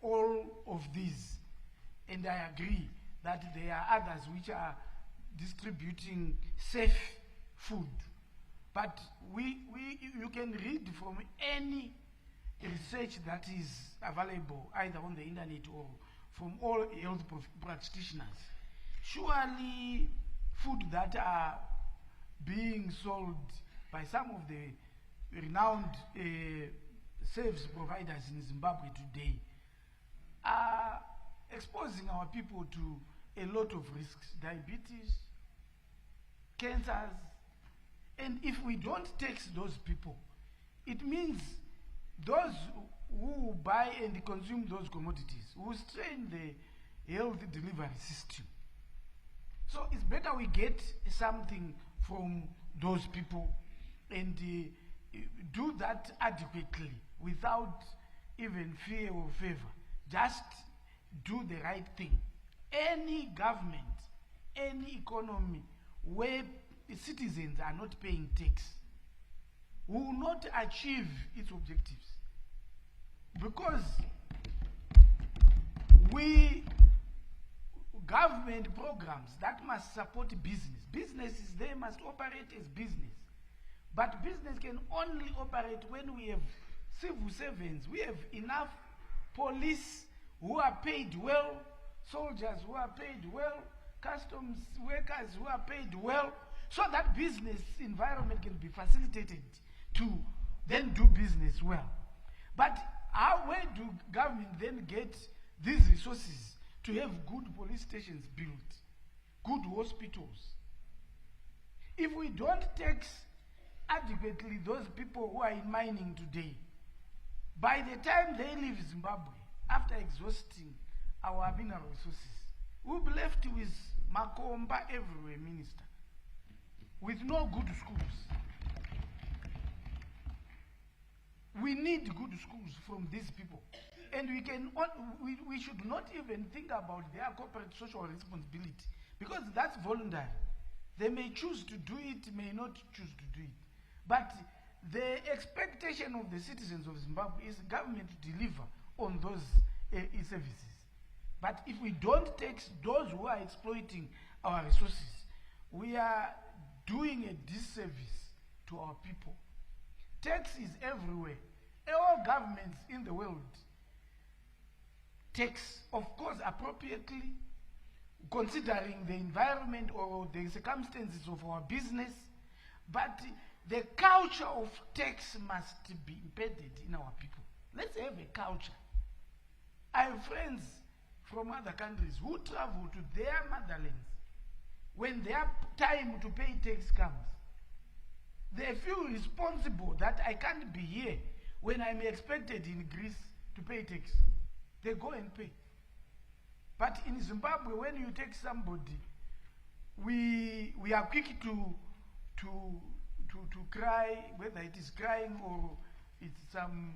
all of these, and I agree that there are others which are distributing safe food. But you can read from any research that is available either on the internet or from all health practitioners. Surely food that are being sold by some of the renowned service providers in Zimbabwe today are exposing our people to a lot of risks, diabetes, cancers, and if we don't tax those people, it means those who buy and consume those commodities will strain the health delivery system. So it's better we get something from those people and do that adequately without even fear or favor. Just do the right thing. Any government, any economy where citizens are not paying tax will not achieve its objectives, because government programs that must support businesses, they must operate as business. But business can only operate when we have civil servants. We have enough police who are paid well, soldiers who are paid well, customs workers who are paid well, so that business environment can be facilitated to then do business well. But where do government then get these resources to have good police stations built, good hospitals? If we don't tax adequately those people who are in mining today, by the time they leave Zimbabwe, after exhausting our mineral resources, we'll be left with Makomba everywhere, Minister, with no good schools. We need good schools from these people. And we should not even think about their corporate social responsibility, because that's voluntary. They may choose to do it, may not choose to do it. But the expectation of the citizens of Zimbabwe is government to deliver on those services. But if we don't tax those who are exploiting our resources, we are doing a disservice to our people. Tax is everywhere. All governments in the world tax, of course, appropriately, considering the environment or the circumstances of our business, but the culture of tax must be embedded in our people. Let's have a culture. I have friends from other countries who travel to their motherlands. When their time to pay tax comes, they feel responsible that I can't be here when I'm expected in Greece to pay tax. They go and pay. But in Zimbabwe, when you take somebody, we are quick to cry, whether it is crying or it's some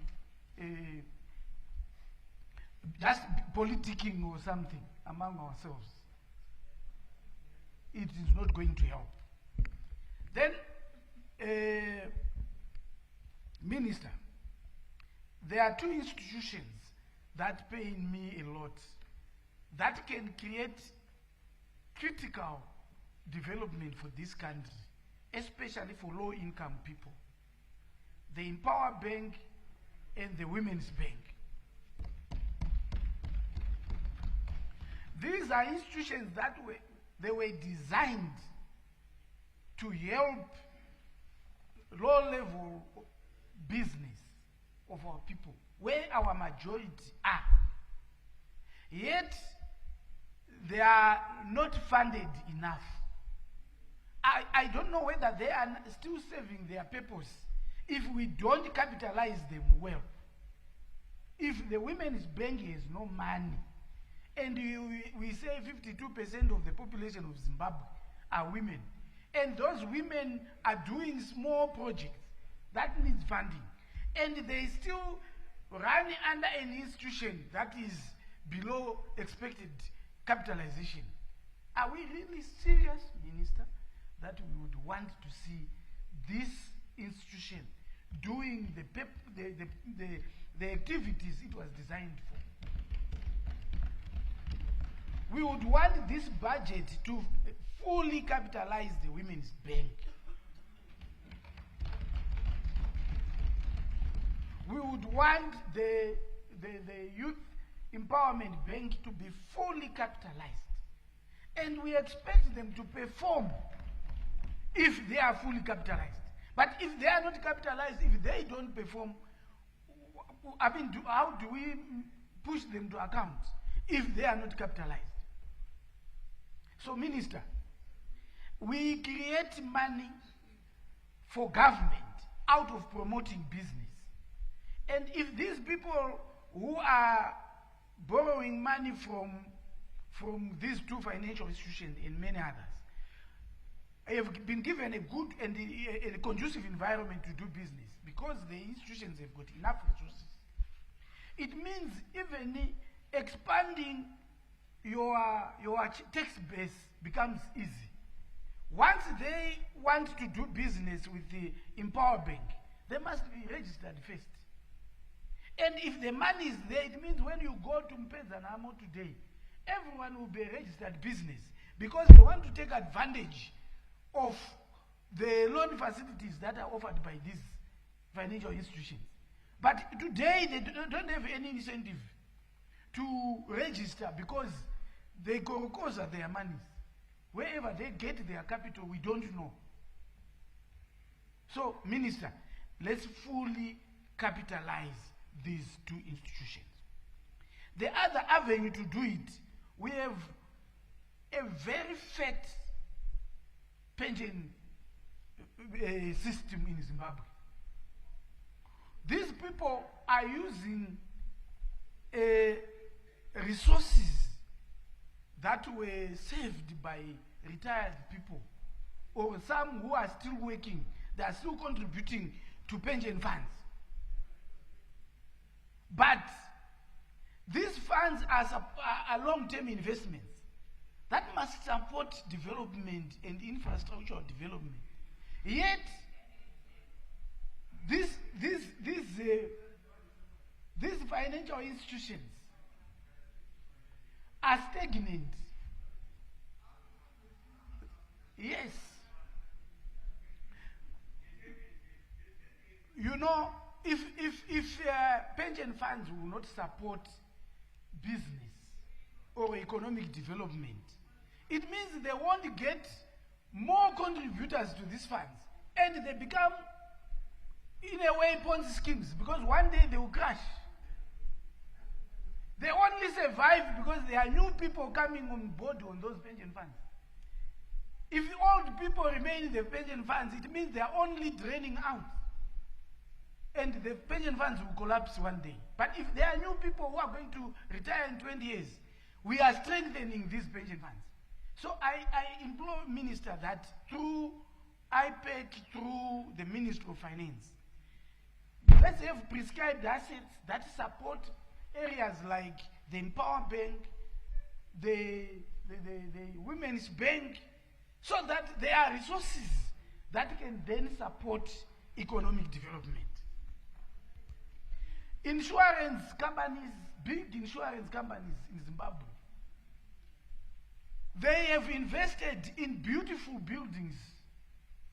just politicking or something among ourselves. It is not going to help. Then, Minister, there are two institutions that pay me a lot that can create critical development for this country, especially for low-income people: the Empower Bank and the Women's Bank. These are institutions that were designed to help low-level business of our people, where our majority are. Yet, they are not funded enough. I don't know whether they are still serving their purpose if we don't capitalize them well. If the Women's Bank has no money, and we say 52% of the population of Zimbabwe are women, and those women are doing small projects that needs funding, and they still run under an institution that is below expected capitalization. Are we really serious, Minister, that we would want to see this institution doing the activities it was designed for? We would want this budget to fully capitalize the Women's Bank. We would want the Youth Empowerment Bank to be fully capitalized. And we expect them to perform if they are fully capitalized. But if they are not capitalized, if they don't perform, I mean, how do we push them to account if they are not capitalized? So, Minister, we create money for government out of promoting business. And if these people who are borrowing money from these two financial institutions and many others have been given a good and a conducive environment to do business because the institutions have got enough resources, it means even expanding your tax base becomes easy. Once they want to do business with the Empower Bank, they must be registered first. And if the money is there, it means when you go to Mpezanamo today, everyone will be a registered business because they want to take advantage of the loan facilities that are offered by these financial institutions. But today they don't have any incentive to register because they go cause their monies. Wherever they get their capital, we don't know. So, Minister, let's fully capitalize these two institutions. The other avenue to do it, we have a very fat pension system in Zimbabwe. These people are using resources that were saved by retired people, or some who are still working, they are still contributing to pension funds. But these funds are long-term investments that must support development and infrastructural development. Yet, these financial institutions are stagnant. Yes. You know, if pension funds will not support business or economic development, it means they won't get more contributors to these funds, and they become, in a way, Ponzi schemes, because one day they will crash. They only survive because there are new people coming on board on those pension funds. If old people remain in the pension funds, it means they are only draining out. And the pension funds will collapse one day. But if there are new people who are going to retire in 20 years, we are strengthening these pension funds. So I implore Minister that through IPEC, through the Ministry of Finance, let's have prescribed assets that support areas like the Empower Bank, the Women's Bank, so that there are resources that can then support economic development. Insurance companies, big insurance companies in Zimbabwe, they have invested in beautiful buildings,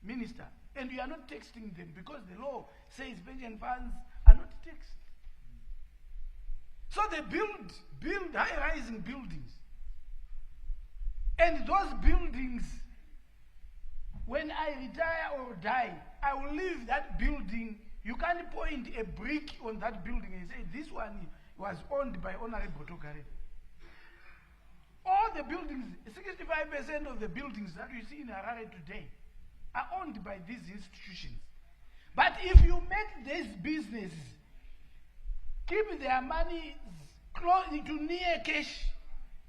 Minister, and we are not taxing them because the law says pension funds are not taxed. So they build high-rising buildings. And those buildings, when I retire or die, I will leave that building. You can't point a brick on that building and say, this one was owned by Honorable Tokare. All the buildings, 65% of the buildings that you see in Harare today are owned by these institutions. But if you make these businesses keep their money close to near cash,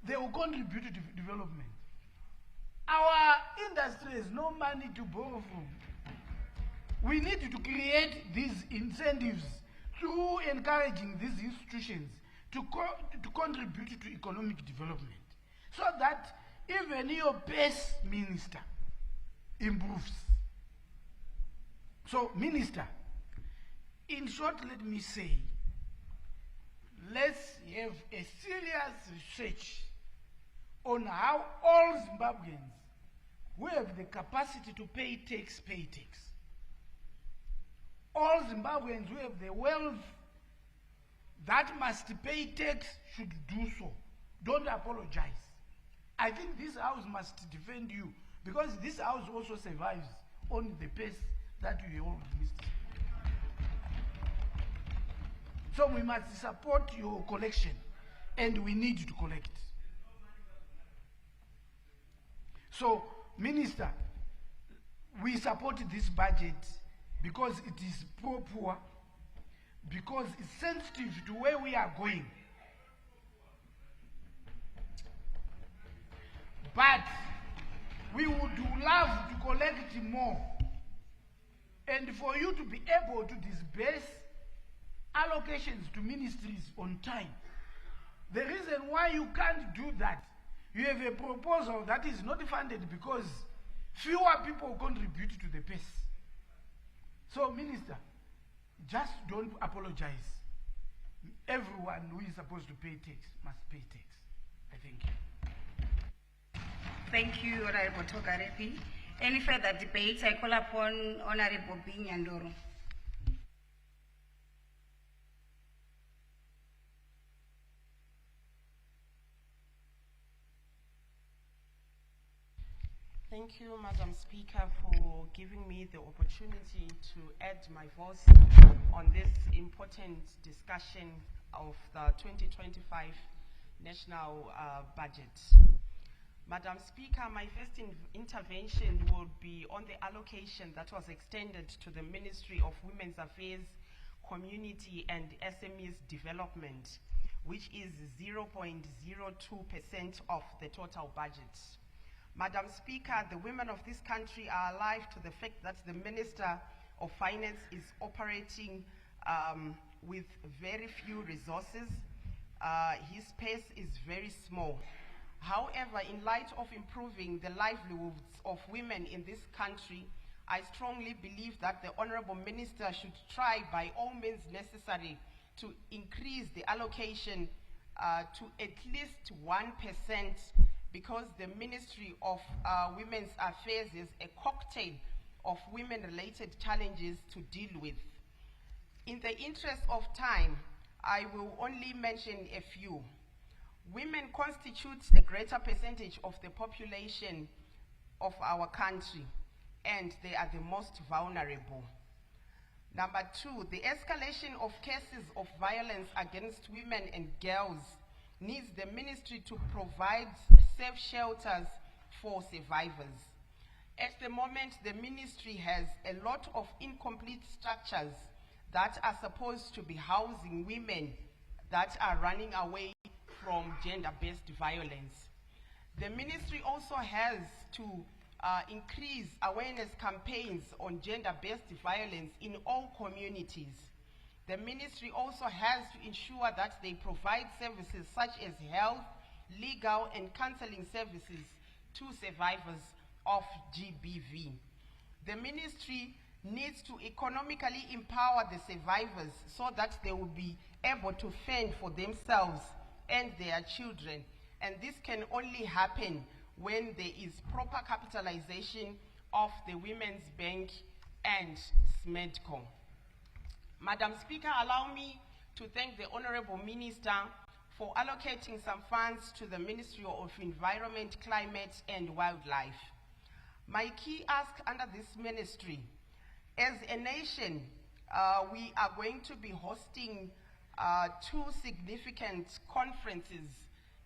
they will contribute to development. Our industry has no money to borrow from. We need to create these incentives through encouraging these institutions to contribute to economic development, so that even your best minister improves. So, Minister, in short, let me say, let's have a serious research on how all Zimbabweans who have the capacity to pay tax, pay tax. All Zimbabweans who have the wealth that must pay tax should do so. Don't apologize. I think this house must defend you, because this house also survives on the pace that we all missed. So we must support your collection, and we need to collect. So, Minister, we support this budget because it is pro-poor, because it's sensitive to where we are going. But we would love to collect more, and for you to be able to disburse allocations to ministries on time. The reason why you can't do that, you have a proposal that is not funded because fewer people contribute to the pace. So, Minister, just don't apologize. Everyone who is supposed to pay tax must pay tax. I thank you. Thank you, Honorable Tokarepi. Any further debates? I call upon Honorable Binyandoro. Thank you, Madam Speaker, for giving me the opportunity to add my voice on this important discussion of the 2025 national budget. Madam Speaker, my first intervention will be on the allocation that was extended to the Ministry of Women's Affairs, Community and SMEs Development, which is 0.02% of the total budget. Madam Speaker, the women of this country are alive to the fact that the Minister of Finance is operating with very few resources. His space is very small. However, in light of improving the livelihoods of women in this country, I strongly believe that the Honorable Minister should try by all means necessary to increase the allocation to at least 1%, because the Ministry of Women's Affairs is a cocktail of women-related challenges to deal with. In the interest of time, I will only mention a few. Women constitute a greater percentage of the population of our country, and they are the most vulnerable. Number two, the escalation of cases of violence against women and girls needs the ministry to provide safe shelters for survivors. At the moment, the ministry has a lot of incomplete structures that are supposed to be housing women that are running away from gender-based violence. The ministry also has to increase awareness campaigns on gender-based violence in all communities. The ministry also has to ensure that they provide services such as health, legal and counseling services to survivors of GBV. The ministry needs to economically empower the survivors so that they will be able to fend for themselves and their children. And this can only happen when there is proper capitalization of the Women's Bank and SMEDCO. Madam Speaker, allow me to thank the Honorable Minister for allocating some funds to the Ministry of Environment, Climate and Wildlife. My key ask under this ministry, as a nation, we are going to be hosting two significant conferences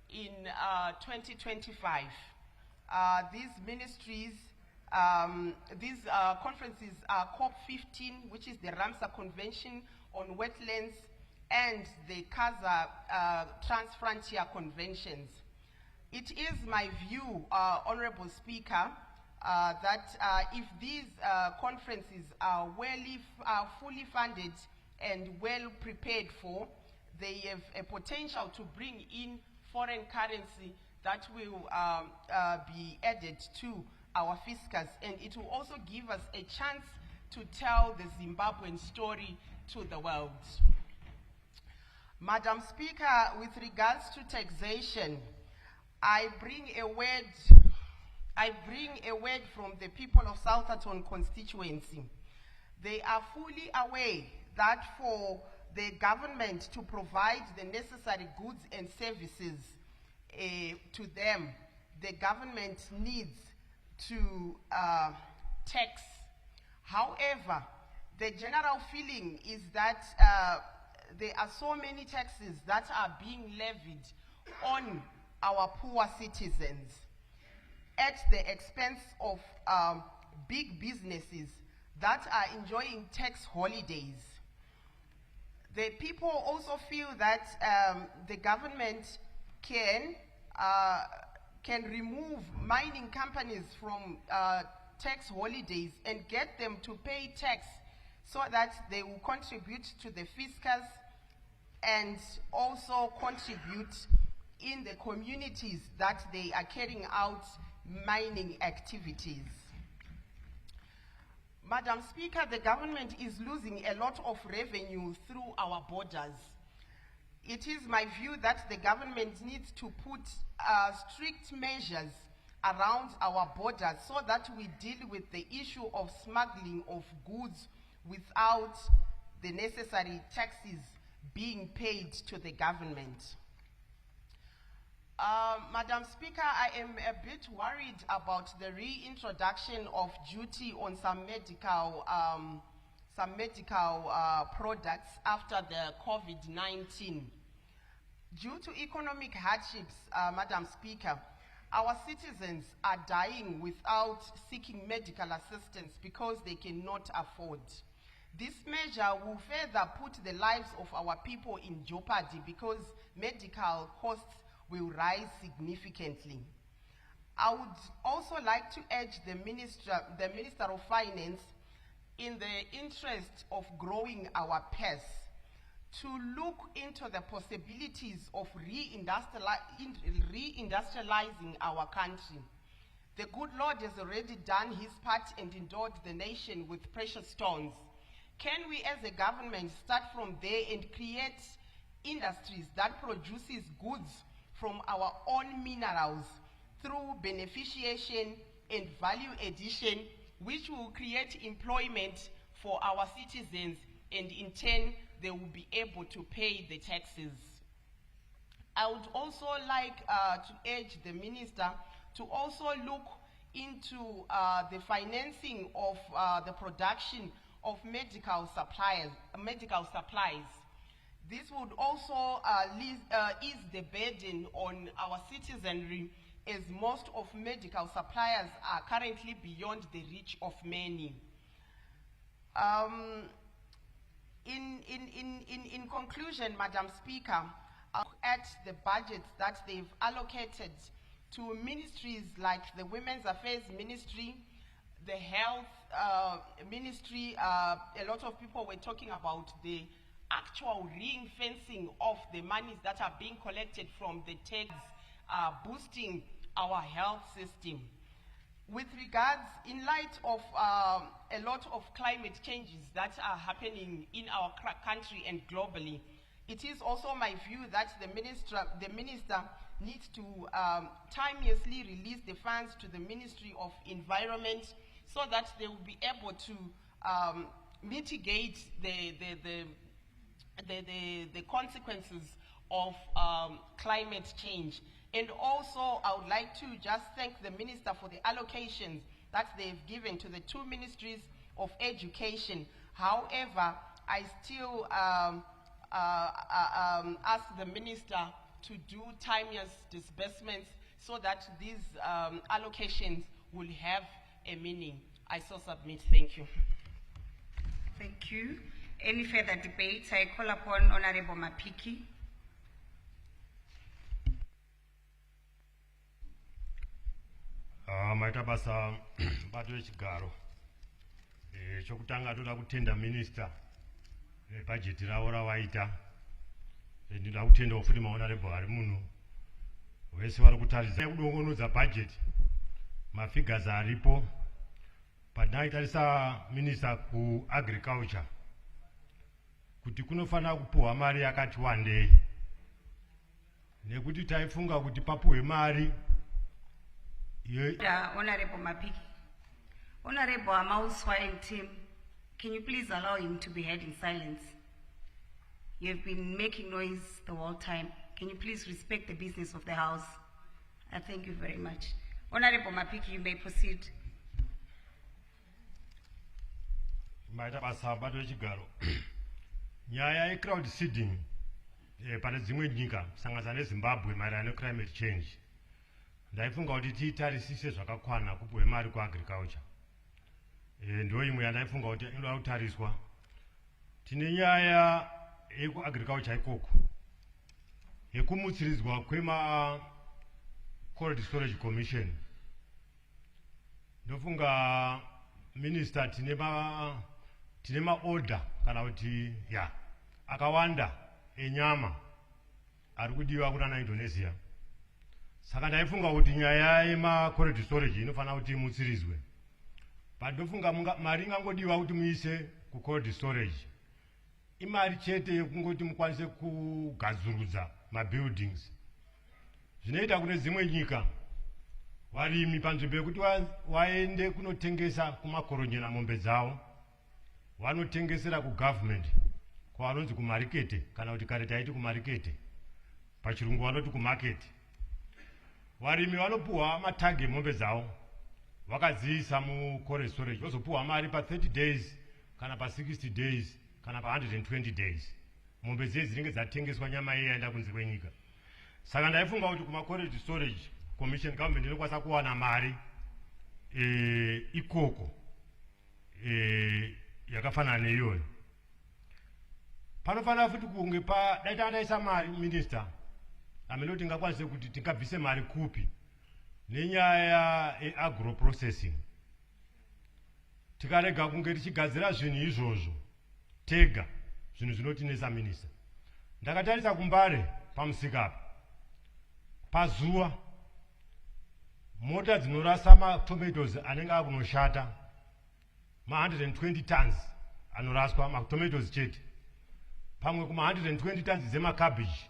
in 2025. These conferences are COP15, which is the Ramsar Convention on Wetlands, and the CASA Transfrontier Conventions. It is my view, Honorable Speaker, that if these conferences are fully funded and well prepared for, they have a potential to bring in foreign currency that will be added to our fiscus, and it will also give us a chance to tell the Zimbabwean story to the world. Madam Speaker, with regards to taxation, I bring a word from the people of Southampton constituency. They are fully aware that for the government to provide the necessary goods and services to them, the government needs to tax. However, the general feeling is that there are so many taxes that are being levied on our poor citizens at the expense of big businesses that are enjoying tax holidays. The people also feel that the government can remove mining companies from tax holidays and get them to pay tax so that they will contribute to the fiscus and also contribute in the communities that they are carrying out mining activities. Madam Speaker, the government is losing a lot of revenue through our borders. It is my view that the government needs to put strict measures around our borders so that we deal with the issue of smuggling of goods without the necessary taxes being paid to the government. Madam Speaker, I am a bit worried about the reintroduction of duty on some medical products after the COVID-19. Due to economic hardships, Madam Speaker, our citizens are dying without seeking medical assistance because they cannot afford. This measure will further put the lives of our people in jeopardy because medical costs will rise significantly. I would also like to urge the Minister of Finance, in the interest of growing our purse, to look into the possibilities of reindustrializing our country. The good Lord has already done his part and endowed the nation with precious stones. Can we as a government start from there and create industries that produces goods from our own minerals through beneficiation and value addition, which will create employment for our citizens, and in turn they will be able to pay the taxes. I would also like to urge the Minister to also look into the financing of the production of medical supplies. This would also ease the burden on our citizenry, as most of medical suppliers are currently beyond the reach of many. In conclusion, Madam Speaker, at the budgets that they've allocated to ministries like the Women's Affairs Ministry, the Health Ministry, a lot of people were talking about the actual ring-fencing of the monies that are being collected from the tax, boosting our health system. With regards, in light of a lot of climate changes that are happening in our country and globally, it is also my view that the minister needs to timeously release the funds to the Ministry of Environment so that they will be able to mitigate the consequences of climate change. And also, I would like to just thank the Minister for the allocations that they've given to the two ministries of education. However, I still ask the Minister to do timeous disbursements so that these allocations will have a meaning. I so submit. Thank you. Thank you. Any further debates? I call upon Honorable Mapiki. Maita basa bato vechigaro chokutanga toda kutenda minister budget ravo ravaita, ndinoda kutendawo futi mahonorable ari muno vese vari kutaridza kudongonodza budget, mafigures aripo. Pandaitarisa minister kuagriculture kuti kunofanira kupuhwa mari yakati wandei, nekuti taifunga kuti papuhwe mari. Honorable Mapiki. Honorable Amauswa and Tim, can you please allow him to be heard in silence? You have been making noise the whole time. Can you please respect the business of the House? I thank you very much. Honorable Mapiki, you may proceed. Maita basa bato vechigaro nyaya ye-crowd seeding pane dzimwe nyika kusanganisa neZimbabwe maererano neclimate change, ndaifunga kuti tiitarisise zvakakwana kupuhwe mari kuagriculture. Ndo imwe yandaifunga kuti inoda kutariswa. Tine nyaya yekuagriculture ikoko yekumutsiridzwa kwema cold storage commission. Ndofunga minister tine maorder kana kuti akawanda enyama ari kudiwa kuna Indonesia. Saka ndaifunga kuti nyaya yema-cold storage inofanira kuti imutsirizwe. Pandofunga mari ingangodiwa kuti muise ku-cold storage imari chete yekungoti mukwanise kugadzurudza mabuildings. Zvinoita kune dzimwe nyika varimi panzvimbo yekuti waende kunotengesa kumakoronyera mombe dzavo vanotengesera kugovernment kwavanonzi kumarikete kana kuti kare taiti kumarikete pachirungu vanoti kumaketi. Varimi vanopuhwa matagi emombe dzavo vakadziisa mucold storage vozopuhwa mari pa 30 days kana pa 60 days kana pa 120 days mombe dzedzi dzinenge dzatengeswa nyama iye yaenda kunze kwenyika. Saka ndaifunga kuti kumacold storage commission government inokwanisa kuwana mari ikoko yakafanana neiyoyo. Panofanira futi kunge dai tandaisa mari minister amene tingakwanise kuti tingabvise mari kupi nenyaya yeagro processing. Tikarega kunge tichigadzira zvinhu izvozvo tega zvinhu zvinotinesa minisa. Ndakatarisa kumbare pamusika pazuva mota dzinorasa matomatoes anenge akunoshata ma 120 tons anoraswa matomatoes chete, pamwe kuma 120 tons dzemacabbage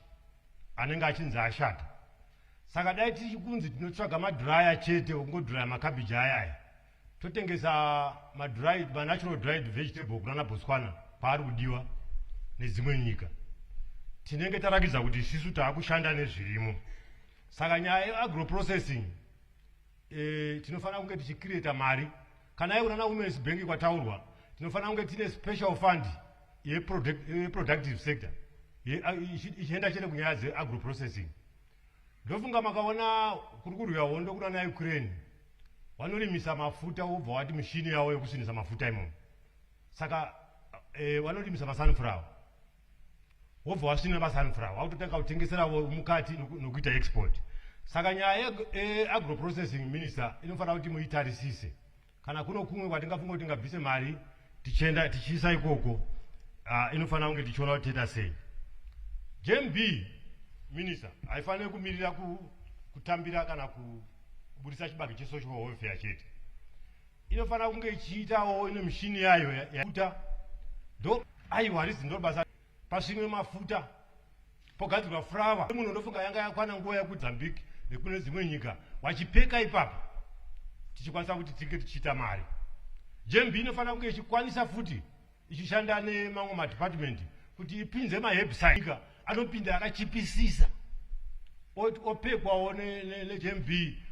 anenge achinzi ashata. Saka dai tichikunzi tinotsvaga madryer chete ongodryer macabbage ayaya totengesa natural dried vegetable kunana Botswana paari kudiwa nedzimwe nyika, tinenge tarakidza kuti isusu taakushanda nezvirimo. Saka nyaya yeagro processing tinofanira kunge tichicreata mari. Kana ikunana Women's Bank kwataurwa tinofanira kunge tine special fund yeproductive sector ichienda chete kunyaya dzeagro processing. Ndofunga makaona kuri kurwiwa hondo kunana Ukraine vanorimisa mafuta wobva wati mishini yavo yekusvinisa mafuta imomo. Saka vanorimisa masunflower wobva wasvinira masunflower autotanga kutengesera mukati nokuita export. Saka nyaya yeagro processing minister inofanira kuti muitarisise. Kana kuno kumwe kwatingafunga kuti tingabvise mari tichiisa ikoko inofanira kunge tichiona kuti toita sei. JMB minister haifaniri kumirira kutambira kana kubudisa chibage chesocial welfare chete. Inofanira kunge ichiitawo ine mishini yayo yakuta ndo aiwa rizi ndo basa pasvimwe mafuta pogadzirwa flour. Munhu ndofunga yanga yakwana nguva yekuMozambique nekune dzimwe nyika wachipeka ipapo tichikwanisa kuti tinge tichiita mari. JMB inofanira kunge ichikwanisa futi ichishanda nemamwe madepartment kuti ipinze maherbicide anopinda akachipisisa opekwawo neJMB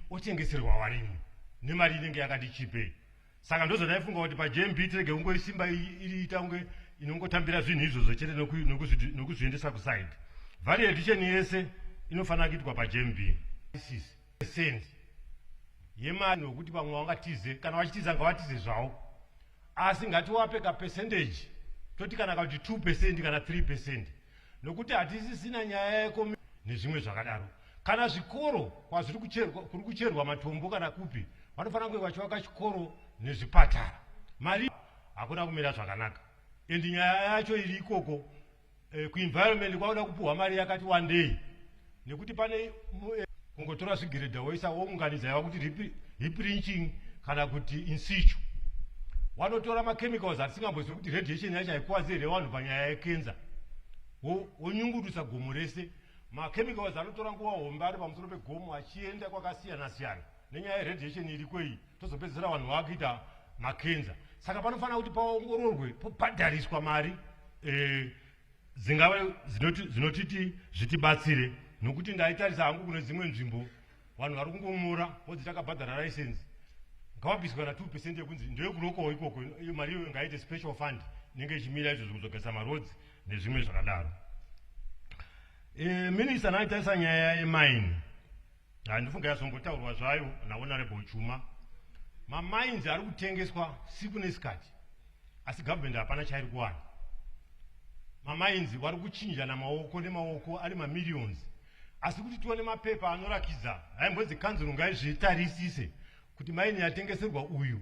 otengeserwa varimi nemari inenge yakati chipei. Saka ndozvo ndaifunga kuti paJMB tirege kungoisimba iriita kunge inongotambira zvinhu izvozvo chete nokuzviendesa kuside. Value addition yese inofanira kuitwa paJMB. Sense yemari nokuti vamwe vangatize kana vachitiza ngavatize zvavo, asi ngatiwape percentage toti kana kuti 2% kana 3%, nokuti hatisisina nyaya yekomi nezvimwe zvakadaro. Kana zvikoro kwazviri kuri kucherwa matombo kana kupi vanofanira kunge vachivaka chikoro nezvipatara. Mari hakuna kumira zvakanaka. Endi nyaya yacho iri ikoko kuenvironment kwauda kupuhwa mari yakati one day, nekuti pane kungotora zvigiredha woisa wounganidza yava kuti reprinching kana kuti in situ. Wanotora machemicals atisingambozvi kuti radiation yacho haikuwadzi here vanhu panyaya yekenza wonyungurisa gomo rese. Machemicals anotora nguva hombe ari pamusoro pegomo achienda kwakasiyana siyana nenyaya yeradiation iriko iyi tozopedzisira vanhu vakuita makenza. Saka panofanira kuti paongororwe pobhadhariswa mari dzingave dzinotiti zvitibatsire, nokuti ndaitarisa hangu kune dzimwe nzvimbo vanhu vari kungomura vodzi takabhadhara license ngavabviswa na 2% yekunzi ndeyokunokowo ikoko mari iyoyo ngaite special fund inenge ichimira izvozvo kuzogadzisa marodzi nezvimwe zvakadaro. Minister naitarisa nyaya yemine handifunga yazombotaurwa zvayo nahonorable Chuma. Mamines ari kutengeswa siku nesikati asi government hapana chairi kuwana. Mamines vari kuchinja namaoko nemaoko ari mamillions, asi kuti tione mapepa anorakidza haimbodzi kanzuro ngaizvitarisise kuti maini yatengeserwa uyu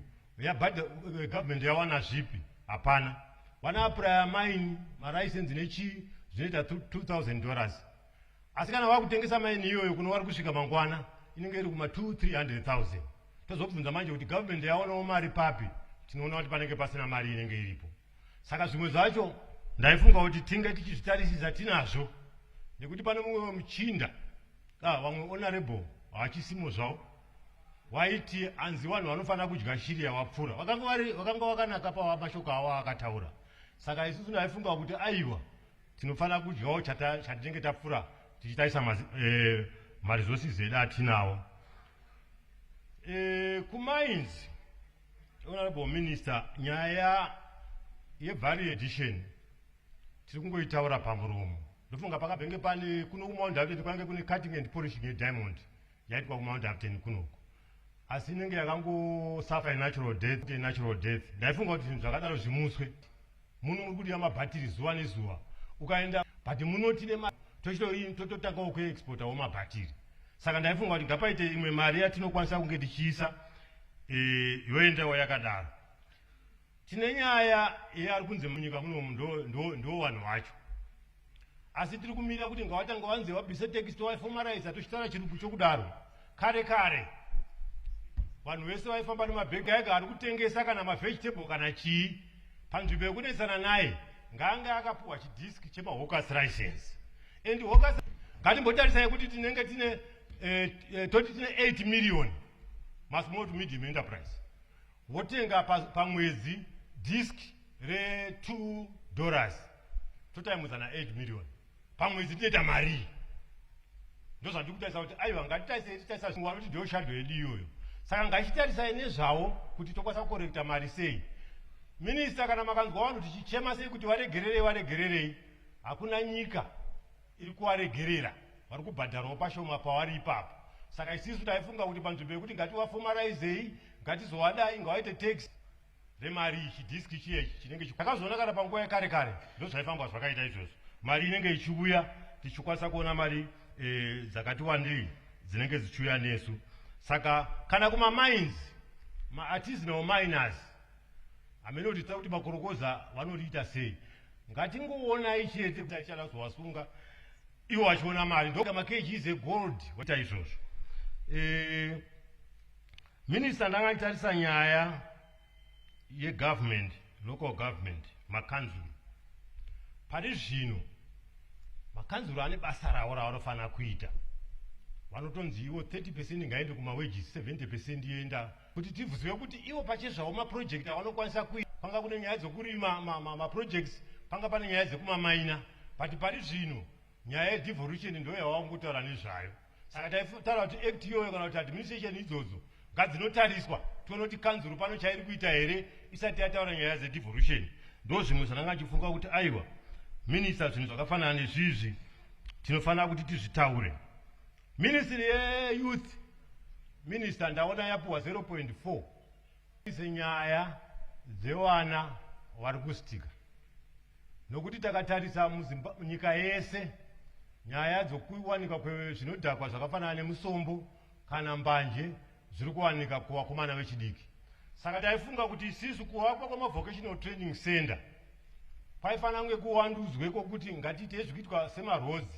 government yawana zvipi. Hapana, wana apraya maini maricense nechi zvinoita $2,000, asi kana vakutengesa maini iyoyo kuno vari kusvika mangwana inenge iri kuma 200,000-300,000. Tozobvunza manje kuti government yaonawo mari papi, tinoona kuti panenge pasina mari inenge iripo. Saka zvimwe zvacho ndaifunga kuti tinge tichizvitarisisa tinazvo, nekuti pane mumwe muchinda vamwe honorable hachisimo zvavo waiti anzi vanhu vanofana kudya shiri yawapfura. Vakanga vakanaka pamashoko avo akataura. Saka isusu ndaifunga kuti aiwa tinofana kudyawo chatinenge tapfura tichitaisa maresources edu atinawo. Kumines, Honorable Minister, nyaya yevalue addition tiri kungoitaura pamuromo. Ndofunga pakabenge pane kuno kuMount Hampton kwange kune cutting and polishing yediamond yaitwa kuMount Hampton kunoko. Asi inenge yakangosafa natural death. Ndaifunga kuti zvinhu zvakadaro zvimuswe. Muno muri kudya mabhatiri zuva nezuva. Ukaenda but munotine tototangawo kuexportawo mabhatiri. Saka ndaifunga kuti ngapaite imwe mari yatinokwanisa kunge tichiisa yoendawo yakadaro. Tine nyaya yari kunze munyika munomu ndo vanhu vacho. Asi tiri kumira kuti ngawatanga wanze wabvise tax towaifomaraisa tochitaura chirungu chokudaro. Kare vanhu vese vaifamba nemabhegi ega ari kutengesa kana mavegetable kana chii. Panzvimbo yekunesana naye ngaanga akapuwa chidhiski chemahawkers license. And hawkers ngatimbotarisai kuti tinenge tine toti tine 8 million small to medium enterprise. Wotenga pamwedzi disk $2 totaimuzana 8 million pamwedzi tinoita mari. Ndozvandiri kutarisa kuti aiwa ngatitarisai kuti ndiyo shadho yedu iyoyo. Saka ngachitarisai nezvawo kuti tokwanisa kukorekta mari sei. Minister kana makanzwa vanhu tichichema sei kuti varegererei, hakuna nyika iri kuvaregerera, vari kubhadharawo pashoma pavari ipapo. Saka isusu taifunga kuti panzvimbo yekuti ngativafomarizei, ngatizowadai ngawaite tax remari chidhiski chiyechi chinenge takazoona kana panguva yekare ndozvaifamba zvakaita izvozvo. Mari inenge ichiuya tichikwanisa kuona mari dzakati wandei dzinenge zichiuya nesu. Saka kana kumamines maartisanal miners amenotitsa kuti makorokoza vanoriita sei, ngatingoonai chete kuti achada kuzovasunga ivo vachiona mari ndoka makgs egold waita izvozvo. Minister ndangatarisa nyaya yegovernment, local government, makanzuru. Pari zvino makanzuru ane basa ravo ravanofanira kuita. Vanotonzi ivo 30% ngaende kumawages, 70% yoenda kuti tibvunzwe kuti ivo pachezvawo maproject avanokwanisa kuita. Panga kune nyaya dzokurima maprojects, panga pane nyaya dzekumamaina, but pari zvino nyaya yedevolution ndo yavangotaura nezvayo. Saka taitaura kuti act iyoyo kana kuti administration idzodzo ngadzinotariswa tione kuti kanzuru pano chairi kuita here isati yataura nyaya dzedevolution. Ndo zvimwe zvandanga ndichifunga kuti aiwa minister zvinhu zvakafanana nezvizvi tinofanira kuti tizvitaure. Ministry yeYouth, Minister ndaona yapuwa 0.4 senyaya dzevana vari kustika. Nokuti takatarisa munyika yese nyaya dzokuwanika kwezvinodhakwa zvakafanana nemusombo kana mbanje zviri kuwanika kuvakomana vechidiki. Saka taifunga kuti isusu kuvakwa kwamavocational training center paifanira kunge kuwandudzweko kuti ngatiite zvikuitwa semaroads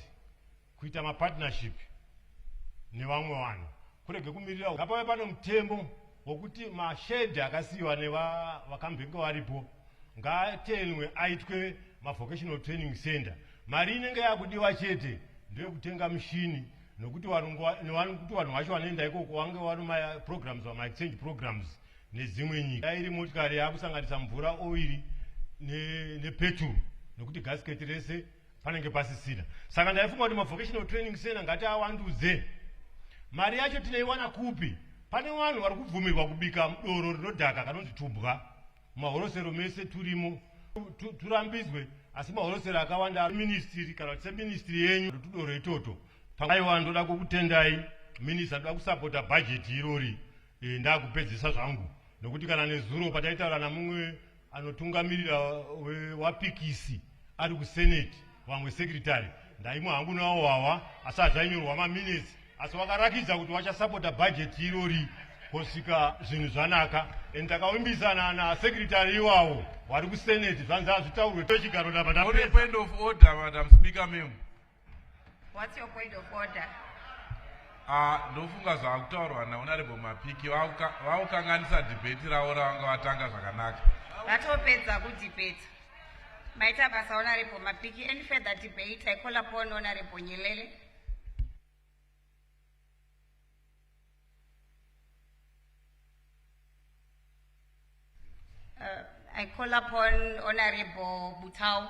kuita mapartnership nevamwe vanhu kurege kumirira ngapave pano mutembo wokuti mashedhi akasiyiwa nevakambenge varipo ngatenwe aitwe mavocational training center. Mari inenge yakudiwa chete ndeyekutenga mishini nokuti vanhu vacho vanoenda ikoko vange vari maprograms exchange programs nedzimwe nyika. Iri motikari yakusanganisa mvura, oiri nepetrol nokuti gasiketi rese panenge pasisina. Saka ndaifunga kuti mavocational training center ngati awandudze. Mari yacho tinaiwana kupi? Pane vanhu vari kubvumirwa kubika doro rinodhaka kanonzi tubwa mahorosero mese turimo turambidzwe, asi mahorosero akawanda ministry kana kuti seministry yenyu tudoro itoto. Aiwa ndoda kukutendai minister, ndoda kusapota budget irori ndakupedzisa zvangu nokuti kana nezuro pataitaura namumwe anotungamirira wapikisi ari kusenate vamwe secretary ndaimwe hangu nawo wawa asi hazvainyorwa maminutes asi vakarakidza kuti vachasapota budget irori kusvika zvinhu zvanaka. Ndakavimbisana nasekretary iwawo vari kusenate zvanzi zvitaurwe tochigaro napa. Point of order, Madam Speaker, ma'am. What's your point of order? Ndofunga zvakutaurwa naHonorable Mapiki vaukanganisa debate ravo ravanga vatanga zvakanaka. Vatopedza kudebate. Maita basa Honorable Mapiki. Any further debate? I call upon Honorable Nyelele. I call upon Honorable Butao.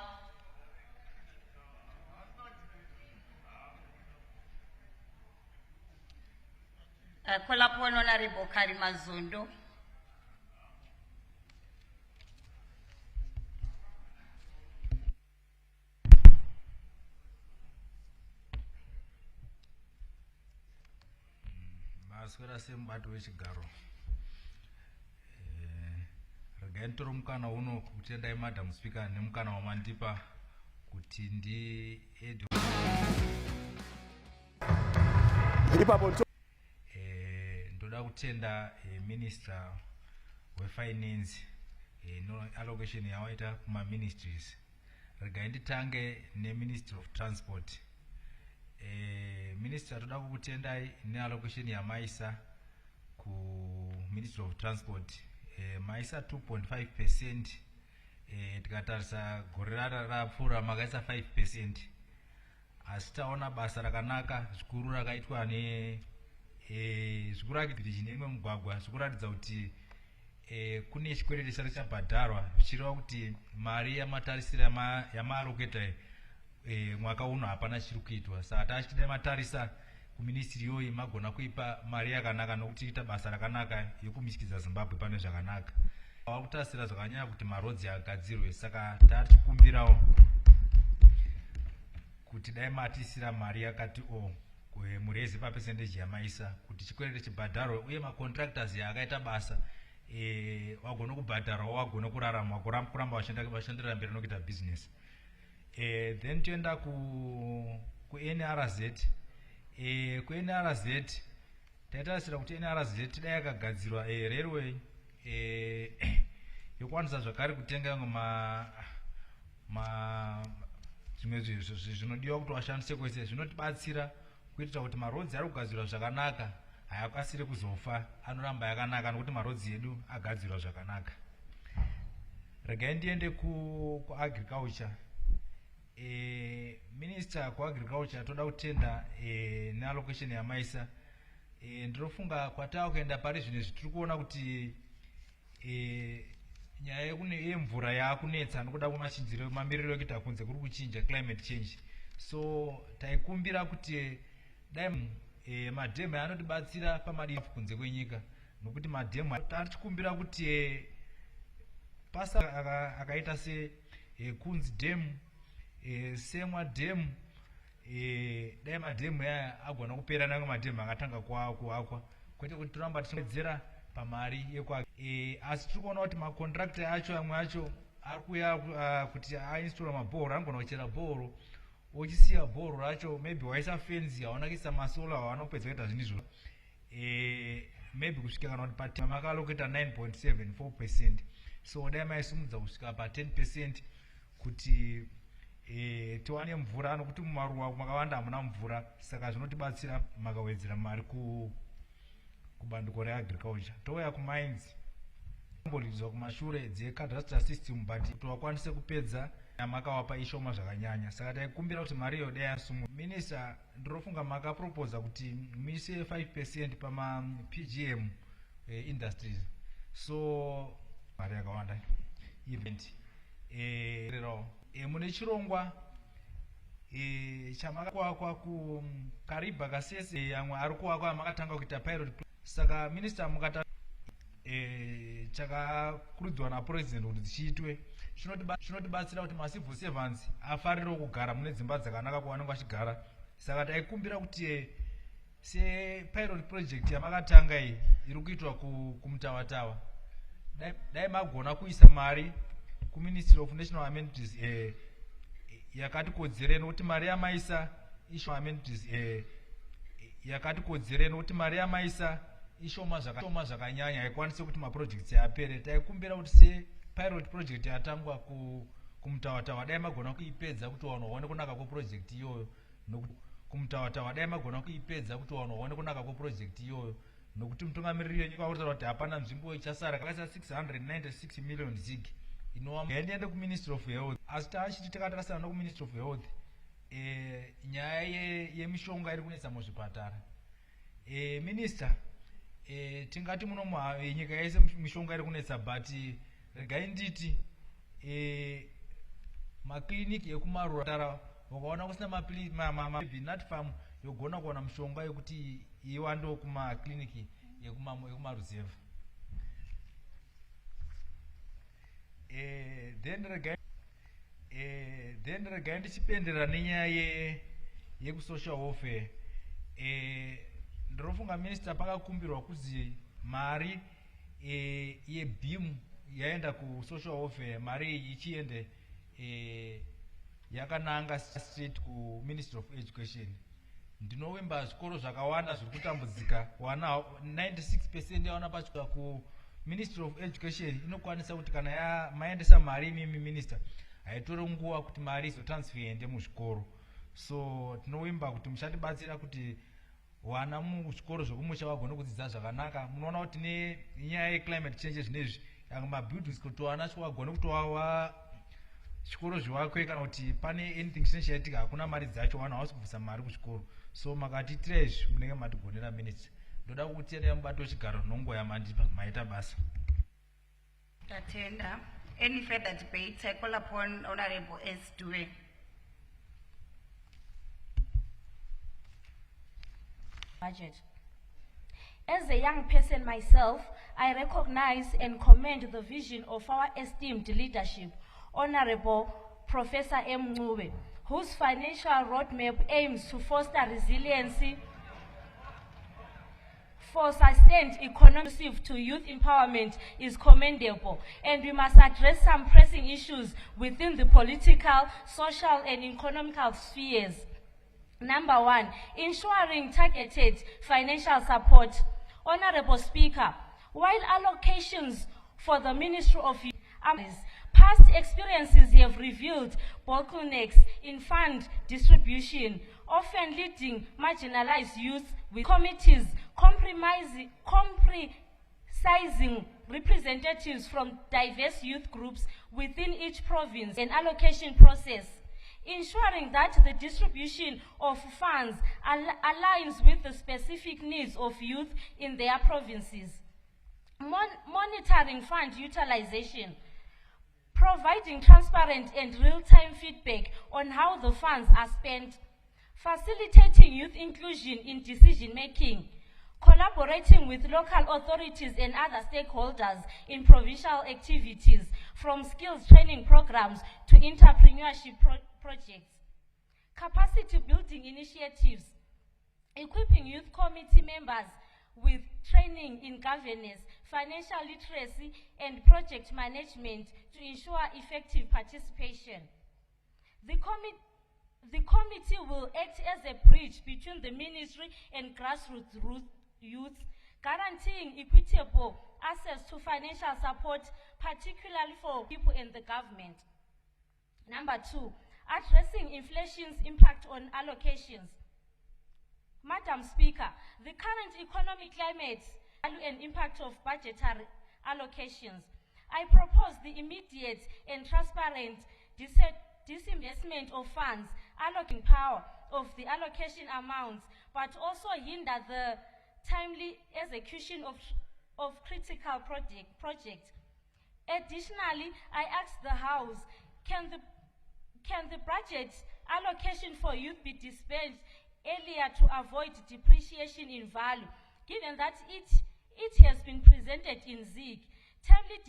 I call upon Honorable Karimazondo. Maswera sembato wechigaro. Regai nditore mukana uno kutendai Madam Speaker nemukana wamandipa kuti ndi ndoda kutenda Minister weFinance no allocation yawaita kuma ministries. Regai nditange neMinistry of Transport. Minister toda kukutendai neallocation yamaisa ku Ministry of Transport. Maisa 2.5%, tikatarisa gore rapfuura makaisa 5%. Asi taona basa rakanaka zvikuru rakaitwa zvikuru rakibhiriji neimwe mugwagwa zvikuratidza kuti kune chikwereti chari chabhadharwa zvichireva kuti mari yamatarisiro yamaroketa mwaka uno hapana chiri kuitwa. Saka tachida matarisa kuministry iyoyi magona kuipa mari yakanaka nokuti ita basa rakanaka yokumisikidza Zimbabwe pane zvakanaka. Wakutasira zvakanyanya kuti marodzi agadzirwe. Saka tachikumbirawo kuti dai matisira mari yakati murezi pa percentage yamaisa kuti chikwereti chibhadharwe uye macontractors yakaita basa wagona kubhadharwa wagona kurarama kuramba vashandira mberi nokuita business. Then toenda ku NRZ. Ku NRZ taitarisira kuti NRZ dai yakagadzirwa railway yokwanisa zvakare kutenga zvimwe zvinodiwa kuti washandise kwese zvinotibatsira kuitira kuti marodzi ari kugadzirwa zvakanaka hayakasiri kuzofa anoramba yakanaka nokuti marodzi edu agadzirwa zvakanaka. Regai ndiende ku agriculture. Minister ku agriculture toda kutenda neallocation yamaisa. Ndinofunga kwatava kuenda pari zvino tiri kuona kuti nyaya yemvura yakunetsa nokuda kwemachinjiro mamiriro ekuita kunze kuri kuchinja climate change. So taikumbira kuti dai madhemu anotibatsira pamadifu kunze kwenyika nokuti madhemu tachikumbira kuti pasa akaita se Kunzi Dam, Semwa Dam, dai madhemu aya agona kupera nange madhemu akatanga kuakwa kwete kuti toramba tichedzera pamari yekwa asi tiri kuona kuti macontractor acho amwe acho ari kuya kuti ainstalla mabhoro angona kuchera bhoro ochisiya bhoro racho maybe waisa fenzi hawana kuisa masola hawana kupedza kuita zvinhu izvo maybe kusvika kana kuti patima makaloketa 9.74%. So dai maisimudza kusvika pa 10% kuti tiwane mvura nokuti mumaruwa makawanda hamuna mvura. Saka zvinotibatsira makawedzera mari kubandiko reagriculture. Touya kumines mbolidzwa kumashure dzecadastral system but kuti wakwanise kupedza yamakawapa ishoma zvakanyanya. Saka taikumbira kuti mari iyo dai yasumwa. Minister ndinofunga makaproposa kuti muise 5% pama PGM industries. So mari yakawanda event mune chirongwa chamakakwakwa ku Kariba Kasese yamwe ari kuwakwa makatanga kuita pilot. Saka minister mukata chakakurudzwa napresident kuti chiitwe zvinotibatsira kuti macivil servants afarire kugara mune dzimba dzakanaka kwavanenge vachigara. Saka taikumbira kuti sepilot project yamakatanga iyi iri kuitwa kumutawatawa dai magona kuisa mari kuMinistry of National Amenities yakatikodzereni kuti mari yamaisa ishoma amenities yakatikodzereni kuti mari yamaisa ishoma zvakanyanya haikwanise kuti maprojects yapere. Taikumbira kuti sepilot project yatangwa kumutawatawa dai magona kuipedza kuti vanhu vaone kunaka kweproject iyoyo kumutawatawa dai magona kuipedza kuti vanhu vaone kunaka kweproject iyoyo nokuti mutungamiriri wenyika wakutaura kuti hapana nzvimbo ichasara kakaisa 696 million zig inova ndiende kuMinistry of Health. Asi taachiti takatarisa nokuMinistry of Health nyaya yemishonga iri kunetsa muzvipatara. Minister tingati muno nyika yese mishonga iri kunetsa but regai nditi makliniki ekumarura ukaona kusina nut farm yogona kuona mishonga yekuti iwande kumakliniki ekumaruzevha. Then regai ndichipendera nenyaya yekusocial welfare. Ndinofunga minister pakakumbirwa kuzi mari yebhimu yaenda kusocial welfare, mari ichiende yakananga straight kuministry of education. Ndinovimba zvikoro zvakawanda zviri kutambudzika, wana 96% yawana pachikora ku ministry of education inokwanisa kuti kana maendesa mari imimi minister haitori nguva kuti mari izotransfer ende muzvikoro. So tinovimba kuti muchatibatsira kuti wana muzvikoro zvokumusha vagone kudzidza zvakanaka. Munoona kuti nenyaya yeclimate change zvinezvi mabuildings kuti wana vagone kutowa chikoro zvivakwe kana kuti pane anything chinenge chaitika hakuna mari dzacho wana hausi kubvisa mari kuchikoro. So makatiitira izvi munenge matigonera minutes. Ndoda kukuteerera mubato wechigaro nongoya mandipa maita basa. Tatenda. Any further debate? I call upon Honorable S. Due. Budget. As a young person myself, I recognize and commend the vision of our esteemed leadership, Honorable Professor M. Ngube, whose financial roadmap aims to foster resiliency for sustained economic to youth empowerment is commendable, and we must address some pressing issues within the political, social, and economical spheres. Number one, ensuring targeted financial support. Honorable Speaker, while allocations for the Ministry of Youth, past experiences have revealed bottlenecks in fund distribution, often leading marginalized youth with committees comprising representatives from diverse youth groups within each province and allocation process, ensuring that the distribution of funds aligns with the specific needs of youth in their provinces. Monitoring fund utilization, providing transparent and real-time feedback on how the funds are spent, facilitating youth inclusion in decision-making, collaborating with local authorities and other stakeholders in provincial activities, from skills training programs to entrepreneurship projects, capacity building initiatives, equipping youth committee members with training in governance, financial literacy, and project management to ensure effective participation. The committee will act as a bridge between the ministry and grassroots youth, guaranteeing equitable access to financial support, particularly for people in the government. Number two, addressing inflation's impact on allocations. Madam Speaker, the current economic climate and impact of budgetary allocations. I propose the immediate and transparent disinvestment of funds, allocating power of the allocation amounts, but also hinder the timely execution of critical projects. Additionally, I ask the House, can the budget allocation for youth be dispensed earlier to avoid depreciation in value, given that it has been presented in ZIG? Timely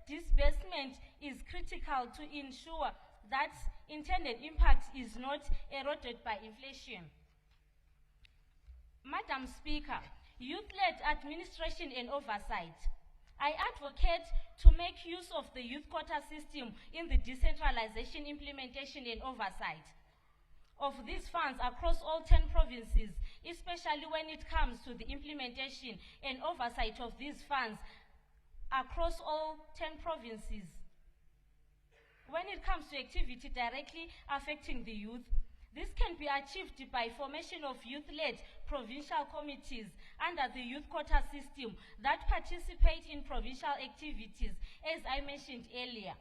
disbursement is critical to ensure that intended impact is not eroded by inflation. Madam Speaker, youth-led administration and oversight. I advocate to make use of the youth quota system in the decentralization, implementation, and oversight of these funds across all 10 provinces, especially when it comes to the implementation and oversight of these funds across all 10 provinces. When it comes to activity directly affecting the youth, this can be achieved by formation of youth-led provincial committees under the youth quota system that participate in provincial activities, as I mentioned earlier.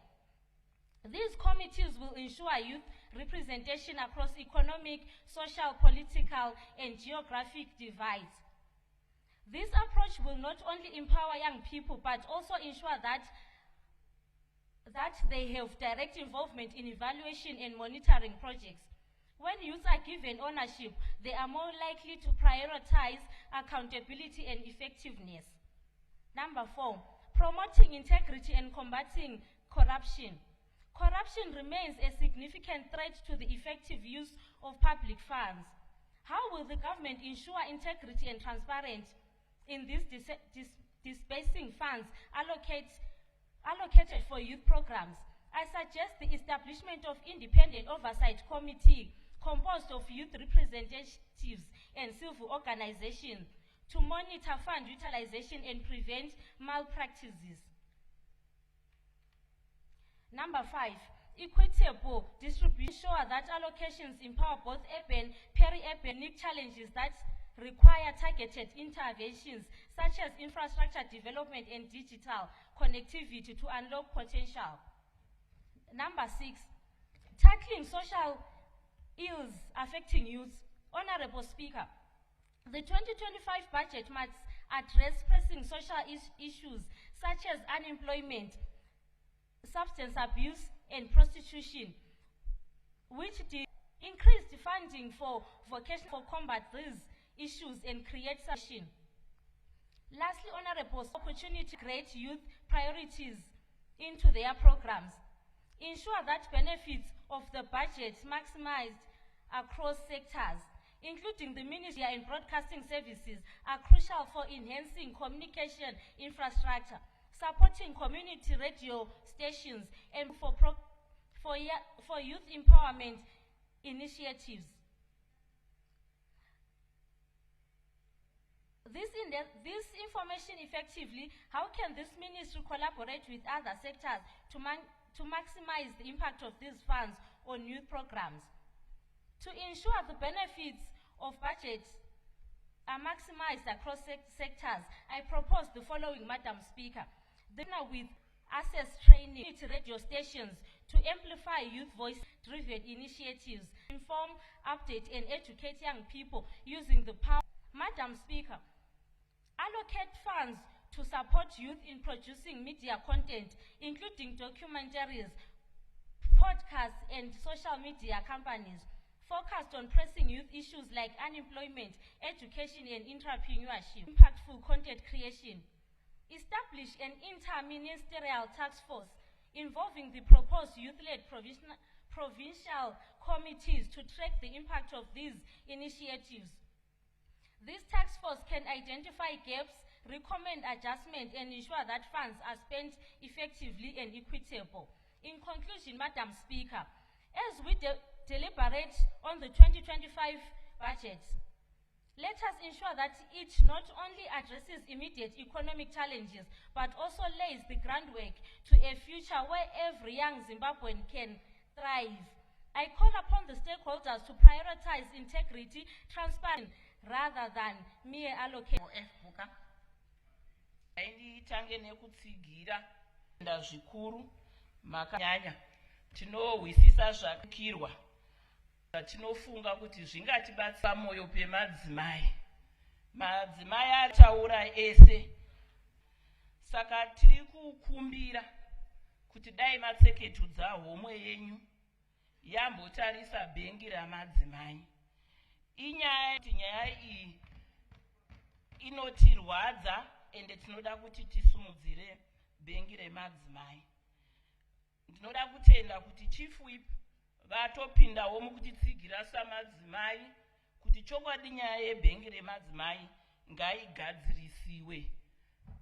These committees will ensure youth representation across economic, social, political, and geographic divides. This approach will not only empower young people, but also ensure that that they have direct involvement in evaluation and monitoring projects. When youths are given ownership, they are more likely to prioritize accountability and effectiveness. Number 4, promoting integrity and combating corruption. Corruption remains a significant threat to the effective use of public funds. How will the government ensure integrity and transparency in these disbursing funds allocated for youth programs? I suggest the establishment of independent oversight committee composed of youth representatives and civil organizations to monitor fund utilization and prevent malpractices. Number 5, equitable distribution. Ensure that allocations empower both urban, peri-urban challenges that require targeted interventions such as infrastructure development and digital connectivity to unlock potential. Number 6, tackling social ills affecting youth. Honorable Speaker, the 2025 budget must address pressing social issues such as unemployment, substance abuse, and prostitution, which increased funding for vocation for combat these issues and create solution. Lastly, Honorable, opportunity to create youth priorities into their programs. Ensure that benefits of the budget maximized across sectors, including the Ministry and broadcasting services, are crucial for enhancing communication infrastructure, supporting community radio stations, and for youth empowerment initiatives. This information effectively, how can this ministry collaborate with other sectors to maximize the impact of these funds on youth programs? To ensure the benefits of budgets are maximized across sectors, I propose the following, Madam Speaker. Dinner with access training radio stations to amplify youth voice-driven initiatives, inform, update, and educate young people using the power. Madam Speaker, allocate funds to support youth in producing media content, including documentaries, podcasts, and social media companies, focused on pressing youth issues like unemployment, education, and entrepreneurship. Impactful content creation. Establish an inter-ministerial task force involving the proposed youth-led provincial committees to track the impact of these initiatives. This task force can identify gaps, recommend adjustment, and ensure that funds are spent effectively and equitable. In conclusion, Madam Speaker, as we deliberate on the 2025 budget, let us ensure that it not only addresses immediate economic challenges, but also lays the groundwork to a future where every young Zimbabwean can thrive. I call upon the stakeholders to prioritize integrity, transparency, rather than mere allocation. Tange nekutsigira ndazvikuru makanyanya tinohwisisa zvakirwa tinofunga kuti zvingatibatsira moyo pemadzimai. Madzimai ataura ese, saka tiri kukumbira kuti dai matseketudza homwe yenyu yambotarisa bhengi ramadzimai. Inyaya kuti nyaya iyi inotirwadza ende tinoda kuti tisumudzire bhengi remadzimai. Ndinoda kutenda kuti Chief Whip vatopindawo mukutitsigira samadzimai kuti chokwadi nyaya yebhengi remadzimai ngaigadzirisiwe.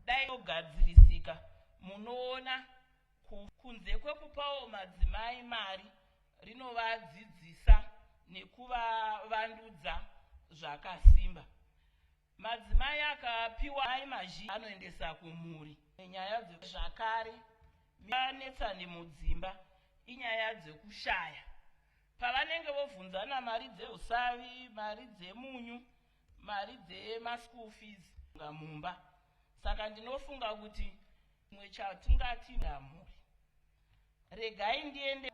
Dai yogadzirisika, munoona kunze kwekupawo madzimai mari rinovadzidzisa nekuvavandudza zvakasimba. Madzimai akapiwa mai mazhinji anoendesa kumhuri. Nyaya dzezvakare vanetsa nemudzimba inyaya dzekushaya. Pavanenge vobvunzana mari dzeusavi, mari dzemunyu, mari dzemaschool fees mumba. Saka ndinofunga kuti chimwe chatingati mhuri. Regai ndiende,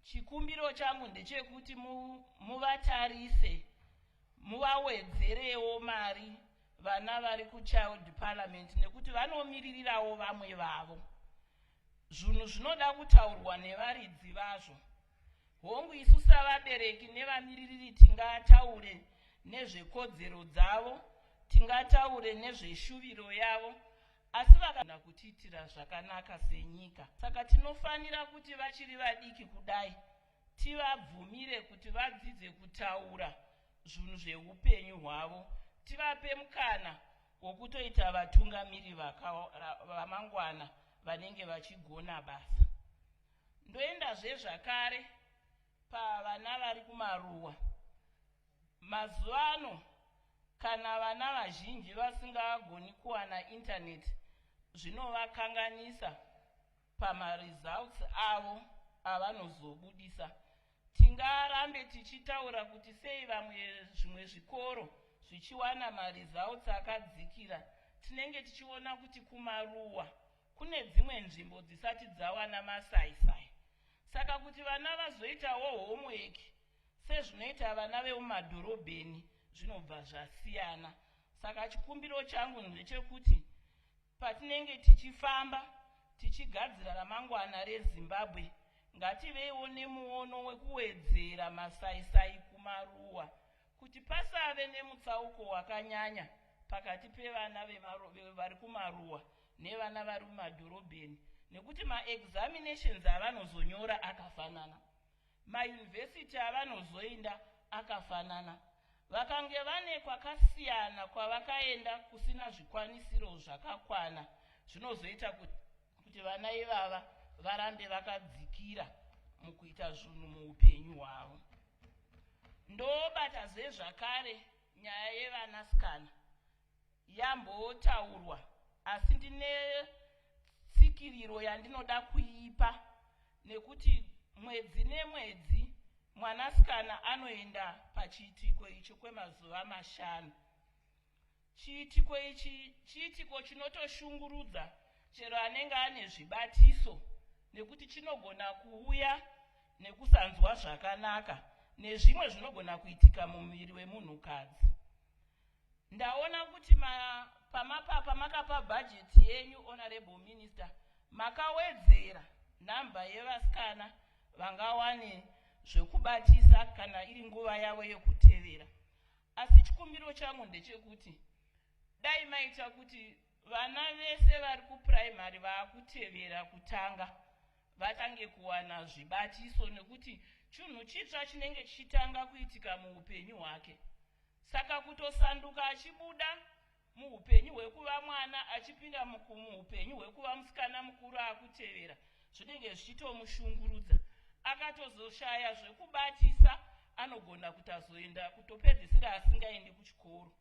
chikumbiro changu ndechekuti muvatarise, muvawedzerewo mari vana vari kuchild parliament nekuti vanomiririrawo vamwe vavo. zvinhu zvinoda kutaurwa nevaridzi vazvo. Hongu isu savabereki nevamiririri tingataure nezvekodzero dzavo, tingataure nezveshuviro yavo, asi vakana kutiitira zvakanaka senyika. Saka tinofanira kuti vachiri vadiki kudai tivabvumire kuti vadzidze kutaura zvinhu zveupenyu hwavo, tivape mukana wokutoita vatungamiri vamangwana vanenge vachigona basa. Ndoendazve zvakare pavana vari kumaruwa. Mazuvano kana vana vazhinji vasingagoni kuwana intaneti, zvinovakanganisa pamaresults avo avanozobudisa. Tingarambe tichitaura kuti sei zvimwe zvikoro zvichiwana maresults akadzikira. Tinenge tichiona kuti kumaruwa kune dzimwe nzvimbo dzisati dzawana masaisai. Saka kuti vana vazoitawo homework sezvinoita vana vemumadhorobheni zvinobva zvasiyana. Saka chikumbiro changu ndechekuti patinenge tichifamba tichigadzira ramangwana reZimbabwe, ngativeiwo nemuono wekuwedzera masaisai kumaruwa kuti pasave nemutsauko wakanyanya pakati pevana vari kumaruwa nevana vari mumadhorobheni, nekuti maexaminations avanozonyora akafanana, mayunivhesiti avanozoenda akafanana. Vakange vane kwakasiyana kwavakaenda kusina zvikwanisiro zvakakwana, zvinozoita kuti vana ivava varambe vakadzikira mukuita zvinhu muupenyu hwavo. Ndobatazve zvakare nyaya yevanasikana yambotaurwa, asi ndine tsikiriro yandinoda kuipa, nekuti mwedzi nemwedzi mwanasikana anoenda pachiitiko ichi kwemazuva 5. Chiitiko ichi chiitiko chinotoshungurudza chero anenge ane zvibatiso, nekuti chinogona kuuya nekusanzwa zvakanaka nezvimwe zvinogona kuitika mumuviri wemunhukadzi. Ndaona kuti pamakapa bhajeti yenyu, Honorable Minister, makawedzera namba yevasikana vangawane zvekubatisa kana iri nguva yavo yekutevera. Asi chikumbiro changu ndechekuti dai maita kuti vana vese vari kupuraimari vaakutevera kutanga vatange kuwana zvibatiso, nekuti chinhu chitsva chinenge chichitanga kuitika muupenyu hwake. Saka kutosanduka achibuda muupenyu hwekuva mwana achipinda muupenyu hwekuva musikana mukuru akutevera, zvinenge zvichitomushungurudza. Akatozoshaya zvekubatisa, anogona kutazoenda kutopedzisira asingaendi kuchikoro.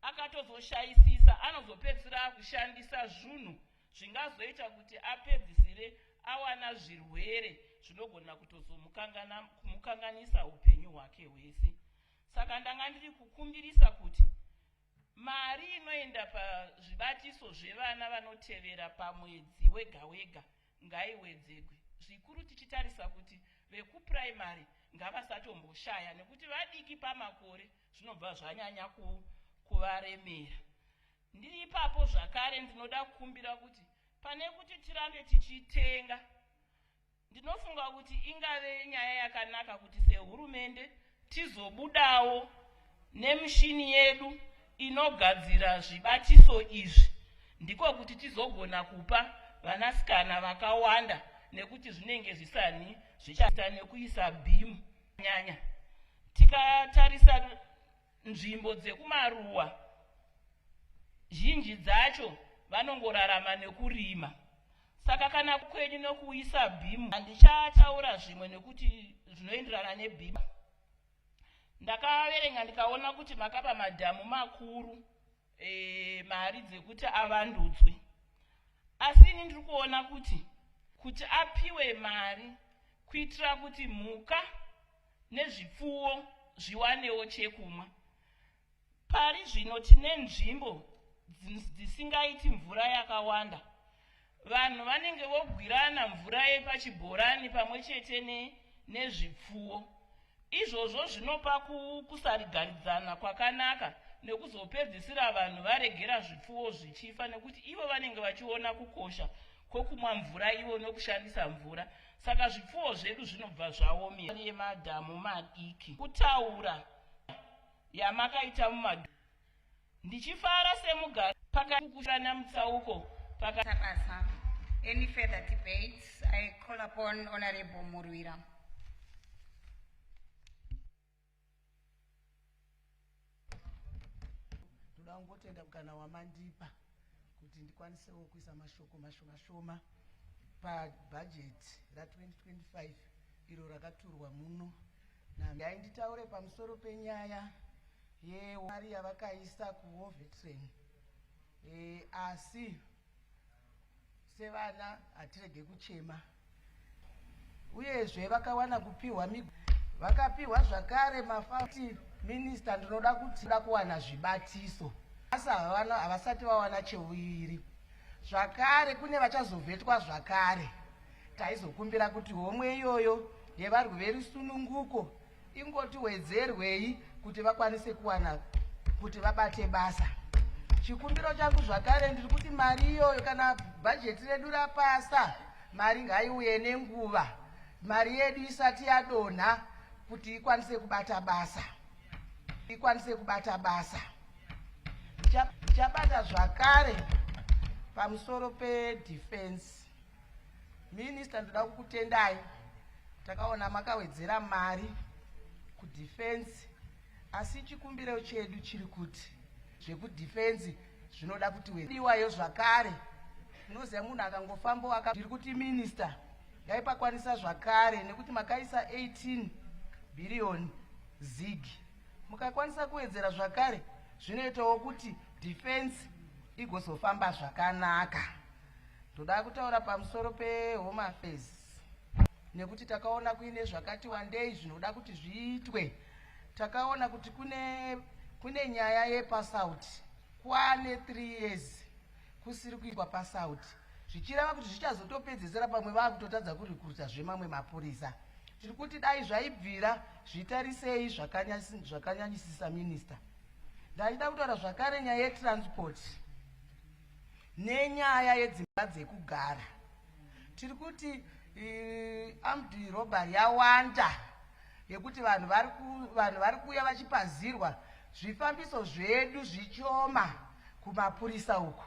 Akatozoshayisisa, anozopedzisira akushandisa zvinhu zvingazoita kuti apedzisire awana zvirwere zvinogona kumukanganisa upenyu hwake hwese. Saka ndanga ndiri kukumbirisa kuti mari inoenda pazvibatiso zvevana vanotevera pamwedzi wega wega ngaiwedzerwe, zvikuru tichitarisa kuti vekupuraimari ngavasatomboshayaa, nekuti vadiki pamakore zvinobva zvanyanya kuvaremera. Ndiri ipapo zvakare ndinoda kukumbira kuti pane kuti tirambe tichitenga, ndinofunga kuti ingave nyaya yakanaka kuti sehurumende tizobudawo nemishini yedu inogadzira zvibatiso izvi, ndiko kuti tizogona kupa vanasikana vakawanda, nekuti zvinenge zvisani zvichaita nekuisa bhimu nyanya. Tikatarisa nzvimbo dzekumaruwa zhinji dzacho vanongorarama nekurima. Saka kana kwenyu nokuisa bhimu, handichataura zvimwe nekuti zvinoenderana nebhimu. Ndakaverenga ndikaona kuti makapa madhamu makuru mari dzekuti avandudzwe. Asi ini ndiri kuona kuti apiwe mari kuitira kuti mhuka nezvipfuwo zviwanewo chekumwa. Pari zvino tine nzvimbo dzisingaiti mvura yakawanda. Vanhu vanenge vogwirana mvura yepachibhorani pamwe chete nezvipfuwo. Izvozvo zvinopa kusarigaridzana kwakanaka, nekuzopedzisira vanhu varegera zvipfuwo zvichifa, nekuti ivo vanenge vachiona kukosha kwokumwa mvura iwo nokushandisa mvura. Saka zvipfuwo zvedu zvinobva zvaomera yemadhamu madiki. Kutaura yamakaita mumadhamu. Ndichifara semugari pakati kushana mutsauko pakati. Any further debates? I call upon Honorable Murwira. Ndangotenda kana wamandipa kuti ndikwanisewo kuisa mashoko mashoma pabudget ra2025 iro rakaturwa muno. Ndai nditaure pamusoro penyaya yemari yavakaisa kuwar veteran. Asi sevana hatirege kuchema. Uyezve vakawana kupiwa vakapiwa zvakare mafauti minister ndinoda kuti kuwana zvibatiso. Asa havasati vawana cheuiri. Zvakare kune vachazovhetwa zvakare. Taizokumbira kuti homwe iyoyo yevarwi verusununguko ingotiwedzerwei kuti vakwanise kuwana kuti vabate basa. Chikumbiro changu zvakare ndiri kuti mari iyoyo kana bhajeti redu rapasa, mari ngaiuye nenguva. Mari yedu isati yadonha kuti ikwanise kubata basa. Chabata zvakare pamusoro pedefense. Minister ndoda kukutendai. Takaona makawedzera mari kudefense. Asi chikumbiro chedu chiri kuti zvekudefense zvinoda kuti wediwayo zvakare. Unoziva munhu akangofamba ndiri kuti minister ngaipakwanisa zvakare nekuti makaisa 18 billion zigi. Mukakwanisa kuwedzera zvakare zvinoitawo kuti defense igozofamba zvakanaka. Ndoda kutaura pamusoro pehome affairs nekuti takaona kuine zvakati wandei zvinoda kuti zviitwe. Takaona kuti kune nyaya yepasout kwane 3 years kusiri kuitwa pasout, zvichireva kuti zvichazotopedzesera pamwe vakutotadza kurikuta zvemamwe mapurisa. Tiri kuti dai zvaibvira zvitarisei zvakanyanyisisa minister. Ndachida kutaura zvakare nyaya yetransport nenyaya yedzimba dzekugara. Tiri kuti armed robbery yawanda yekuti vanhu vari kuuya vachipazirwa zvifambiso zvedu zvichoma kumapurisa uku.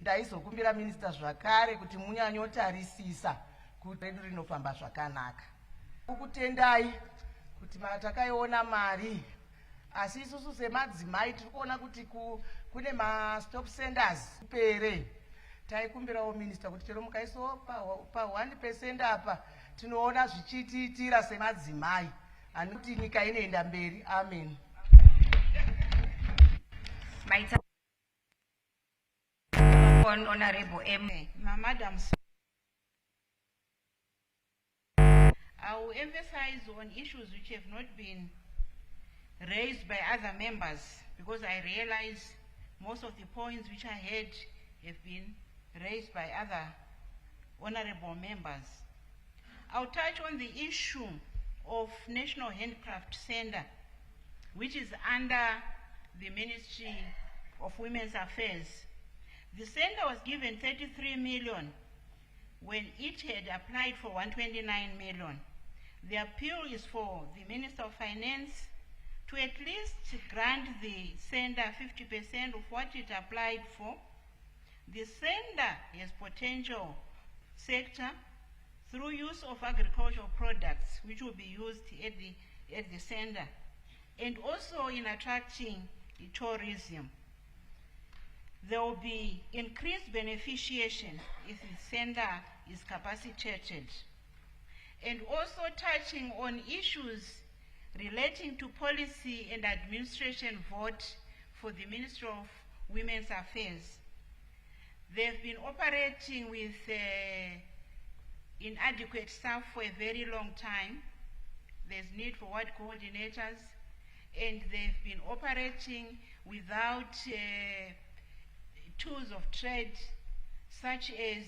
Ndaizokumbira minister zvakare kuti munyanyotarisisa kuti redu rinofamba zvakanaka. Kukutendai kuti takaiona mari, asi isusu semadzimai tiri kuona kuti kune mastop senders kupere. Taikumbirawo minister kuti chero mukaisawo pa 1% apa tinoona zvichitiitira semadzimai anokuti nyika inoenda mberi. Amen. Honorable M. Madam, I will emphasize on issues which have not been raised by other members because I realize most of the points which I had have been raised by other honorable members. I'll touch on the issue of National Handicraft Center, which is under the Ministry of Women's Affairs. The center was given 33 million when it had applied for 129 million. The appeal is for the Minister of Finance to at least grant the center 50% of what it applied for. The center has potential sector through use of agricultural products which will be used at the center and also in attracting tourism. There will be increased beneficiation if the center is capacitated. And also touching on issues relating to policy and administration vote for the Ministry of Women's Affairs. They've been operating with inadequate staff for a very long time. There's need for ward coordinators, and they've been operating without tools of trade such as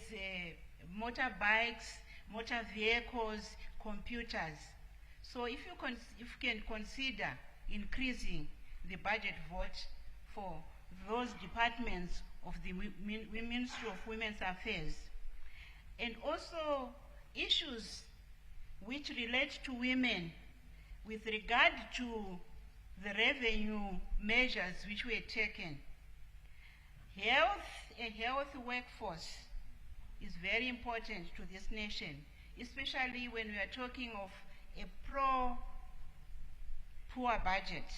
motorbikes, motor vehicles, computers. So if you can consider increasing the budget vote for those departments of the Ministry of Women's Affairs. and also issues which relate to women with regard to the revenue measures which were taken. A healthy workforce is very important to this nation, especially when we are talking of a pro-poor budget.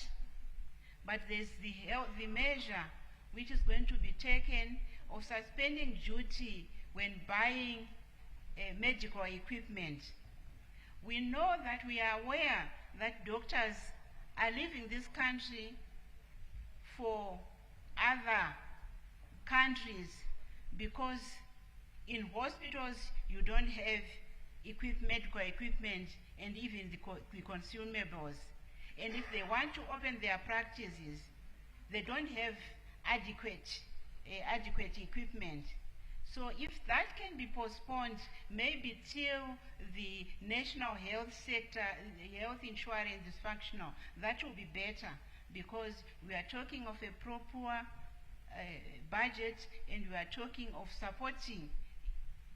But there's the measure which is going to be taken of suspending duty when buying medical equipment. We know that we are aware that doctors are leaving this country for other countries because in hospitals you don't have medical equipment and even the consumables. And if they want to open their practices, they don't have adequate equipment. So if that can be postponed, maybe till the national health sector, the health insurance is functional, that will be better, because we are talking of a pro-poor budget, and we are talking of supporting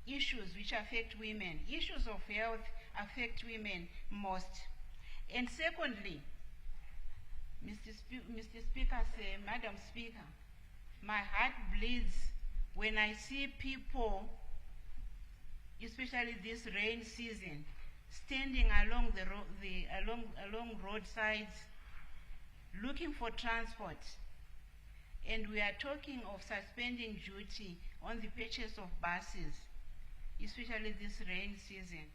issues which affect women. Issues of health affect women most. And secondly, Mr. Speaker, Madam Speaker, my heart bleeds when I see people, especially this rain season, standing along along roadsides looking for transport. And we are talking of suspending duty on the purchase of buses, especially this rain season.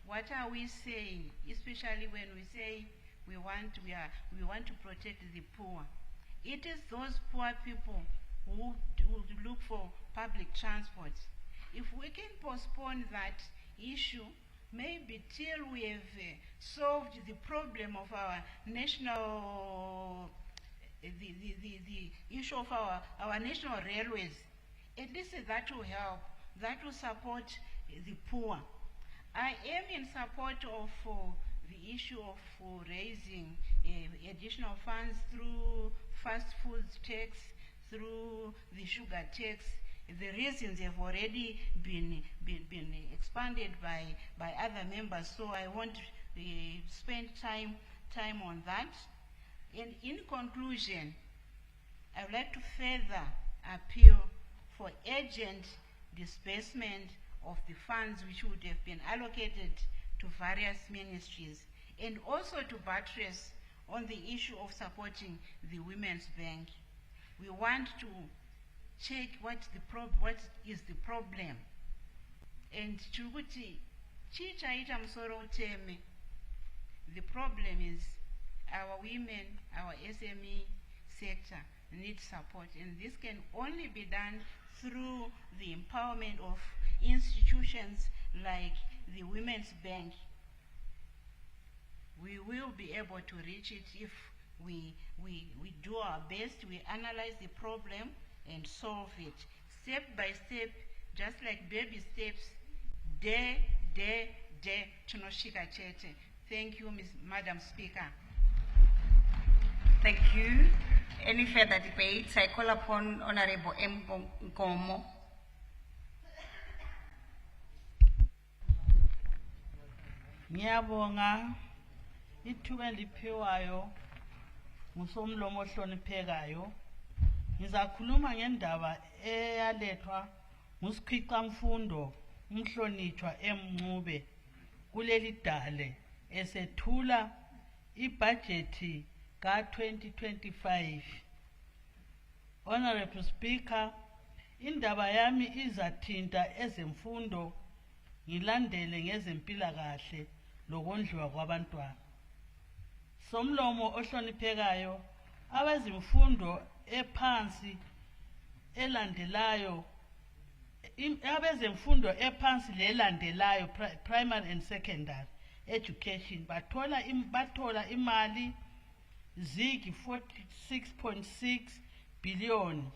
What are we saying, especially when we say we want to protect the poor? It is those poor people who look for public transport. If we can postpone that issue, maybe till we have solved the problem of our national, the issue of our national railways, at least that will help, that will support the poor. I am in support of the issue of raising additional funds through fast food tax, through the sugar tax. The reasons have already been expanded by other members, so I won't spend time on that. And in conclusion, I would like to further appeal for urgent disbursement of the funds which would have been allocated to various ministries, and also to buttress on the issue of supporting the Women's Bank. We want to check what is the problem, and the problem is our women, our SME sector needs support, and this can only be done through the empowerment of institutions like the Women's Bank. We will be able to reach it if we do our best, we analyze the problem and solve it step by step, just like baby steps, day, tunoshika chete. Thank you, Madam Speaker. Thank you. Any further debates? I call upon Honorable M. Nkomo. Ngiyabonga ithuba eliphiwayo ngusomlomo ohloniphekayo. Ngizakhuluma ngendaba eyalethwa ngusikhwicamfundo umhlonitshwa eMncube kuleli dale esethula ibudgethi ka-2025. Honorable Speaker, indaba yami izathinta ezemfundo, ngilandele ngezempilakahle lokondliwa kwabantwana. Somlomo ohloniphekayo, abezimfundo ephansi elandelayo, abezemfundo ephansi lelandelayo, primary and secondary education, bathola imali zigi 46.6 billion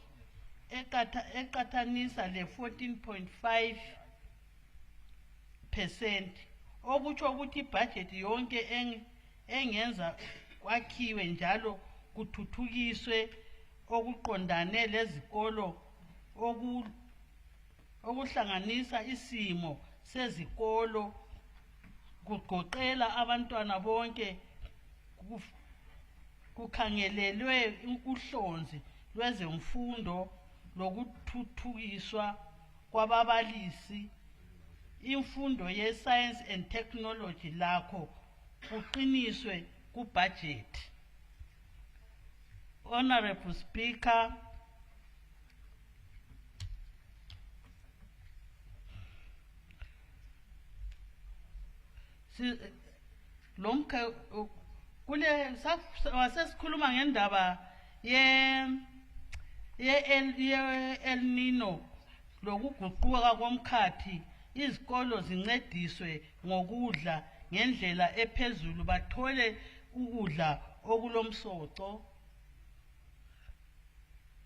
eqathanisa le 14.5%, okutsho ukuthi ibudget yonke engenza kwakhiwe njalo kuthuthukiswe okuqondane lezikolo okuhlanganisa isimo sezikolo kugoqela abantwana bonke kukhangelelwe uhlonzi lwezemfundo lokuthuthukiswa kwababalisi imfundo ye-science and technology lakho kuqiniswe kubudget. Honorable Speaker, lomke kule wasesikhuluma ngendaba El Nino lokuguquka komkhathi izikolo zincediswe ngokudla ngendlela ephezulu bathole ukudla okulomsoco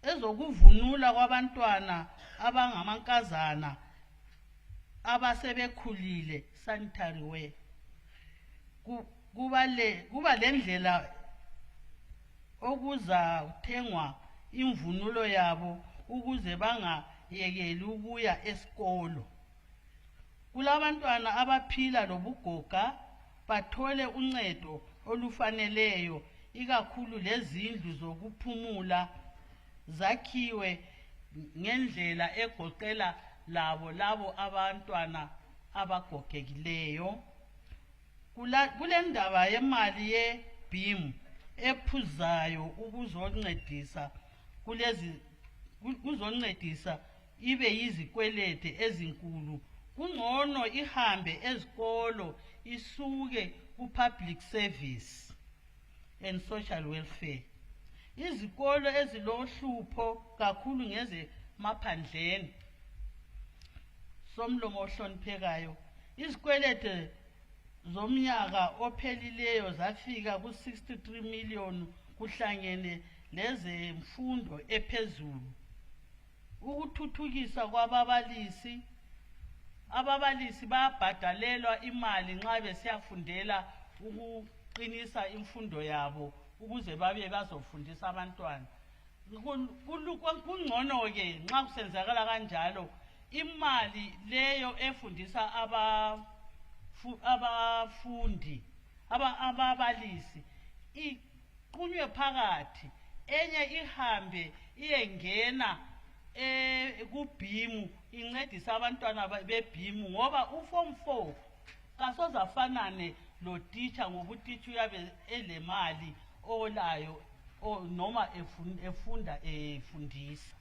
ezokuvunula kwabantwana abangamankazana abasebekhulile sanitary wear kuba lendlela okuzathengwa imvunulo yabo ukuze bangayekeli ukuya esikolo kulabantwana abaphila lobugoga bathole uncedo olufaneleyo ikakhulu lezindlu zokuphumula zakhiwe ngendlela egoqela labo abantwana abagogekileyo kulendaba yemali ye-BIM ephuzayo kuzoncedisa ibe yizikwelete ezinkulu kungcono ihambe ezikolo isuke ku-public service and social welfare izikolo ezilohlupho kakhulu ngezemaphandleni somlomo ohloniphekayo izikwelete zomnyaka ophelileyo zafika ku-63 million kuhlangene lezemfundo ephezulu ukuthuthukisa kwababalisi ababalisi bayabhadalelwa imali nxa besiyafundela ukuqinisa imfundo yabo ukuze babe bazofundisa abantwana kungcono-ke nxa kusenzakala kanjalo imali leyo efundisa ababalisi iqunywe phakathi enye ihambe iyengena kubhimu incedisa abantwana bebhimu ngoba uform 4 kasozafanane lotitsha ngoba utitsha uyabe elemali olayo noma efundisa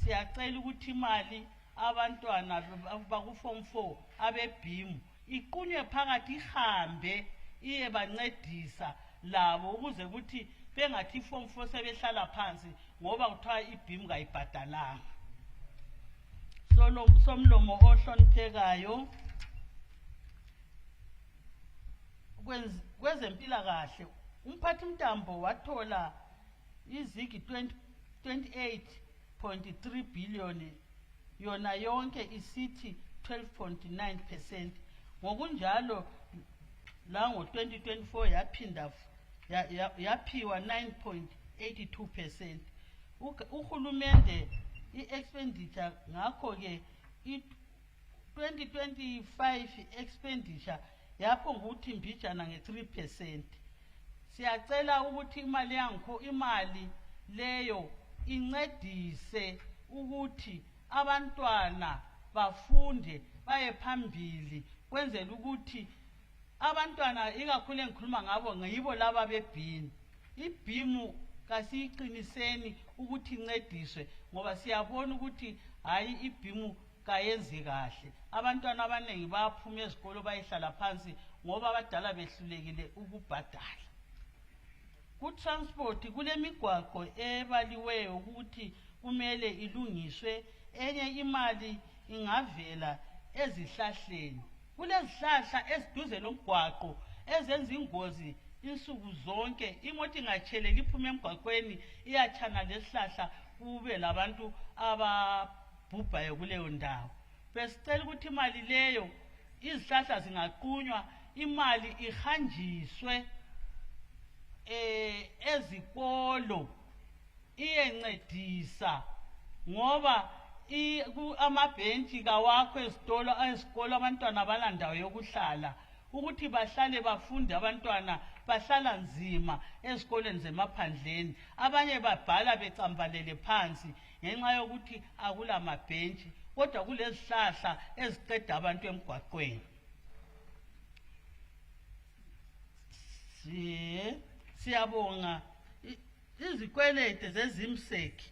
siyacela ukuthi imali abantwana bakuform 4 abebhimu iqunywe phakathi ihambe iye bancedisa labo ukuze ukuthi bengathi form 4 sebehlala phansi ngoba kuthiwa ibhimu kayibhadalanga somlomo ohloniphekayo kwezempilakahle umphathi mtambo wathola izigi 28.3 billion yona yonke isithi 12.9%. Ngokunjalo la ngo-2024 yaphinda yaphiwa 9.82%. Uhulumende i-expenditure ngakho-ke i-2025 expenditure yaphonga ukuthi mbijana nge-3%. Siyacela ukuthi imali leyo incedise ukuthi abantwana bafunde baye phambili kwenzela ukuthi abantwana ikakhulu engikhuluma ngabo ngibo laba bebhimu. Ibhimu kasiyiqiniseni ukuthi incediswe ngoba siyabona ukuthi hayi ibhimu kayenzi kahle. Abantwana abaningi bayaphuma ezikolo bayihlala phansi ngoba abadala behlulekile ukubhadala. Ku-transport kulemigwaqo ebaliweyo ukuthi kumele ilungiswe, enye imali ingavela ezihlahleni. Kulezihlahla eziduze lomgwaqo ezenza ingozi insuku zonke. Imoto ingatshelela iphume emgwaqweni iyatshana lesihlahla kube labantu ababhubhayo kuleyo ndawo. Besicela ukuthi imali leyo izihlahla zingaqunywa, imali ihanjiswe ezikolo iyencedisa ngoba amabhentshi kawakho ezikolo abantwana balandawo yokuhlala ukuthi bahlale bafunde abantwana bahlala nzima ezikoleni zemaphandleni abanye babhala becambalele phansi ngenxa yokuthi akula mabhentshi kodwa kulezihlahla eziqeda abantu emgwaqweni. Siyabonga izikwelede zezimseki.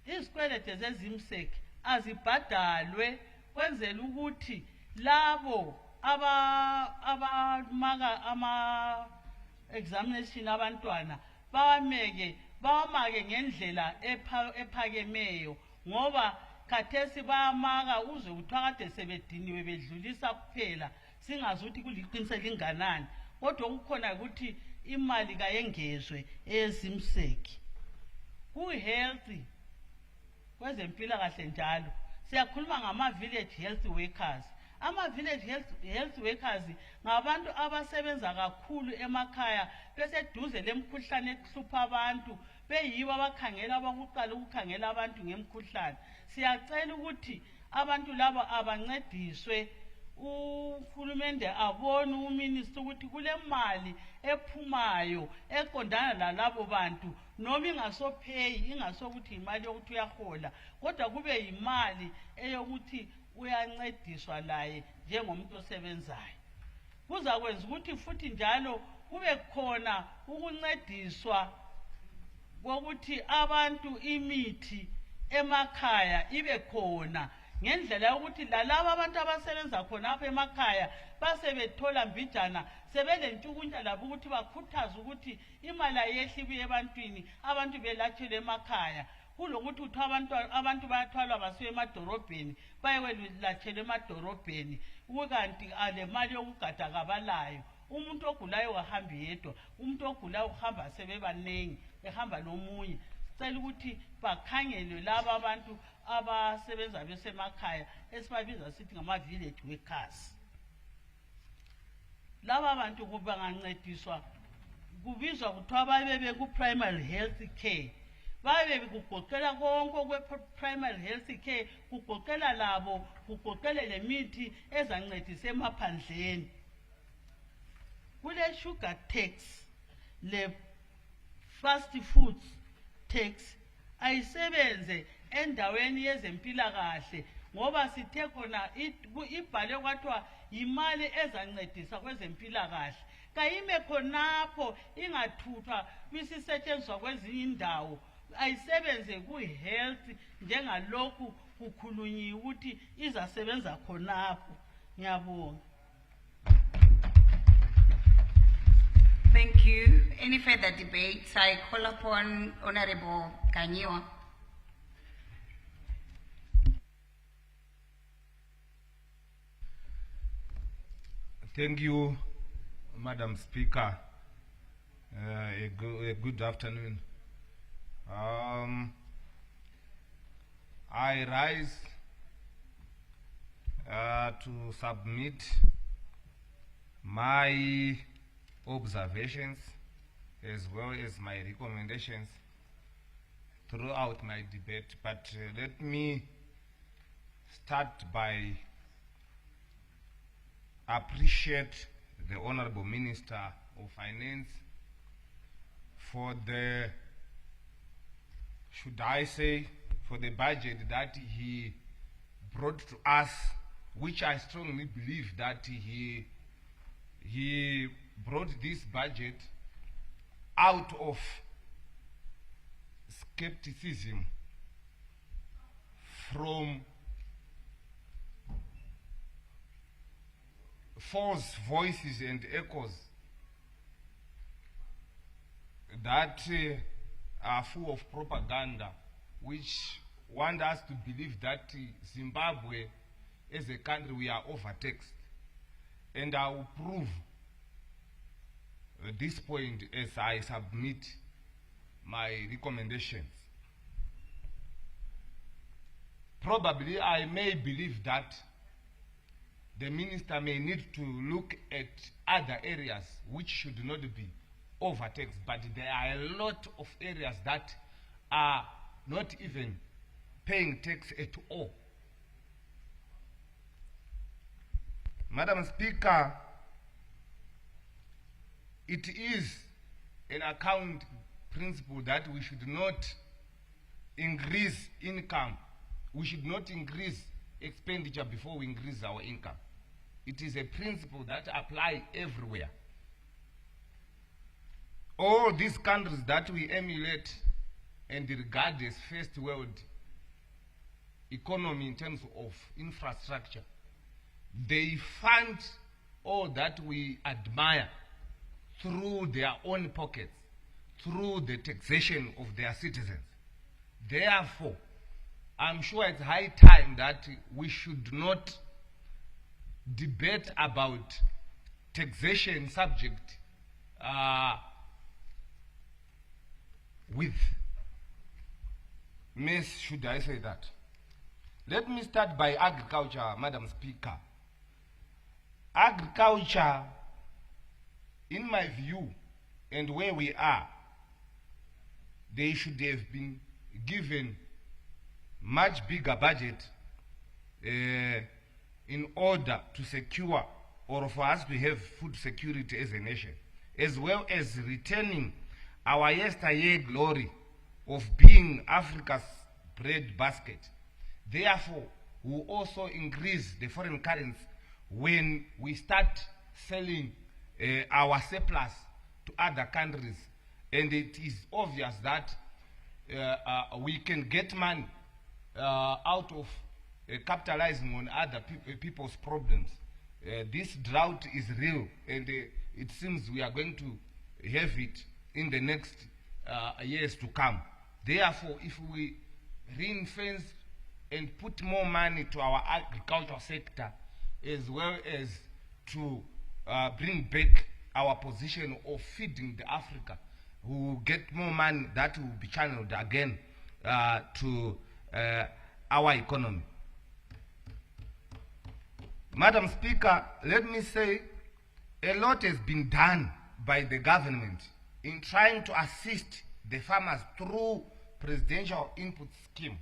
Izikwelede zezimseki azibhadalwe kwenzela ukuthi labo abamaka ama-examination abantwana bawamake ngendlela ephakemeyo ngoba khathesi bayamaka uze kuthiwa kade sebediniwe bedlulisa kuphela singazi ukuthi kuliqiniso elinganani kodwa kukhona ukuthi imali kayengezwe eyezimseki. Ku-health kwezempilakahle njalo siyakhuluma ngama-village health workers. Ama-village health workers ngabantu abasebenza kakhulu emakhaya beseduze lemkhuhlane ehlupha abantu beyibo abakhangela abakuqala ukukhangela abantu ngemkhuhlane. Siyacela ukuthi abantu laba abancediswe uhulumende abone uminister ukuthi kule mali ephumayo eqondana lalabo bantu noma ingasopheyi ingasokuthi imali yokuthi uyahola kodwa kube yimali eyokuthi uyancediswa laye njengomuntu osebenzayo. Kuzakwenza ukuthi futhi njalo kube khona ukuncediswa kokuthi abantu imithi emakhaya ibe khona ngendlela yokuthi lalabo abantu abasebenza khona apha emakhaya basebethola mbijana sebelentshukuntsha labo ukuthi bakhuthaze ukuthi imali ayehli ibuye ebantwini abantu belatshelwe emakhaya kulokuthi uthiwa abantu bayathwalwa basiwe emadorobheni bayekwelatshele emadorobheni kukanti ale mali yokugada kabalayo. Umuntu ogulayo wahambi yedwa, umuntu ogulayo uhamba sebebanengi ehamba nomunye. Sicela ukuthi bakhangelwe laba abantu abasebenza besemakhaya esibabiza sithi ngama-village workers. Laba bantu bangancediswa kubizwa kuthiwa babe ku-primary health care. Babe kugoqela konke okwe-primary health care kugoqela labo kugoqele lemithi ezancedisa emaphandleni. Kule sugar tax le fast foods tax ayisebenze endaweni yezempilakahle ngoba sithe khona ibhale kwathiwa imali ezancedisa kwezempilakahle kayime khonapho ingathuthwa bisisetshenziswa kwezinye indawo ayisebenze ku-health njengalokhu kukhulunyiwe ukuthi izasebenza khonapho. Ngiyabonga. Thank you. Any further debates? I call upon Honorable Kanyiwa. Thank you, Madam Speaker. A good afternoon. I rise to submit my observations as well as my recommendations throughout my debate, but let me start by appreciate the Honorable Minister of Finance for the, should I say, for the budget that he brought to us, which I strongly believe that he brought this budget out of skepticism from false voices and echoes that are full of propaganda, which want us to believe that Zimbabwe as a country we are overtaxed. And I will prove this point as I submit my recommendations. Probably I may believe that the minister may need to look at other areas which should not be overtaxed, but there are a lot of areas that are not even paying tax at all. Madam Speaker, it is an account principle that we should not increase income. We should not increase expenditure before we increase our income. It is a principle that applies everywhere. All these countries that we emulate and regard as first world economy in terms of infrastructure, they fund all that we admire through their own pockets, through the taxation of their citizens. Therefore, I'm sure it's high time that we should not debate about taxation subject with mess, should I say that? Let me start by agriculture, Madam Speaker. Agriculture, in my view, and where we are, they should have been given much bigger budget in order to secure, or for us to have food security as a nation, as well as returning our yesteryear glory of being Africa's bread basket. Therefore, we also increase the foreign currency when we start selling our surplus to other countries. And it is obvious that we can get money out of capitalizing on other people's problems. This drought is real, and it seems we are going to have it in the next years to come. Therefore, if we ring-fence and put more money to our agricultural sector, as well as to bring back our position of feeding the Africa, we will get more money that will be channeled again to our economy. Madam Speaker, let me say a lot has been done by the government in trying to assist the farmers through presidential input scheme.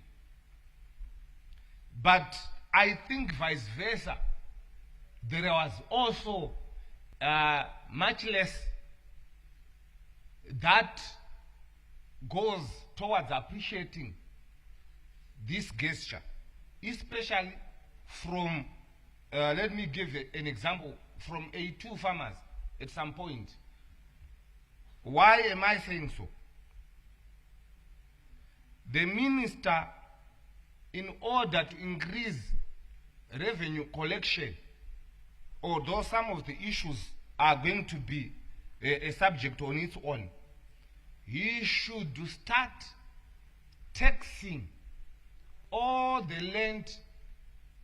But I think vice versa, there was also much less that goes towards appreciating this gesture, especially from, let me give an example, from A2 farmers at some point. Why am I saying so? The minister, in order to increase revenue collection, although some of the issues are going to be a subject on its own, he should start taxing all the land,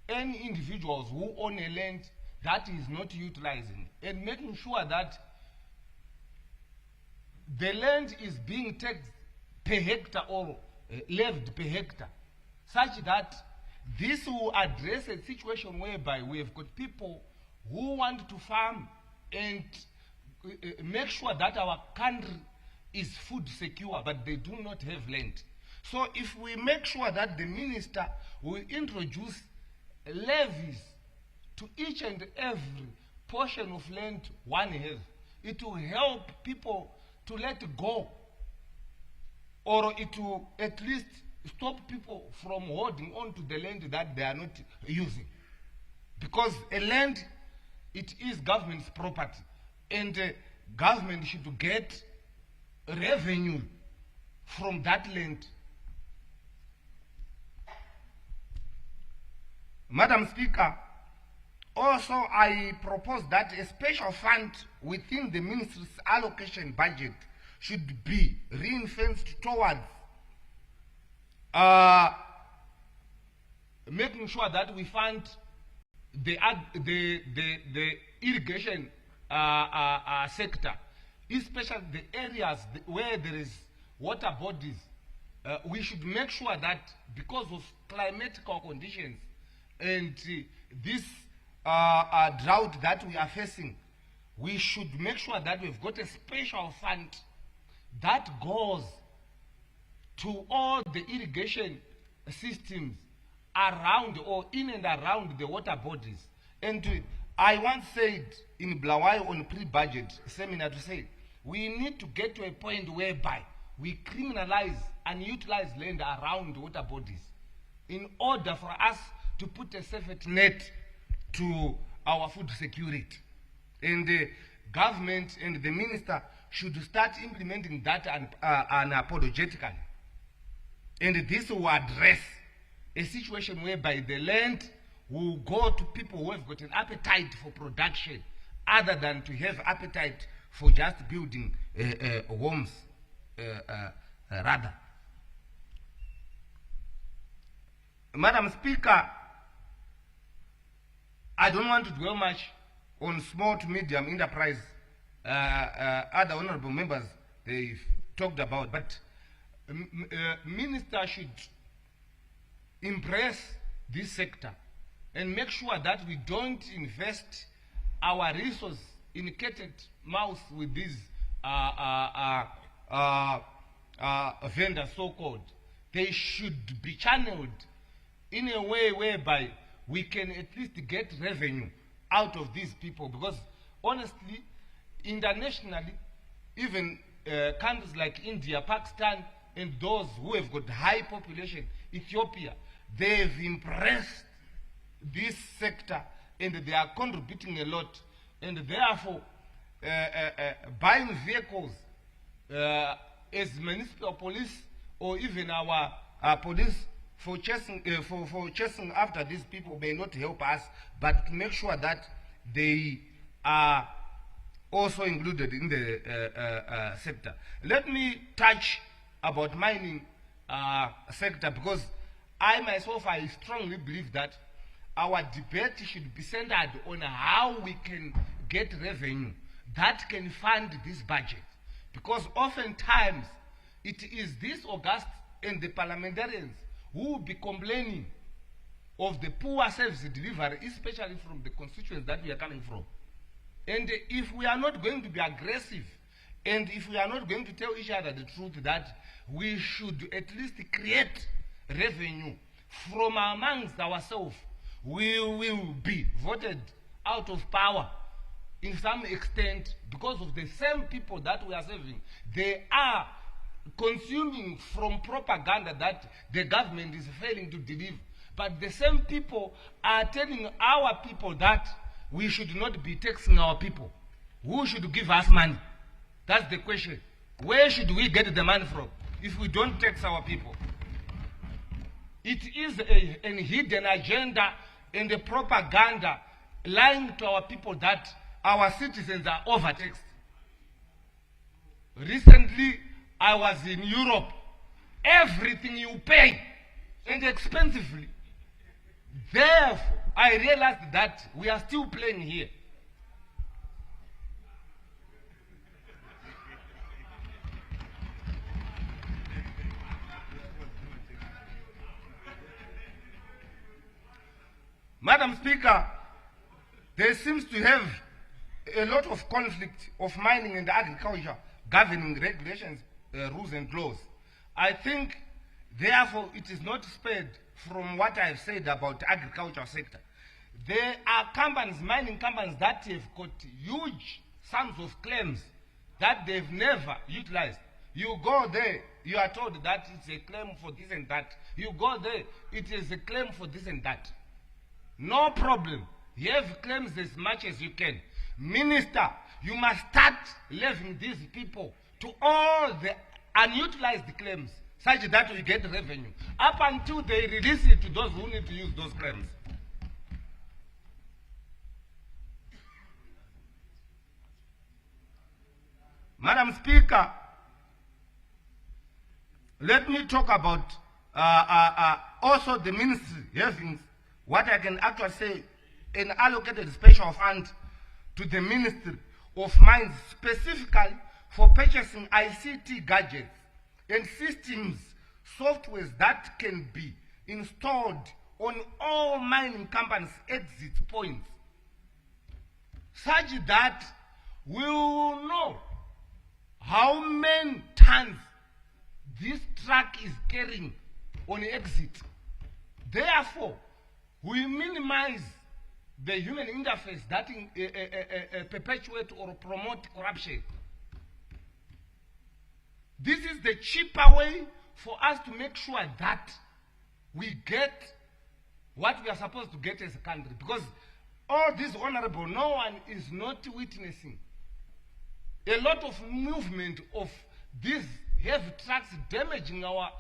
any individuals who own a land that is not utilizing, and making sure that the land is being taxed per hectare or levied per hectare, such that this will address a situation whereby we have got people who want to farm and make sure that our country is food secure, but they do not have land. So if we make sure that the minister will introduce levies to each and every portion of land one has, it will help people to let go, or it will at least stop people from holding on to the land that they are not using. Because a land, it is government's property, and government should get revenue from that land. Madam Speaker, also I propose that a special fund within the ministry's allocation budget should be ring-fenced towards making sure that we fund the irrigation sector, especially the areas where there is water bodies. We should make sure that because of climatical conditions and this drought that we are facing, we should make sure that we've got a special fund that goes to all the irrigation systems around or in and around the water bodies. And I once said in Blawayo on pre-budget seminar to say, we need to get to a point whereby we criminalize and utilize land around water bodies in order for us to put a safety net to our food security. And the government and the minister should start implementing that unapologetically. And this will address a situation whereby the land will go to people who have got an appetite for production other than to have appetite for just building homes rather. Madam Speaker, I don't want to dwell much on small to medium enterprise. Other honorable members, they've talked about, but minister should embrace this sector and make sure that we don't invest our resources in catered mouths with these vendors, so-called. They should be channeled in a way whereby we can at least get revenue out of these people, because honestly, internationally, even countries like India, Pakistan, and those who have got high population, Ethiopia, they've impressed this sector and they are contributing a lot. And therefore, buying vehicles as municipal police or even our police for chasing after these people may not help us, but to make sure that they are also included in the sector. Let me touch about mining sector, because I myself, I strongly believe that our debate should be centered on how we can get revenue that can fund this budget. Because oftentimes it is this August and the parliamentarians who will be complaining of the poor service delivery, especially from the constituents that we are coming from. And if we are not going to be aggressive, and if we are not going to tell each other the truth that we should at least create revenue from amongst ourselves, we will be voted out of power in some extent because of the same people that we are serving. They are consuming from propaganda that the government is failing to deliver. But the same people are telling our people that we should not be taxing our people. Who should give us money? That's the question. Where should we get the money from if we don't tax our people? It is a hidden agenda and a propaganda lying to our people that our citizens are overtaxed. Recently, I was in Europe. Everything you pay, and expensively. Therefore, I realized that we are still playing here. Madam Speaker, there seems to have a lot of conflict of mining and agriculture governing regulations, rules and laws. I think, therefore, it is not spared from what I have said about the agricultural sector. There are companies, mining companies, that have got huge sums of claims that they've never utilized. You go there, you are told that it's a claim for this and that. You go there, it is a claim for this and that. No problem. You have claims as much as you can. Minister, you must start levying these people to all the unutilized claims such that we get revenue up until they release it to those who need to use those claims. Madam Speaker, let me talk about also the ministry having what I can actually say an allocated special fund to the Ministry of Mines specifically for purchasing ICT gadgets and systems, softwares that can be installed on all mining companies' exit points, such that we will know how many tons this truck is carrying on exit. Therefore, we minimize the human interface that perpetuate or promote corruption. This is the cheaper way for us to make sure that we get what we are supposed to get as a country. Because all this honorable, no one is not witnessing a lot of movement of these heavy trucks damaging our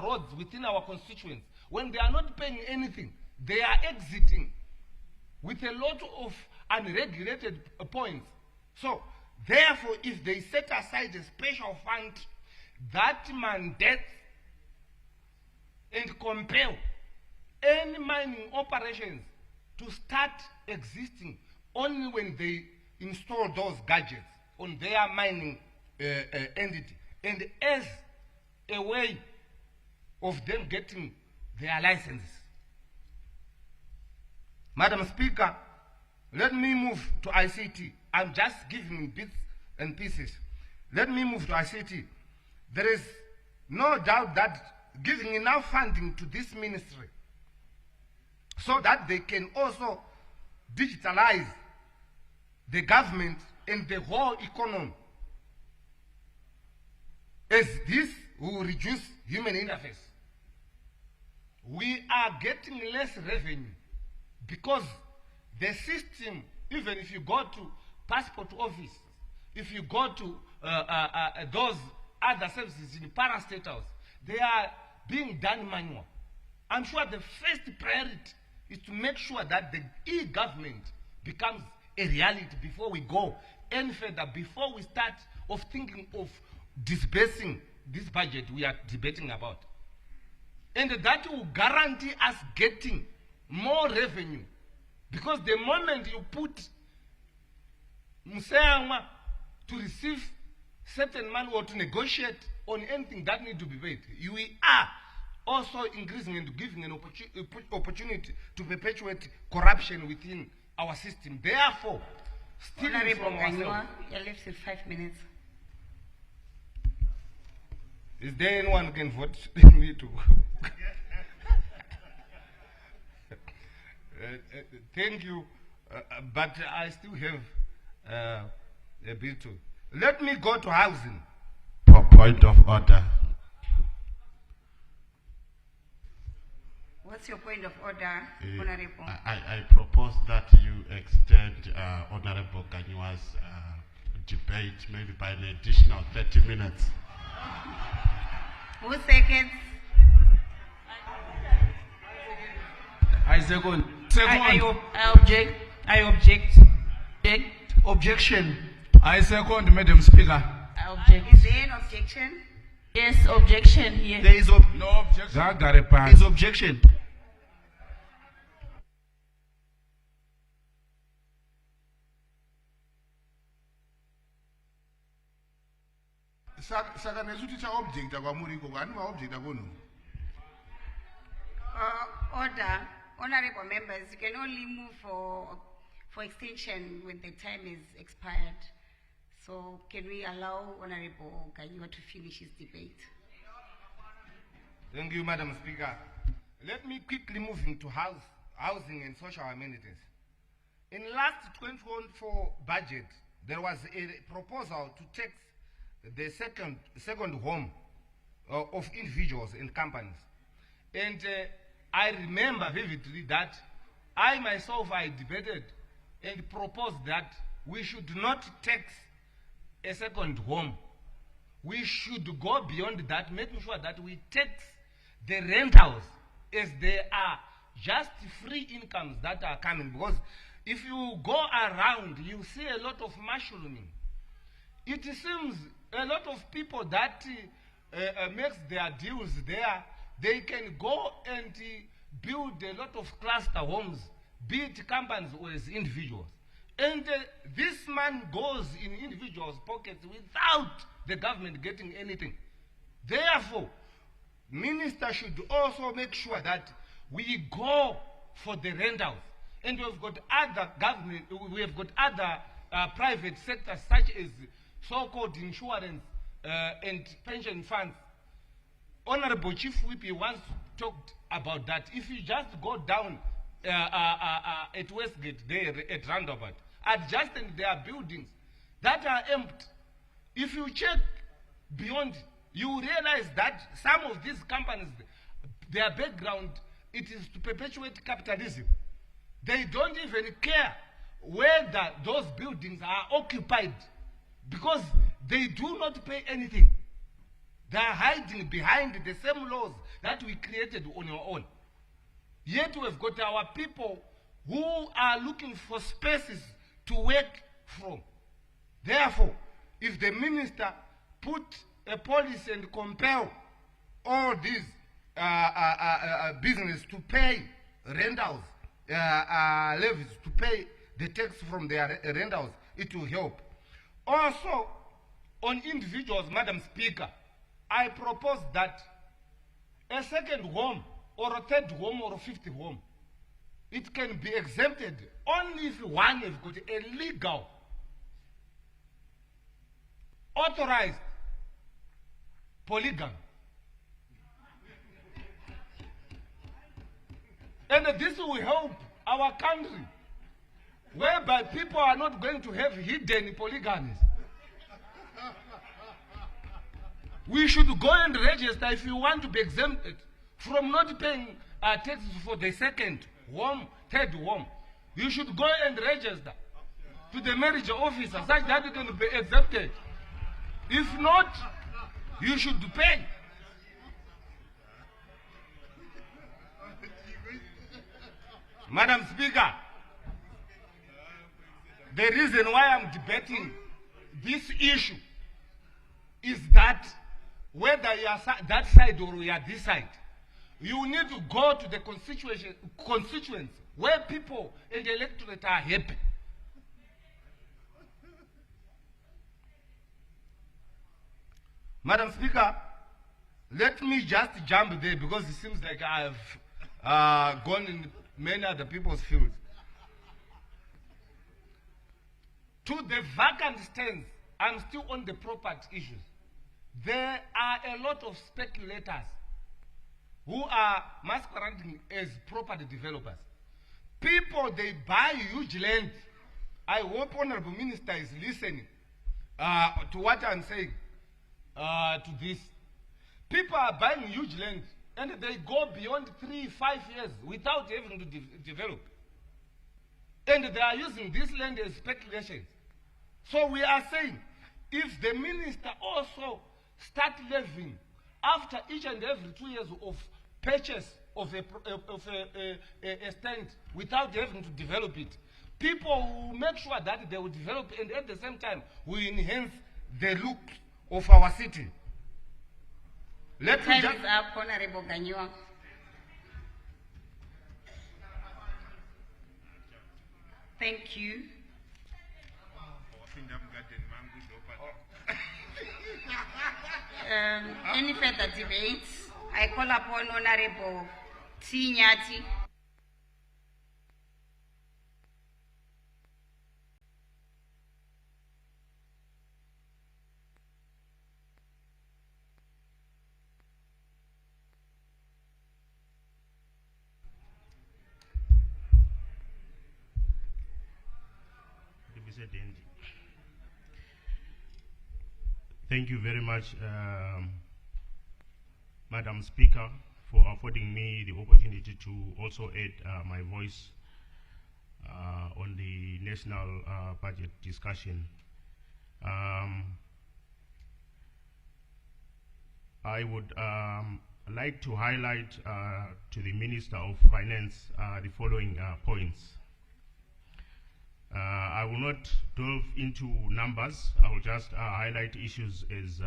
roads within our constituents. When they are not paying anything, they are exiting with a lot of unregulated points. So, therefore, if they set aside a special fund that mandates and compel any mining operations to start existing only when they install those gadgets on their mining entity, and as a way of them getting their licenses. Madam Speaker, let me move to ICT. I'm just giving bits and pieces. Let me move to ICT. There is no doubt that giving enough funding to this ministry so that they can also digitalize the government and the whole economy, as this will reduce human interface. We are getting less revenue because the system, even if you go to passport office, if you go to those other services in parastatals, they are being done manual. I'm sure the first priority is to make sure that the e-government becomes a reality before we go any further, before we start of thinking of disbursing this budget we are debating about. And that will guarantee us getting more revenue. Because the moment you put Museama to receive certain money or to negotiate on anything that needs to be paid, you are also increasing and giving an opportunity to perpetuate corruption within our system. Therefore, still Honorable Ganywa, you're left with 5 minutes. Is there anyone who can vote me to go? Thank you, but I still have a bit to. Let me go to housing. Point of order. What's your point of order, Honorable? I propose that you extend Honorable Ganywa's debate maybe by an additional 30 minutes. Who seconds? I second. I object. I object. Objection. I second, Madam Speaker. I object. Is there an objection? Yes, objection here. There is no objection. There is objection. Saka nesuti cha objecta kwa muriko kwani ma objecta kono. Order. Honorable members, you can only move for extension when the time is expired. So can we allow Honorable Ganywa to finish his debate? Thank you, Madam Speaker. Let me quickly move into housing and social amenities. In last 2024 budget, there was a proposal to tax the second home of individuals and companies. And I remember vividly that I myself, I debated and proposed that we should not tax a second home. We should go beyond that, making sure that we tax the rentals as they are just free incomes that are coming. Because if you go around, you see a lot of mushrooming. It seems a lot of people that makes their deals there, they can go and build a lot of cluster homes, be it companies or as individuals. And this man goes in individuals' pockets without the government getting anything. Therefore, minister should also make sure that we go for the rentals. And we've got other government, we have got other private sectors such as so-called insurance and pension funds. Honorable Chief Whip once talked about that. If you just go down at Westgate, there at Roundabout, adjacent there are buildings that are empty. If you check beyond, you realize that some of these companies, their background, it is to perpetuate capitalism. They don't even care whether those buildings are occupied because they do not pay anything. They are hiding behind the same laws that we created on our own. Yet we have got our people who are looking for spaces to work from. Therefore, if the minister put a policy and compel all these business to pay rentals, levies, to pay the tax from their rentals, it will help. Also, on individuals, Madam Speaker, I propose that a second home or a third home or a fifth home, it can be exempted only if one has got a legal, authorized polygamy. And this will help our country, whereby people are not going to have hidden polygamies. We should go and register if you want to be exempted from not paying taxes for the second home, third home. You should go and register to the marriage officer such that you can be exempted. If not, you should pay. Madam Speaker, the reason why I'm debating this issue is that whether you are that side or you are this side, you need to go to the constituents where people in the electorate are happy. Madam Speaker, let me just jump there because it seems like I have gone in many other people's fields. To the vacant stands, I'm still on the property issues. There are a lot of speculators who are masquerading as property developers. People, they buy huge land. I hope Honorable Minister is listening to what I'm saying to this. People are buying huge land and they go beyond 3-5 years without having to develop. And they are using this land as speculations. So we are saying, if the minister also start levying after each and every 2 years of purchase of a stand without having to develop it, people will make sure that they will develop and at the same time will enhance the look of our city. Let me Time is up, Honorable Ganywa. Thank you. Any further debates? I call upon Honorable T. Nyati. Thank you very much, Madam Speaker, for affording me the opportunity to also add my voice on the national budget discussion. I would like to highlight to the Minister of Finance the following points. I will not delve into numbers. I will just highlight issues as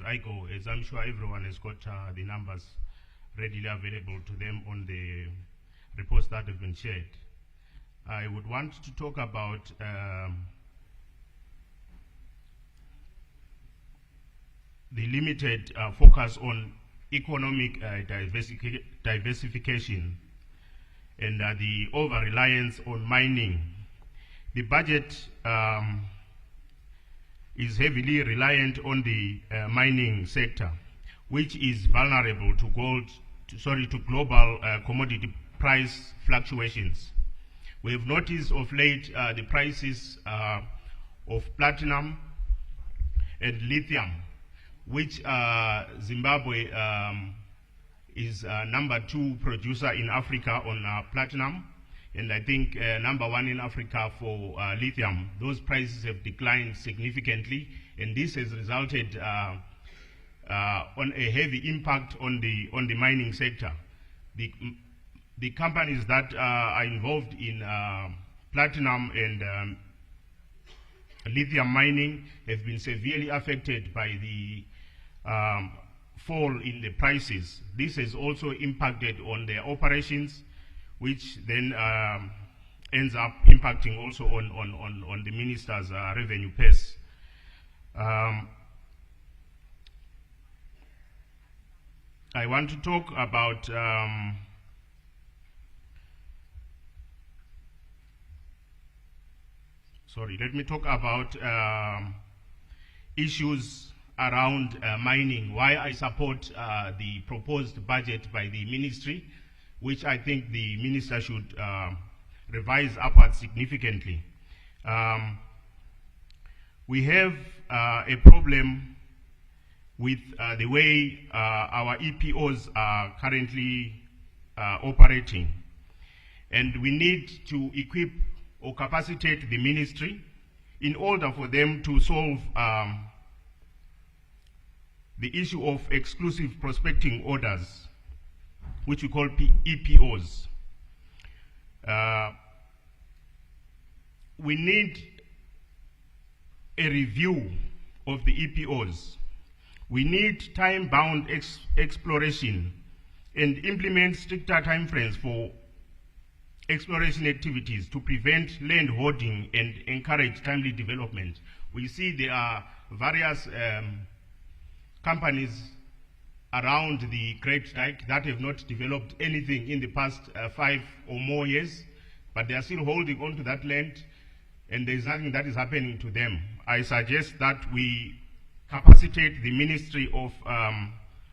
I go, as I'm sure everyone has got the numbers readily available to them on the reports that have been shared. I would want to talk about the limited focus on economic diversification and the over-reliance on mining. The budget is heavily reliant on the mining sector, which is vulnerable to global commodity price fluctuations. We have noticed of late the prices of platinum and lithium, which Zimbabwe is number 2 producer in Africa on platinum, and I think number 1 in Africa for lithium. Those prices have declined significantly, and this has resulted on a heavy impact on the mining sector. The companies that are involved in platinum and lithium mining have been severely affected by the fall in the prices. This has also impacted on their operations, which then ends up impacting also on the minister's revenue pace. I want to talk about let me talk about issues around mining, why I support the proposed budget by the ministry, which I think the minister should revise upwards significantly. We have a problem with the way our EPOs are currently operating, and we need to equip or capacitate the ministry in order for them to solve the issue of exclusive prospecting orders, which we call EPOs. We need a review of the EPOs. We need time-bound exploration and implement stricter timeframes for exploration activities to prevent land hoarding and encourage timely development. We see there are various companies around the Great Dyke that have not developed anything in the past 5 or more years, but they are still holding on to that land, and there is nothing that is happening to them. I suggest that we capacitate the Ministry of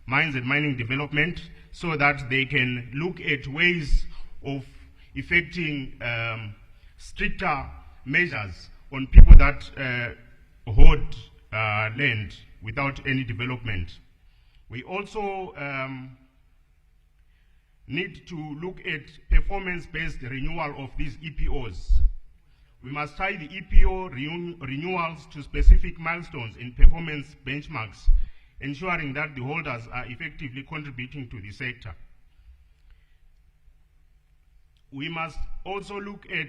Mines and Mining Development so that they can look at ways of effecting stricter measures on people that hoard land without any development. We also need to look at performance-based renewal of these EPOs. We must tie the EPO renewals to specific milestones in performance benchmarks, ensuring that the holders are effectively contributing to the sector. We must also look at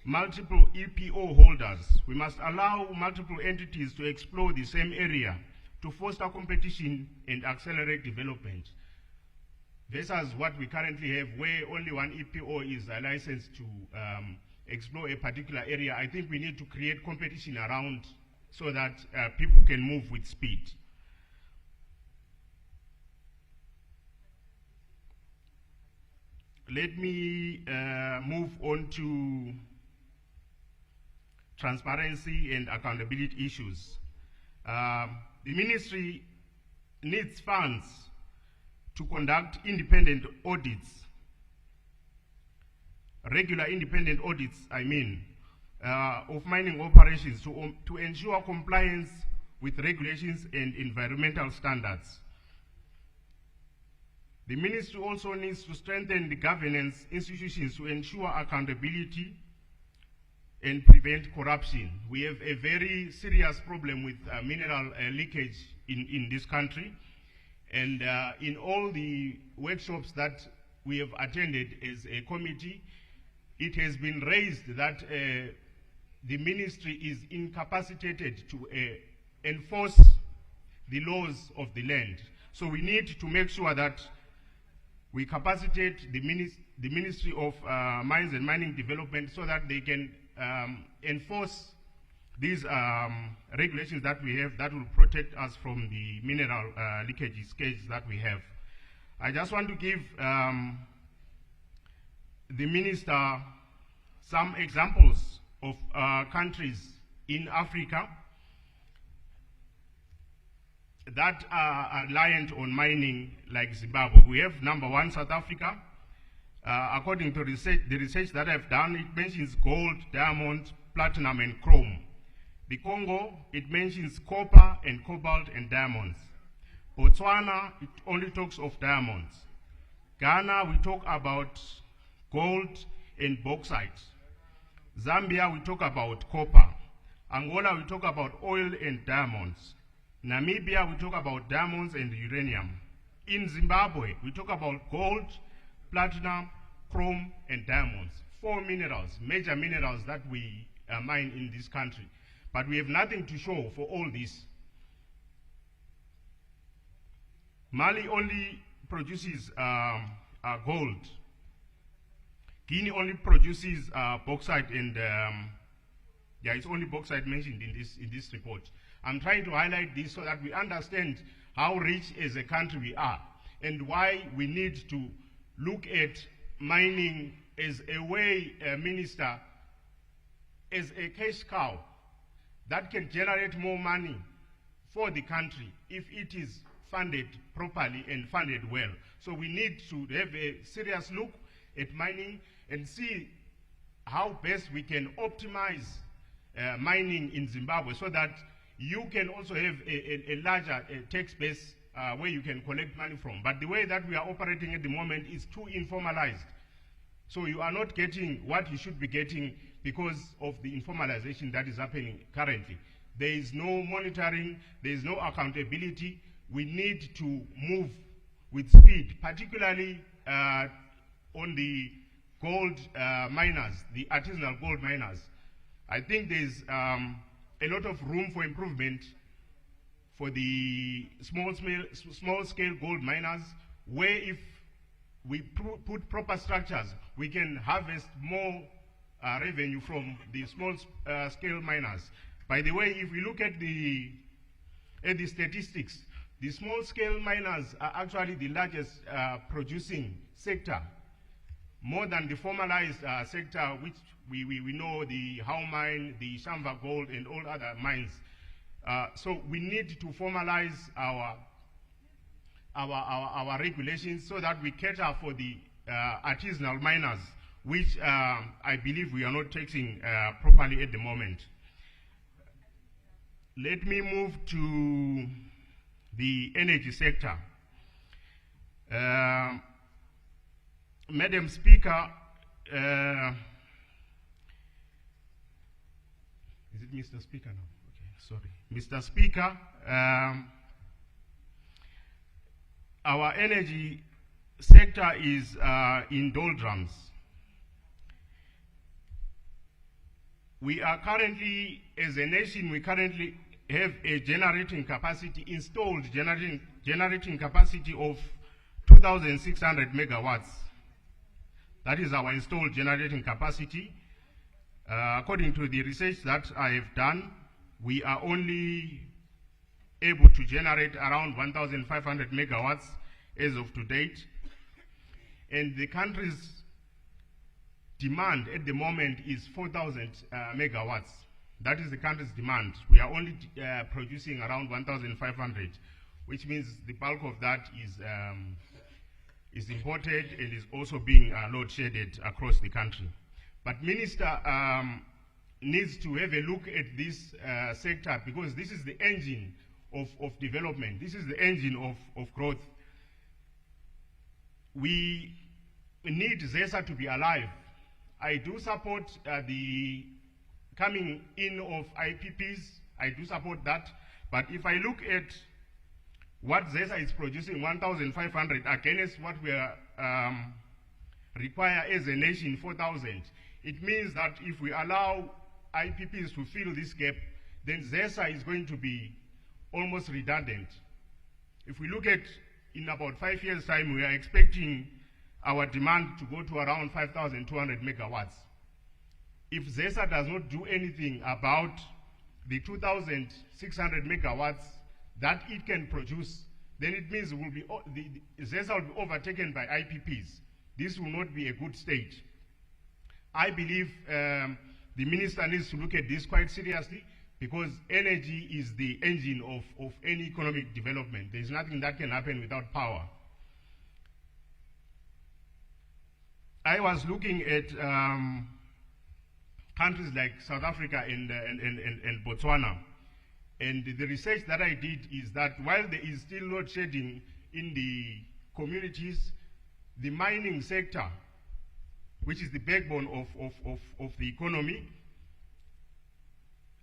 multiple EPO holders. We must allow multiple entities to explore the same area to foster competition and accelerate development, versus what we currently have, where only one EPO is licensed to explore a particular area. I think we need to create competition around so that people can move with speed. Let me move on to transparency and accountability issues. The ministry needs funds to conduct independent audits, regular independent audits, of mining operations to ensure compliance with regulations and environmental standards. The ministry also needs to strengthen the governance institutions to ensure accountability and prevent corruption. We have a very serious problem with mineral leakage in this country, and in all the workshops that we have attended as a committee, it has been raised that the ministry is incapacitated to enforce the laws of the land. So we need to make sure that we capacitate the Ministry of Mines and Mining Development so that they can enforce these regulations that we have that will protect us from the mineral leakage scales that we have. I just want to give the minister some examples of countries in Africa that are reliant on mining like Zimbabwe. We have number one, South Africa. According to the research that I've done, it mentions gold, diamond, platinum, and chrome. The Congo, it mentions copper and cobalt and diamonds. Botswana, it only talks of diamonds. Ghana, we talk about gold and bauxite. Zambia, we talk about copper. Angola, we talk about oil and diamonds. Namibia, we talk about diamonds and uranium. In Zimbabwe, we talk about gold, platinum, chrome, and diamonds. 4 minerals, major minerals that we mine in this country. But we have nothing to show for all this. Mali only produces gold. Guinea only produces bauxite, and it's only bauxite mentioned in this report. I'm trying to highlight this so that we understand how rich as a country we are and why we need to look at mining as a way, Minister, as a cash cow that can generate more money for the country if it is funded properly and funded well. So we need to have a serious look at mining and see how best we can optimize mining in Zimbabwe so that you can also have a larger tax base where you can collect money from. But the way that we are operating at the moment is too informalized. So you are not getting what you should be getting because of the informalization that is happening currently. There is no monitoring, there is no accountability. We need to move with speed, particularly on the gold miners, the artisanal gold miners. I think there's a lot of room for improvement for the small-scale gold miners, where if we put proper structures, we can harvest more revenue from the small-scale miners. By the way, if we look at the statistics, the small-scale miners are actually the largest producing sector, more than the formalized sector, which we know, the How mine, the Shamba Gold, and all other mines. So we need to formalize our regulations so that we cater for the artisanal miners, which I believe we are not taxing properly at the moment. Let me move to the energy sector. Madam Speaker, is it Mr. Speaker now? Okay, sorry. Mr. Speaker, our energy sector is in doldrums. We are currently, as a nation, we currently have a generating capacity, installed generating capacity of 2,600 megawatts. That is our installed generating capacity. According to the research that I have done, we are only able to generate around 1,500 megawatts as of to date. And the country's demand at the moment is 4,000 megawatts. That is the country's demand. We are only producing around 1,500, which means the bulk of that is imported and is also being load-shedded across the country. But Minister needs to have a look at this sector, because this is the engine of development. This is the engine of growth. We need ZESA to be alive. I do support the coming in of IPPs. I do support that. But if I look at what ZESA is producing, 1,500 against what we require as a nation, 4,000, it means that if we allow IPPs to fill this gap, then ZESA is going to be almost redundant. If we look at, in about 5 years' time, we are expecting our demand to go to around 5,200 megawatts. If ZESA does not do anything about the 2,600 megawatts that it can produce, then it means ZESA will be overtaken by IPPs. This will not be a good state. I believe the minister needs to look at this quite seriously, because energy is the engine of any economic development. There's nothing that can happen without power. I was looking at countries like South Africa and Botswana, and the research that I did is that while there is still load shedding in the communities, the mining sector, which is the backbone of the economy,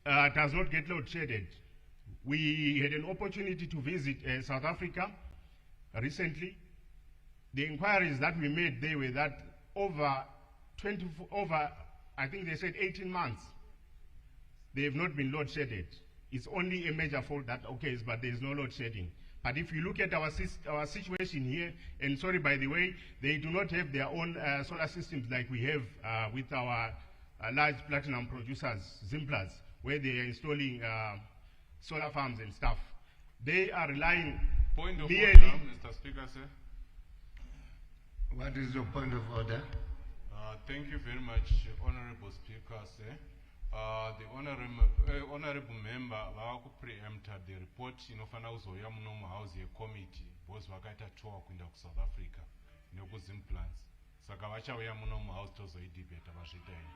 does not get load shedded. We had an opportunity to visit South Africa recently. The inquiries that we made there were that over, I think they said 18 months, they have not been load shedded. It's only a major fault that occurs, but there is no load shedding. But if you look at our situation here, and sorry, by the way, they do not have their own solar systems like we have with our large platinum producers, Zimplas, where they are installing solar farms and stuff. They are relying Point of merely... order, Mr. Speaker, sir. What is your point of order? Thank you very much, Honorable Speaker, sir. The honorable member preempted the report inofana uzoya muno muhouse committee because vakaita tour kuenda ku South Africa nekuzimplants saka vachauya muno muhouse tozoidebata vasvita ino.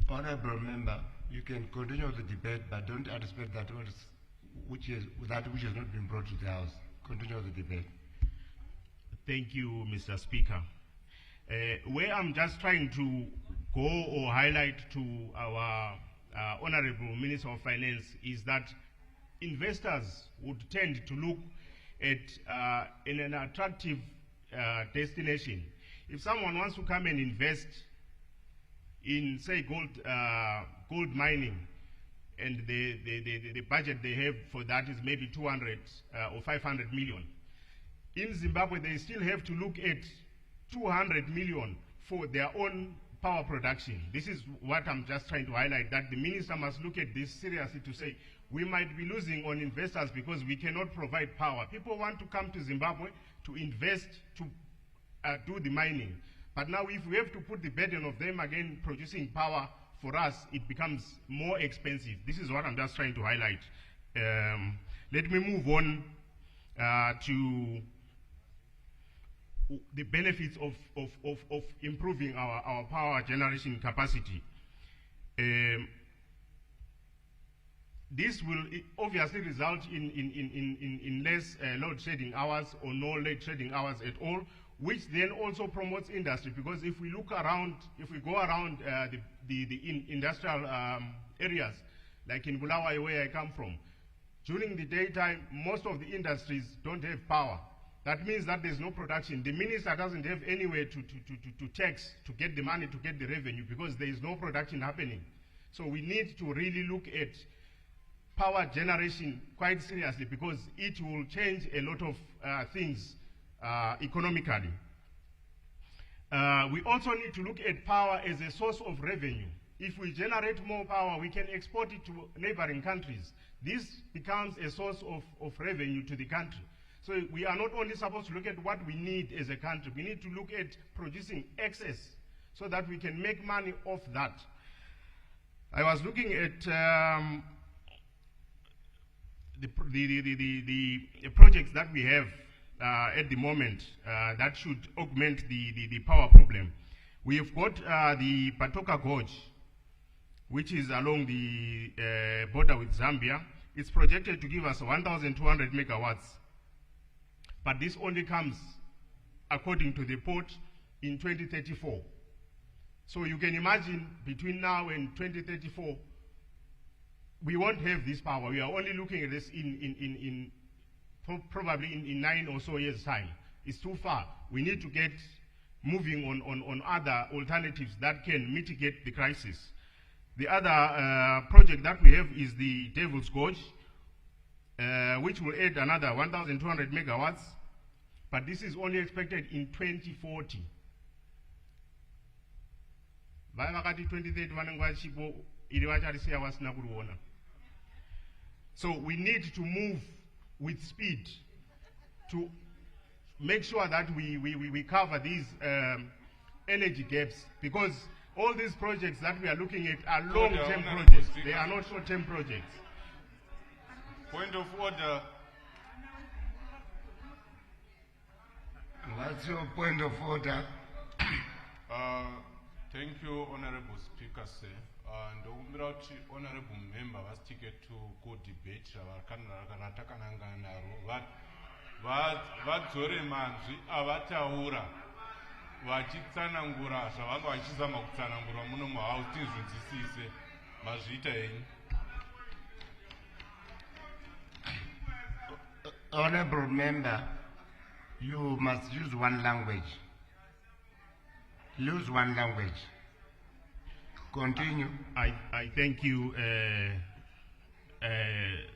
Honorable member, you can continue the debate, but don't anticipate that which has not been brought to the House. Continue the debate. Thank you, Mr. Speaker. Where I'm just trying to go or highlight to our Honorable Minister of Finance is that investors would tend to look at in an attractive destination. If someone wants to come and invest in, say, gold mining, and the budget they have for that is maybe 200 or 500 million. In Zimbabwe, they still have to look at 200 million for their own power production. This is what I'm just trying to highlight, that the minister must look at this seriously to say, we might be losing on investors because we cannot provide power. People want to come to Zimbabwe to invest, to do the mining. But now if we have to put the burden of them again producing power for us, it becomes more expensive. This is what I'm just trying to highlight. Let me move on to the benefits of improving our power generation capacity. This will obviously result in less load shedding hours or no load shedding hours at all, which then also promotes industry, because if we look around, if we go around the industrial areas, like in Bulawayo where I come from, during the daytime, most of the industries don't have power. That means that there's no production. The minister doesn't have anywhere to tax, to get the money, to get the revenue, because there is no production happening. So we need to really look at power generation quite seriously, because it will change a lot of things economically. We also need to look at power as a source of revenue. If we generate more power, we can export it to neighboring countries. This becomes a source of revenue to the country. So we are not only supposed to look at what we need as a country, we need to look at producing excess so that we can make money off that. I was looking at the projects that we have at the moment that should augment the power problem. We have got the Patoka Gorge, which is along the border with Zambia. It's projected to give us 1,200 megawatts. But this only comes, according to the port, in 2034. So you can imagine between now and 2034, we won't have this power. We are only looking at this probably in 9 or so years' time. It's too far. We need to get moving on other alternatives that can mitigate the crisis. The other project that we have is the Devil's Gorge, which will add another 1,200 megawatts, but this is only expected in 2040. So we need to move with speed to make sure that we cover these energy gaps, because all these projects that we are looking at are long-term projects. They are not short-term projects. Point of order. What's your point of order? Thank you, Honorable Speaker, sir. Ndokumbira kuti honorable member vasitike to co-debate ravatakanangana naro vadzore manzwi avataura vachitsanangura zvavanga vachizama kutsanangura muno muhouse tizvinzwisise mazviita henyu. Honorable member, you must use one language. Use one language. Continue. I thank you,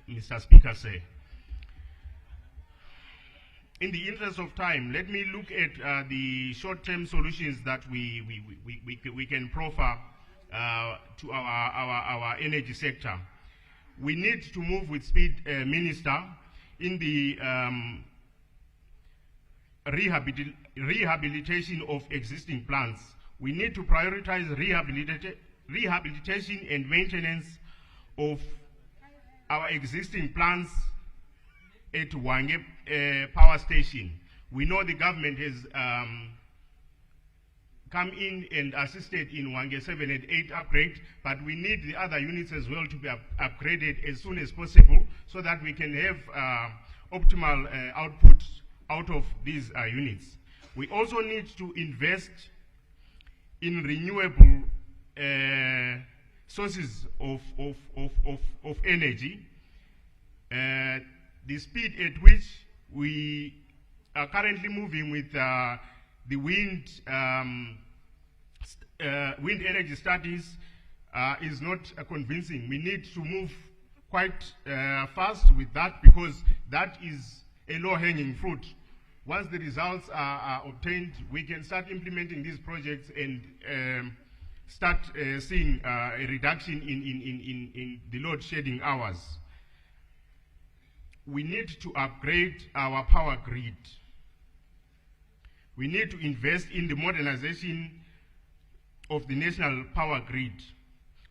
Mr. Speaker, sir. In the interest of time, let me look at the short-term solutions that we can proffer to our energy sector. We need to move with speed, Minister, in the rehabilitation of existing plants. We need to prioritize rehabilitation and maintenance of our existing plants at Wange Power Station. We know the government has come in and assisted in Wange 7 and 8 upgrade, but we need the other units as well to be upgraded as soon as possible so that we can have optimal output out of these units. We also need to invest in renewable sources of energy. The speed at which we are currently moving with the wind energy studies is not convincing. We need to move quite fast with that, because that is a low-hanging fruit. Once the results are obtained, we can start implementing these projects and start seeing a reduction in the load shedding hours. We need to upgrade our power grid. We need to invest in the modernization of the national power grid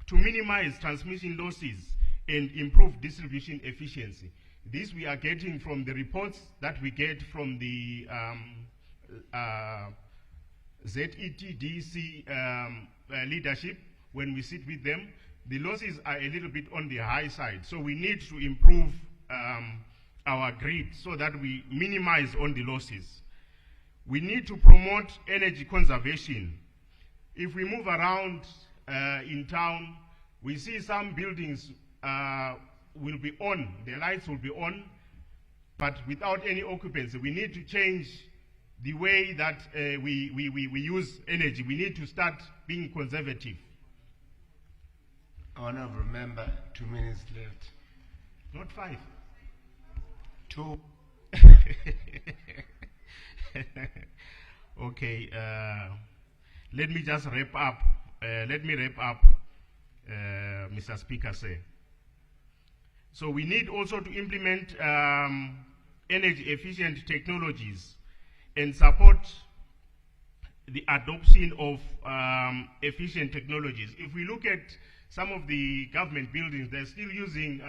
to minimize transmission losses and improve distribution efficiency. This we are getting from the reports that we get from the ZETDC leadership. When we sit with them, the losses are a little bit on the high side. So we need to improve our grid so that we minimize on the losses. We need to promote energy conservation. If we move around in town, we see some buildings will be on, the lights will be on, but without any occupancy. We need to change the way that we use energy. We need to start being conservative. Honorable member, 2 minutes left. Not 5. 2. Okay, let me just wrap up. Mr. Speaker, sir. So we need also to implement energy efficient technologies and support the adoption of efficient technologies. If we look at some of the government buildings, they're still using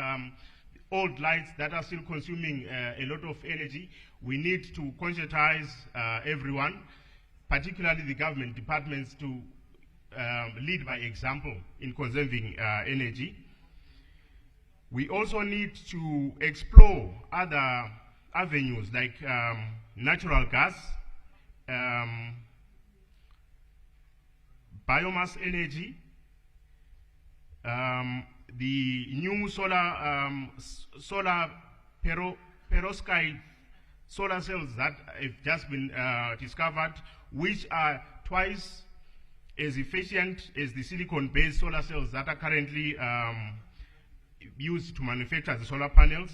old lights that are still consuming a lot of energy. We need to conscientize everyone, particularly the government departments, to lead by example in conserving energy. We also need to explore other avenues like natural gas, biomass energy, the new solar perovskite solar cells that have just been discovered, which are twice as efficient as the silicon-based solar cells that are currently used to manufacture the solar panels.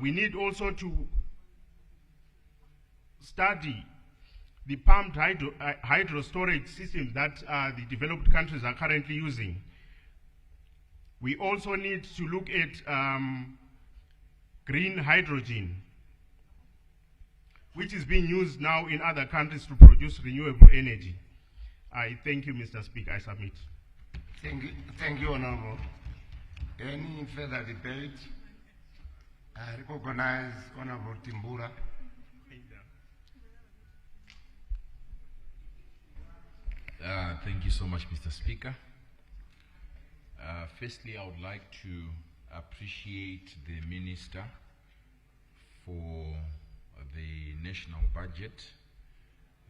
We need also to study the pumped hydro storage systems that the developed countries are currently using. We also need to look at green hydrogen, which is being used now in other countries to produce renewable energy. I thank you, Mr. Speaker. I submit. Thank you, Honorable. Any further debate? I recognize Honorable Timbura. Thank you so much, Mr. Speaker. Firstly, I would like to appreciate the Minister for the national budget,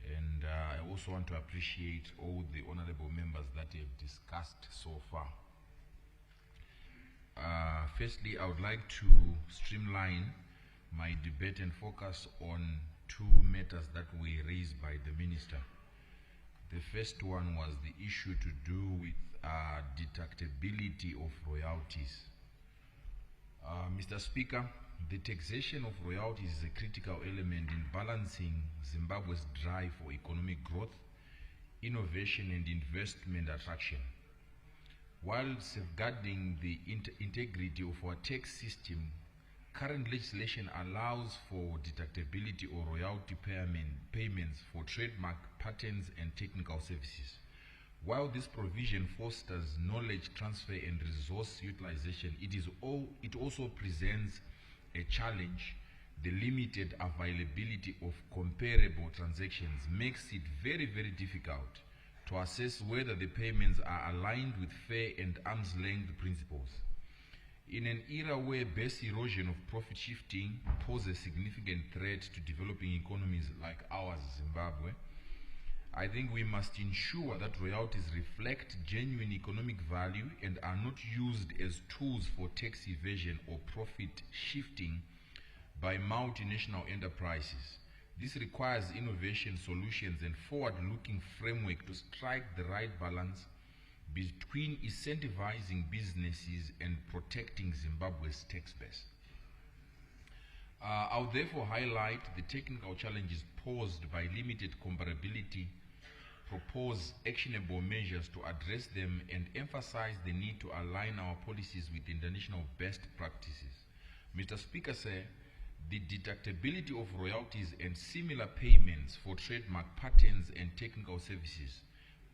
and I also want to appreciate all the honorable members that have discussed so far. Firstly, I would like to streamline my debate and focus on two matters that were raised by the Minister. The first one was the issue to do with deductibility of royalties. Mr. Speaker, the taxation of royalties is a critical element in balancing Zimbabwe's drive for economic growth, innovation and investment attraction, while safeguarding the integrity of our tax system. Current legislation allows for deductibility or royalty payments for trademark, patents and technical services. While this provision fosters knowledge transfer and resource utilization, it also presents a challenge. The limited availability of comparable transactions makes it very, very difficult to assess whether the payments are aligned with fair and arm's length principles. In an era where base erosion of profit shifting poses a significant threat to developing economies like ours, Zimbabwe, I think we must ensure that royalties reflect genuine economic value and are not used as tools for tax evasion or profit shifting by multinational enterprises. This requires innovation solutions and forward-looking framework to strike the right balance between incentivizing businesses and protecting Zimbabwe's tax base. I would therefore highlight the technical challenges posed by limited comparability, propose actionable measures to address them, and emphasize the need to align our policies with international best practices. Mr. Speaker, sir, the deductibility of royalties and similar payments for trademark, patents and technical services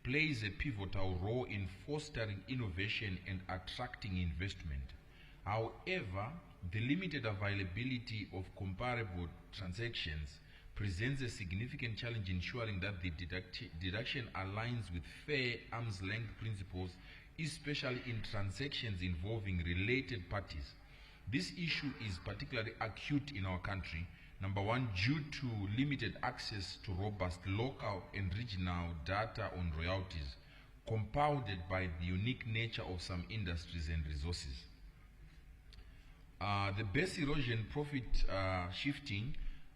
plays a pivotal role in fostering innovation and attracting investment. However, the limited availability of comparable transactions presents a significant challenge ensuring that the deduction aligns with fair arm's length principles, especially in transactions involving related parties. This issue is particularly acute in our country, number one, due to limited access to robust local and regional data on royalties, compounded by the unique nature of some industries and resources. The base erosion profit shifting,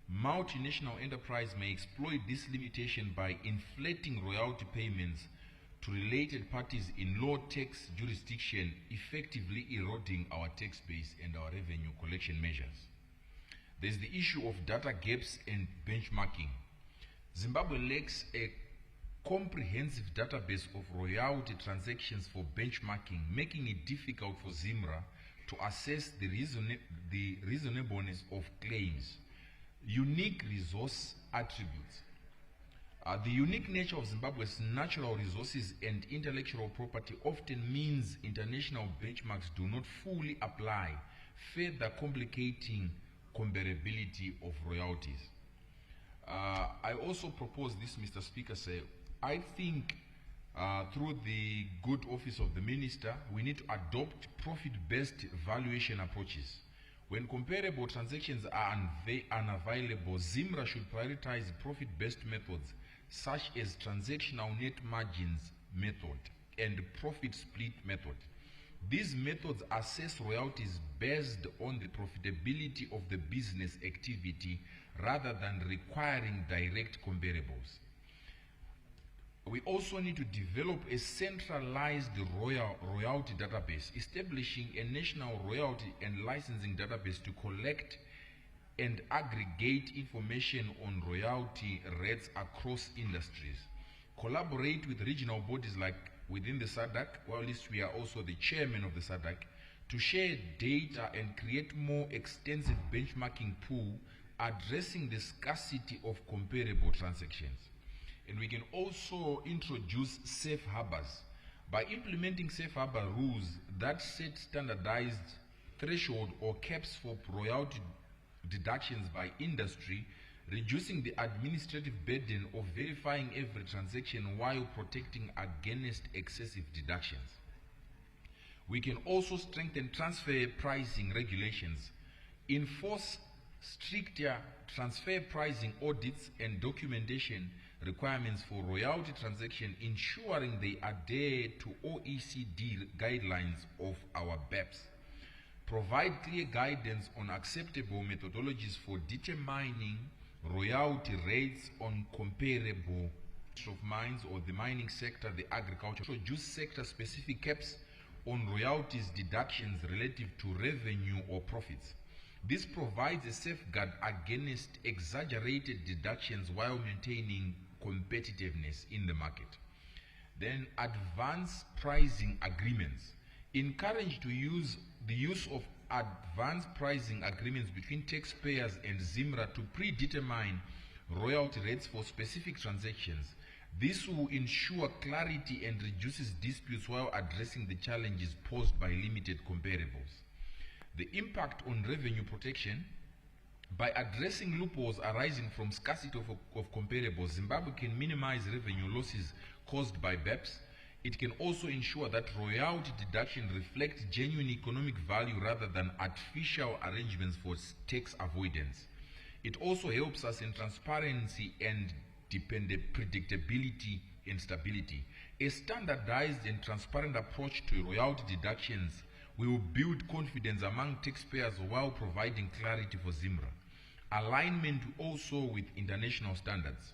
multinational enterprise may exploit this limitation by inflating royalty payments to related parties in low tax jurisdiction, effectively eroding our tax base and our revenue collection measures. There's the issue of data gaps and benchmarking. Zimbabwe lacks a comprehensive database of royalty transactions for benchmarking, making it difficult for ZIMRA to assess the reasonableness of claims. Unique resource attributes. The unique nature of Zimbabwe's natural resources and intellectual property often means international benchmarks do not fully apply, further complicating comparability of royalties. I also propose this, Mr. Speaker, sir. I think through the good office of the Minister, we need to adopt profit-based valuation approaches. When comparable transactions are unavailable, ZIMRA should prioritize profit-based methods such as transactional net margins method and profit split method. These methods assess royalties based on the profitability of the business activity rather than requiring direct comparables. We also need to develop a centralized royalty database, establishing a national royalty and licensing database to collect and aggregate information on royalty rates across industries. Collaborate with regional bodies like within the SADC, while we are also the chairman of the SADC, to share data and create more extensive benchmarking pool addressing the scarcity of comparable transactions. And we can also introduce safe harbors. By implementing safe harbor rules that set standardized threshold or caps for royalty deductions by industry, reducing the administrative burden of verifying every transaction while protecting against excessive deductions. We can also strengthen transfer pricing regulations, enforce stricter transfer pricing audits and documentation requirements for royalty transactions, ensuring they adhere to OECD guidelines of our BEPS. Provide clear guidance on acceptable methodologies for determining royalty rates on comparable of mines or the mining sector, the agriculture. Introduce sector-specific caps on royalties deductions relative to revenue or profits. This provides a safeguard against exaggerated deductions while maintaining competitiveness in the market. Then advanced pricing agreements. Encourage to use the use of advanced pricing agreements between taxpayers and ZIMRA to predetermine royalty rates for specific transactions. This will ensure clarity and reduces disputes while addressing the challenges posed by limited comparables. The impact on revenue protection. By addressing loopholes arising from scarcity of comparables, Zimbabwe can minimize revenue losses caused by BEPS. It can also ensure that royalty deduction reflects genuine economic value rather than artificial arrangements for tax avoidance. It also helps us in transparency and predictability and stability. A standardized and transparent approach to royalty deductions will build confidence among taxpayers while providing clarity for ZIMRA. Alignment also with international standards.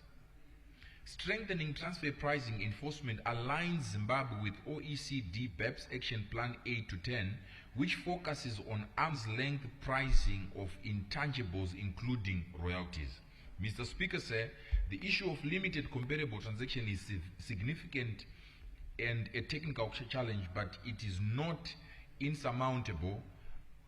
Strengthening transfer pricing enforcement aligns Zimbabwe with OECD BEPS Action Plan 8 to 10, which focuses on arm's length pricing of intangibles including royalties. Mr. Speaker, sir, the issue of limited comparable transaction is significant and a technical challenge, but it is not insurmountable.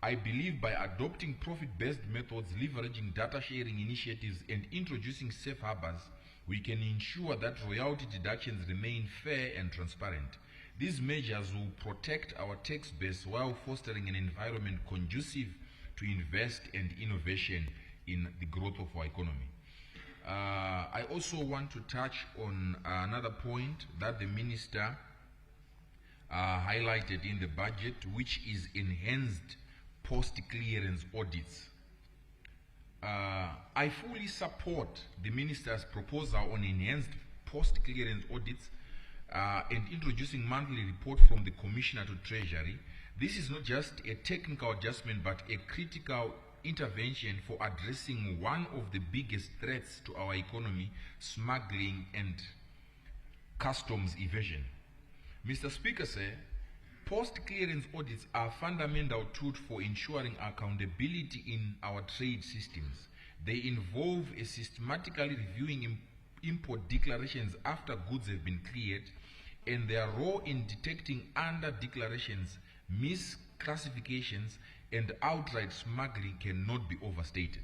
I believe by adopting profit-based methods, leveraging data sharing initiatives, and introducing safe harbors, we can ensure that royalty deductions remain fair and transparent. These measures will protect our tax base while fostering an environment conducive to invest and innovation in the growth of our economy. I also want to touch on another point that the Minister highlighted in the budget, which is enhanced post-clearance audits. I fully support the Minister's proposal on enhanced post-clearance audits and introducing monthly report from the Commissioner to Treasury. This is not just a technical adjustment but a critical intervention for addressing one of the biggest threats to our economy, smuggling and customs evasion. Mr. Speaker, sir, post-clearance audits are a fundamental tool for ensuring accountability in our trade systems. They involve a systematically reviewing import declarations after goods have been cleared, and their role in detecting under-declarations, misclassifications, and outright smuggling cannot be overstated.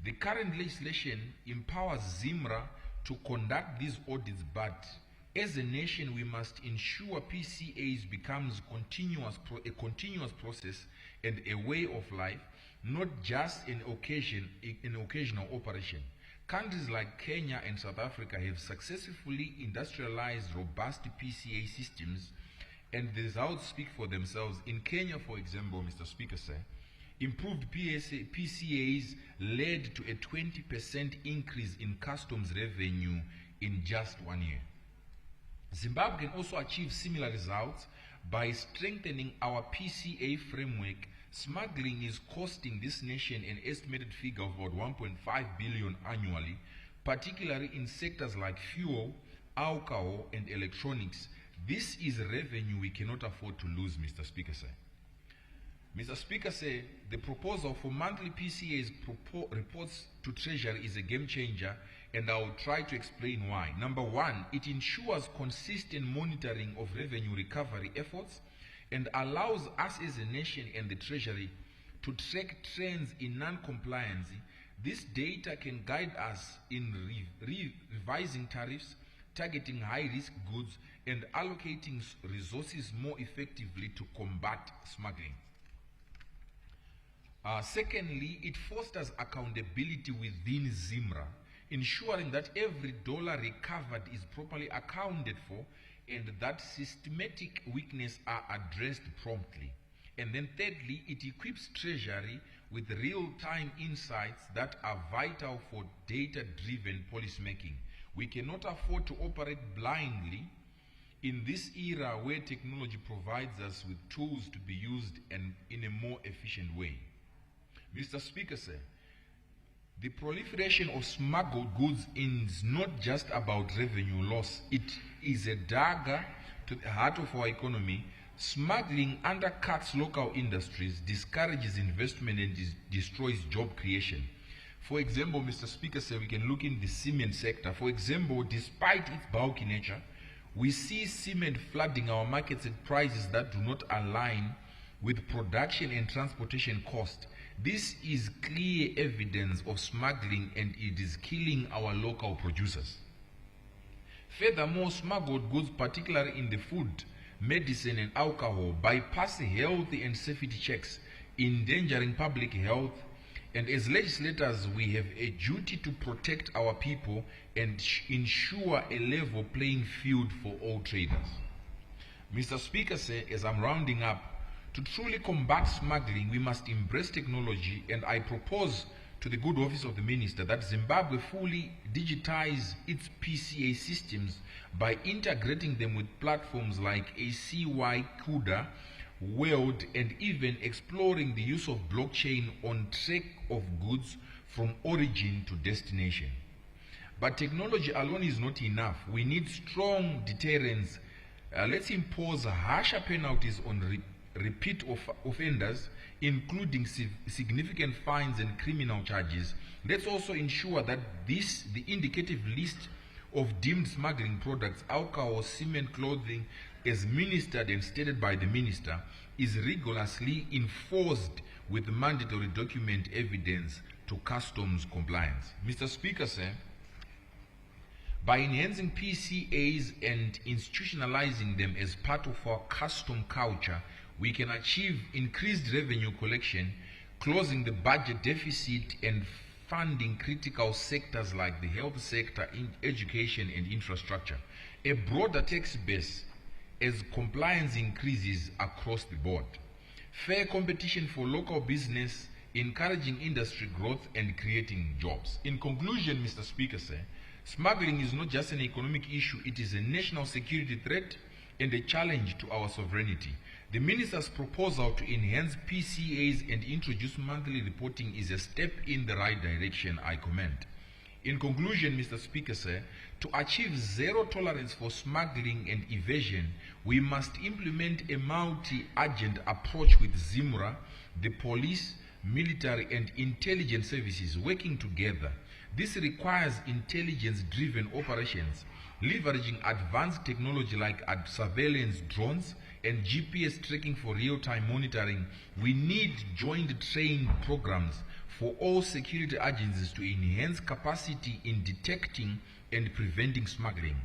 The current legislation empowers ZIMRA to conduct these audits, but as a nation, we must ensure PCAs becomes a continuous process and a way of life, not just an occasional operation. Countries like Kenya and South Africa have successfully industrialized robust PCA systems, and the results speak for themselves. In Kenya, for example, Mr. Speaker, sir, improved PCAs led to a 20% increase in customs revenue in just 1 year. Zimbabwe can also achieve similar results by strengthening our PCA framework. Smuggling is costing this nation an estimated figure of about 1.5 billion annually, particularly in sectors like fuel, alcohol, and electronics. This is revenue we cannot afford to lose, Mr. Speaker, sir. Mr. Speaker, sir, the proposal for monthly PCA's reports to Treasury is a game changer, and I will try to explain why. Number one, it ensures consistent monitoring of revenue recovery efforts and allows us as a nation and the Treasury to track trends in non-compliance. This data can guide us in revising tariffs, targeting high-risk goods, and allocating resources more effectively to combat smuggling. Secondly, it fosters accountability within ZIMRA, ensuring that every dollar recovered is properly accounted for and that systematic weaknesses are addressed promptly. And then thirdly, it equips Treasury with real-time insights that are vital for data-driven policymaking. We cannot afford to operate blindly in this era where technology provides us with tools to be used and in a more efficient way. Mr. Speaker, sir, the proliferation of smuggled goods is not just about revenue loss. It is a dagger to the heart of our economy. Smuggling undercuts local industries, discourages investment, and destroys job creation. For example, Mr. Speaker, sir, we can look in the cement sector. For example, despite its bulky nature, we see cement flooding our markets at prices that do not align with production and transportation costs. This is clear evidence of smuggling, and it is killing our local producers. Furthermore, smuggled goods, particularly in the food, medicine, and alcohol, bypass healthy and safety checks, endangering public health. And as legislators, we have a duty to protect our people and ensure a level playing field for all traders. Mr. Speaker, sir, as I'm rounding up, to truly combat smuggling, we must embrace technology, and I propose to the good office of the Minister that Zimbabwe fully digitize its PCA systems by integrating them with platforms like ACY, CUDA, World, and even exploring the use of blockchain on track of goods from origin to destination. But technology alone is not enough. We need strong deterrence. Let's impose harsher penalties on repeat offenders, including significant fines and criminal charges. Let's also ensure that the indicative list of deemed smuggling products, alcohol, cement, clothing, as ministered and stated by the Minister, is rigorously enforced with mandatory document evidence to customs compliance. Mr. Speaker, sir, by enhancing PCAs and institutionalizing them as part of our custom culture, we can achieve increased revenue collection, closing the budget deficit, and funding critical sectors like the health sector, education, and infrastructure. A broader tax base as compliance increases across the board. Fair competition for local business, encouraging industry growth, and creating jobs. In conclusion, Mr. Speaker, sir, smuggling is not just an economic issue, it is a national security threat and a challenge to our sovereignty. The Minister's proposal to enhance PCAs and introduce monthly reporting is a step in the right direction, I commend. In conclusion, Mr. Speaker, sir, to achieve zero tolerance for smuggling and evasion, we must implement a multi-agent approach with ZIMRA, the police, military, and intelligence services working together. This requires intelligence-driven operations, leveraging advanced technology like surveillance drones and GPS tracking for real-time monitoring. We need joint training programs for all security agencies to enhance capacity in detecting and preventing smuggling.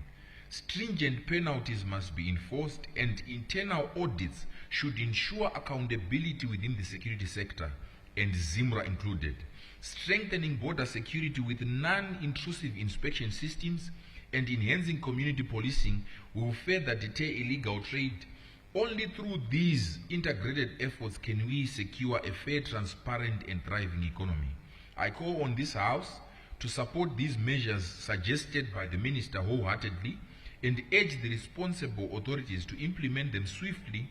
Stringent penalties must be enforced, and internal audits should ensure accountability within the security sector, and ZIMRA included. Strengthening border security with non-intrusive inspection systems and enhancing community policing will further deter illegal trade. Only through these integrated efforts can we secure a fair, transparent, and thriving economy. I call on this House to support these measures suggested by the Minister wholeheartedly and urge the responsible authorities to implement them swiftly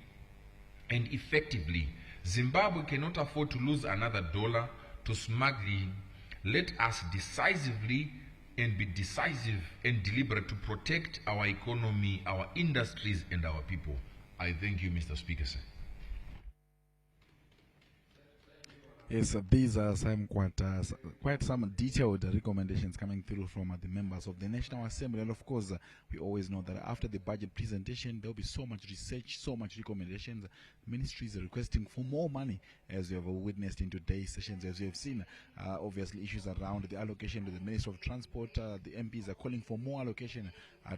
and effectively. Zimbabwe cannot afford to lose another dollar to smuggling. Let us decisively and be decisive and deliberate to protect our economy, our industries, and our people. I thank you, Mr. Speaker, sir. Yes, these are quite some detailed recommendations coming through from the members of the National Assembly. And of course, we always know that after the budget presentation, there will be so much research, so much recommendations. Ministries are requesting for more money, as we have witnessed in today's sessions, as we have seen. Obviously, issues around the allocation to the Minister of Transport. The MPs are calling for more allocation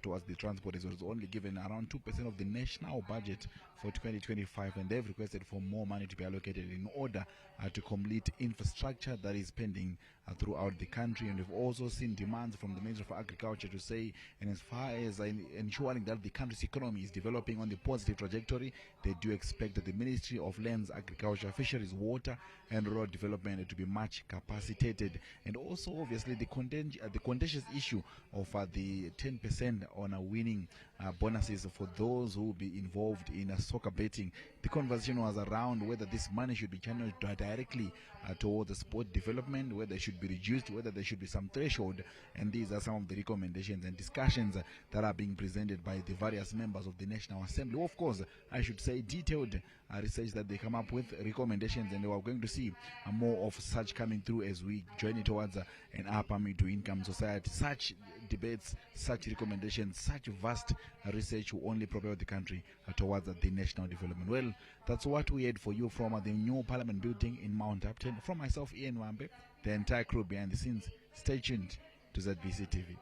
towards the transport, as it was only given around 2% of the national budget for 2025, and they've requested for more money to be allocated in order to complete infrastructure that is pending throughout the country. And we've also seen demands from the Ministry of Agriculture to say, and as far as ensuring that the country's economy is developing on the positive trajectory, they do expect that the Ministry of Lands, Agriculture, Fisheries, Water and Rural Development to be much capacitated. And also obviously the contentious issue of the 10% on winning bonuses for those who will be involved in soccer betting. The conversation was around whether this money should be channeled directly towards the sport development, whether it should be reduced, whether there should be some threshold. And these are some of the recommendations and discussions that are being presented by the various members of the National Assembly. Of course, I should say detailed research that they come up with, recommendations, and we are going to see more of such coming through as we journey towards an upper middle-income society. Such debates, such recommendations, such vast research will only propel the country towards the national development. Well, that's what we had for you from the new Parliament building in Mount Upton. From myself, Ian Wambe, the entire crew behind the scenes, stay tuned to ZBC TV.